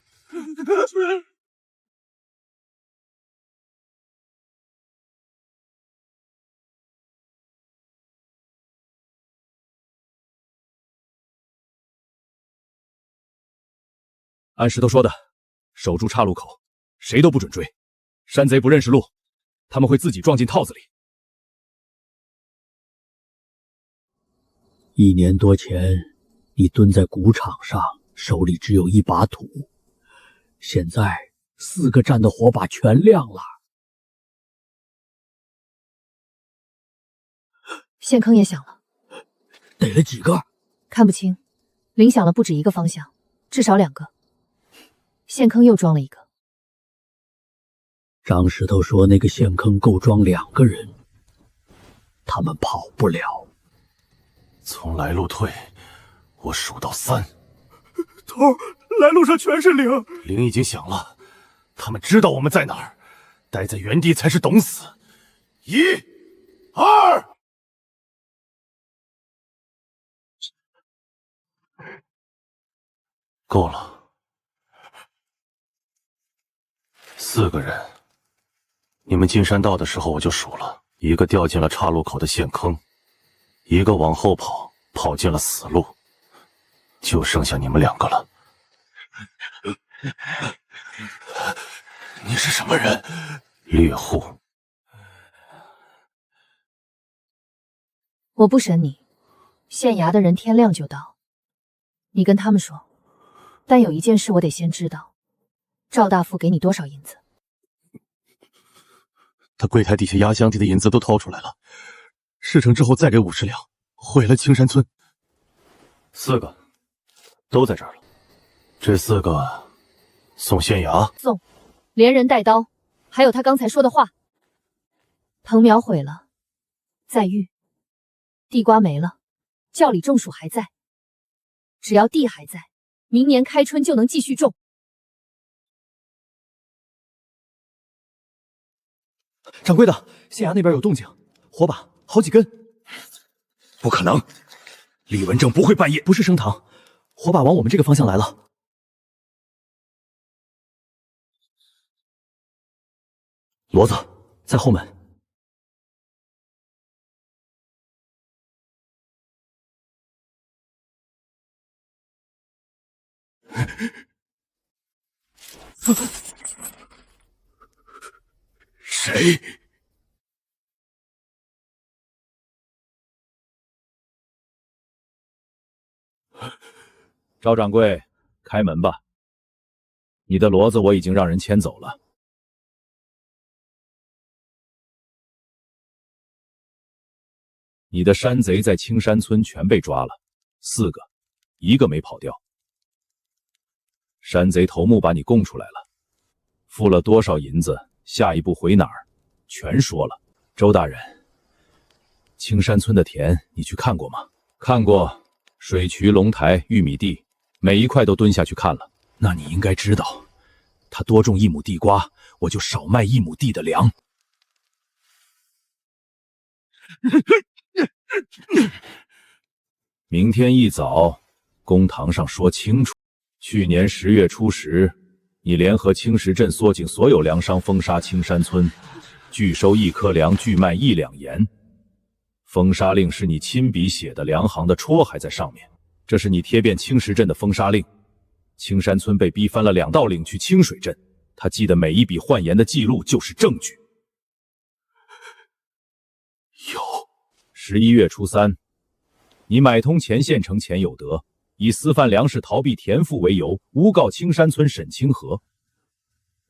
按石头说的，守住岔路口，谁都不准追。山贼不认识路，他们会自己撞进套子里。1年多前，你蹲在谷场上，手里只有一把土，现在4个站的火把全亮了。陷坑也响了，逮了几个？看不清，铃响了不止一个方向，至少2个。陷坑又装了一个。张石头说那个陷坑够装2个人，他们跑不了。从来路退，我数到3。头，来路上全是铃，铃已经响了，他们知道我们在哪儿，待在原地才是等死。1、2。够了。4个人，你们进山道的时候我就数了，一个掉进了岔路口的陷坑，一个往后跑，跑进了死路，就剩下你们2个了。你是什么人？猎户。我不审你，县衙的人天亮就到，你跟他们说。但有一件事我得先知道，赵大富给你多少银子？他柜台底下压箱底的银子都掏出来了，事成之后再给50两，毁了青山村。4个，都在这儿了。这4个送县衙。送，连人带刀，还有他刚才说的话。藤苗毁了，再育；地瓜没了，窖里种薯还在。只要地还在，明年开春就能继续种。掌柜的，县衙那边有动静，火把好几根。不可能，李文正不会半夜。不是升堂，火把往我们这个方向来了。骡子在后门。谁？赵掌柜，开门吧。你的骡子我已经让人牵走了。你的山贼在青山村全被抓了，4个，1个没跑掉。山贼头目把你供出来了，付了多少银子，下一步回哪儿，全说了。周大人，青山村的田你去看过吗？看过，水渠、龙台、玉米地，每一块都蹲下去看了。那你应该知道，他多种1亩地瓜，我就少卖1亩地的粮。明天一早，公堂上说清楚。去年10月初10，你联合青石镇缩紧所有粮商，封杀青山村，拒收1颗粮，拒卖1两盐。封杀令是你亲笔写的，粮行的戳还在上面。这是你贴遍青石镇的封杀令。青山村被逼翻了2道岭去清水镇，他记得每一笔换盐的记录就是证据。有。11月初3，你买通前县城钱有德，以私贩粮食逃避田赋为由，诬告青山村沈清河。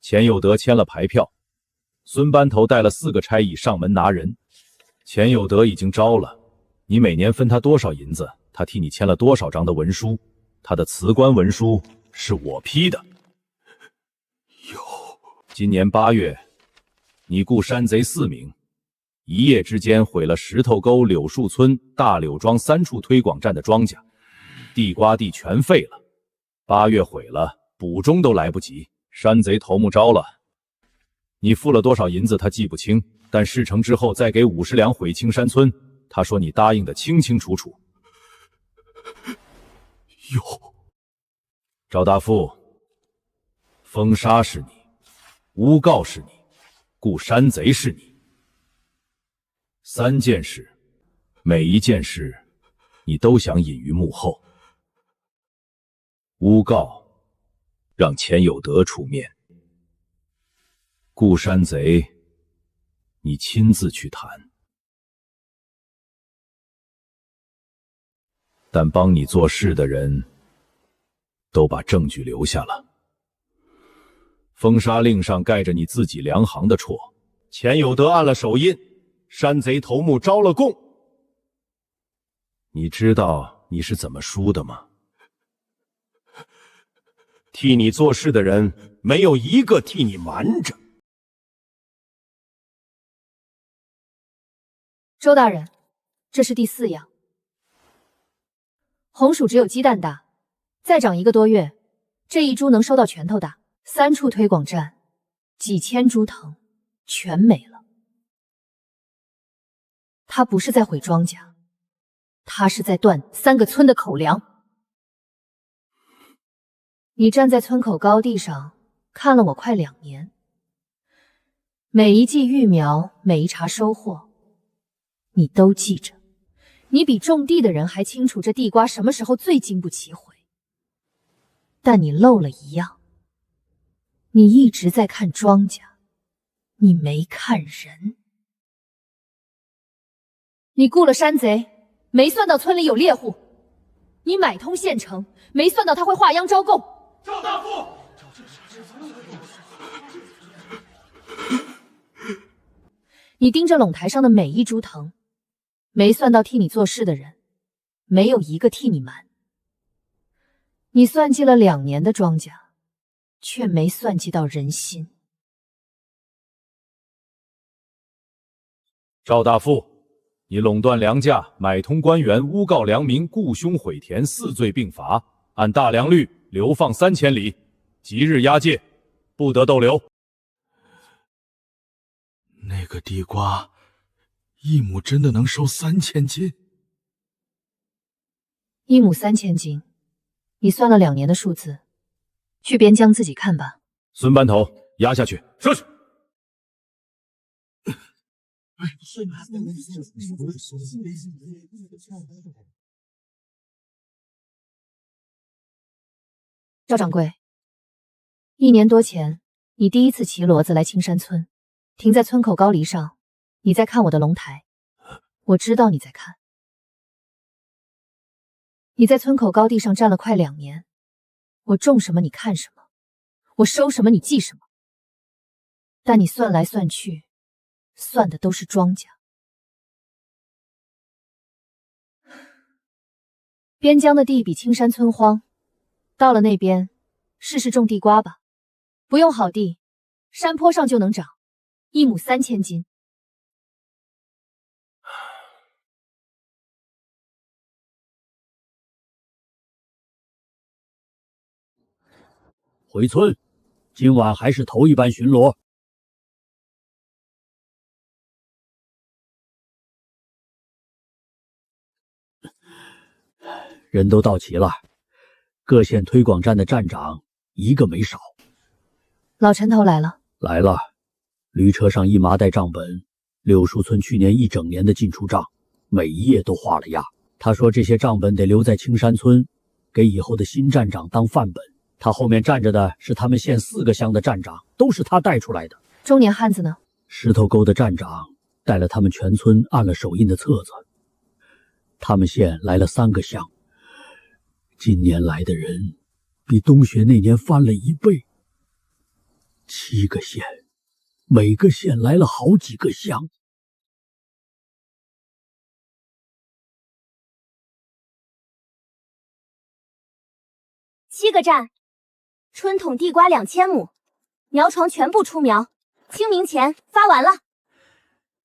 钱有德签了牌票，孙班头带了4个差役上门拿人。钱有德已经招了，你每年分他多少银子，他替你签了多少张的文书。他的辞官文书是我批的。今年8月，你雇山贼4名，一夜之间毁了石头沟、柳树村、大柳庄3处推广站的庄稼，地瓜地全废了。8月毁了，补钟都来不及。山贼头目招了，你付了多少银子他记不清，但事成之后再给50两毁青山村，他说你答应的清清楚楚。赵大富，封杀是你，诬告是你，雇山贼是你，3件事，每一件事你都想隐于幕后。诬告让钱有德出面，雇山贼你亲自去谈，但帮你做事的人都把证据留下了。封杀令上盖着你自己梁行的戳，钱有德按了手印，山贼头目招了供。你知道你是怎么输的吗？替你做事的人没有一个替你瞒着。周大人，这是第4样。红薯只有鸡蛋大，再长1个多月，这一株能收到拳头大。3处推广站，几千株藤全没了。他不是在毁庄稼，他是在断3个村的口粮。你站在村口高地上看了我快2年，每一季育苗，每一茬收获，你都记着。你比种地的人还清楚这地瓜什么时候最经不起毁，但你漏了一样。你一直在看庄稼，你没看人。你雇了山贼，没算到村里有猎户；你买通县城，没算到他会画秧招供。赵大富，你盯着垄台上的每一株藤，没算到替你做事的人，没有一个替你瞒。你算计了2年的庄稼，却没算计到人心。赵大富，你垄断粮价，买通官员，诬告良民，雇凶毁田，4罪并罚，按大梁律流放3000里，即日押解，不得逗留。那个地瓜，一亩真的能收3000斤？1亩3000斤，你算了2年的数字，去边疆自己看吧。孙班头，押下去。上去。赵掌柜，1年多前，你第一次骑骡子来青山村，停在村口高篱上，你在看我的龙台。我知道你在看。你在村口高地上站了快2年，我种什么你看什么，我收什么你记什么。但你算来算去，算的都是庄稼。边疆的地比青山村荒，到了那边，试试种地瓜吧。不用好地，山坡上就能长，1亩3000斤。回村，今晚还是头一班巡逻。人都到齐了，各县推广站的站长一个没少。老陈头来了。来了，驴车上一麻袋账本，柳树村去年1整年的进出账，每一页都画了押。他说这些账本得留在青山村，给以后的新站长当范本。他后面站着的是他们县4个乡的站长，都是他带出来的。中年汉子呢？石头沟的站长带了他们全村按了手印的册子。他们县来了3个乡，今年来的人比冬雪那年翻了1倍。7个县，每个县来了好几个乡。7个站，春筒地瓜2000亩，苗床全部出苗，清明前发完了。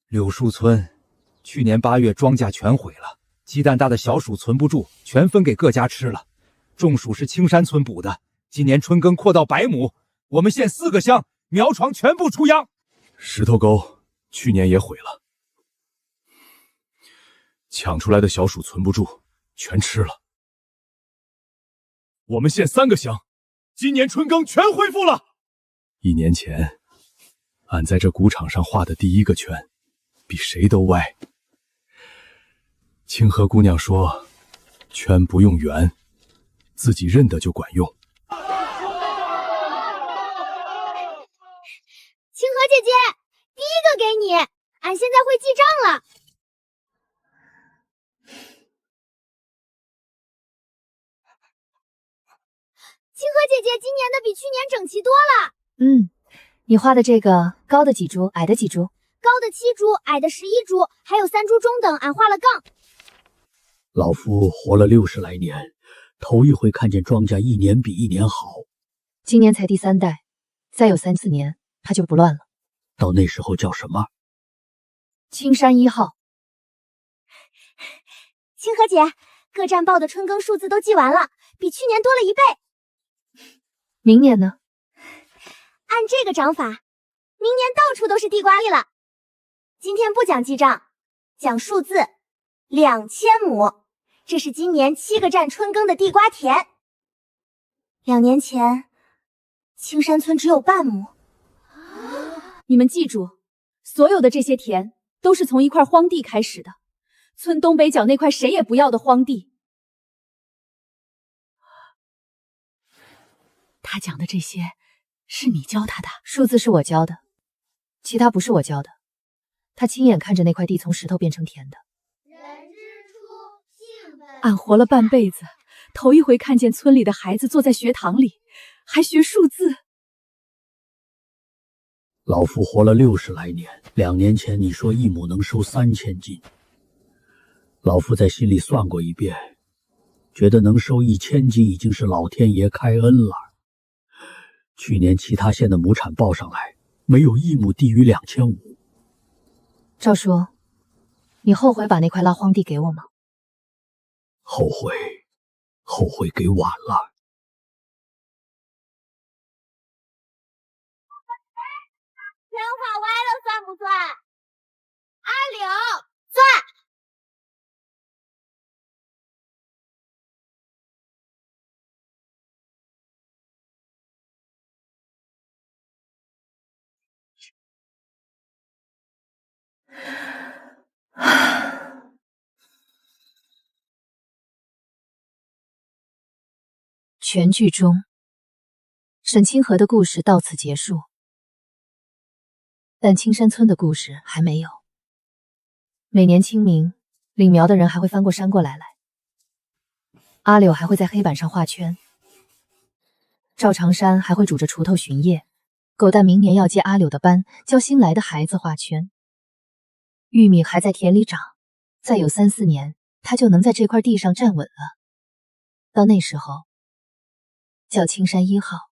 柳树村去年8月庄稼全毁了，鸡蛋大的小薯存不住，全分给各家吃了。种薯是青山村补的，今年春耕扩到100亩，我们县4个乡苗床全部出秧。石头沟去年也毁了，抢出来的小薯存不住，全吃了。我们县3个乡今年春耕全恢复了。1年前，俺在这谷场上画的第1个圈，比谁都歪。清河姑娘说，圈不用圆，自己认得就管用。清河姐姐，第1个给你，俺现在会记账了。清河姐姐今年的比去年整齐多了。你画的这个高的几株，矮的几株？高的7株，矮的11株，还有3株中等，俺画了杠。老夫活了60来年，头一回看见庄稼一年比一年好。今年才第3代，再有3、4年，它就不乱了。到那时候叫什么？青山1号。清河姐，各站报的春耕数字都记完了，比去年多了1倍。明年呢？按这个涨法，明年到处都是地瓜地了。今天不讲记账，讲数字，2000亩，这是今年7个站春耕的地瓜田。2年前，青山村只有半亩。你们记住，所有的这些田都是从一块荒地开始的，村东北角那块谁也不要的荒地。他讲的这些是你教他的？数字是我教的，其他不是我教的。他亲眼看着那块地从石头变成田的。俺活了半辈子，头一回看见村里的孩子坐在学堂里还学数字。老夫活了60来年，2年前你说1亩能收3000斤，老夫在心里算过一遍，觉得能收1000斤已经是老天爷开恩了。去年其他县的亩产报上来，没有1亩低于2500。赵叔，你后悔把那块拉荒地给我吗？后悔给晚了。全画歪了算不算？阿柳，算。全剧终，沈清河的故事到此结束，但青山村的故事还没有。每年清明，领苗的人还会翻过山过来，阿柳还会在黑板上画圈，赵长山还会拄着锄头巡夜，狗蛋明年要接阿柳的班，教新来的孩子画圈。玉米还在田里长，再有3、4年，他就能在这块地上站稳了。到那时候，叫青山1号。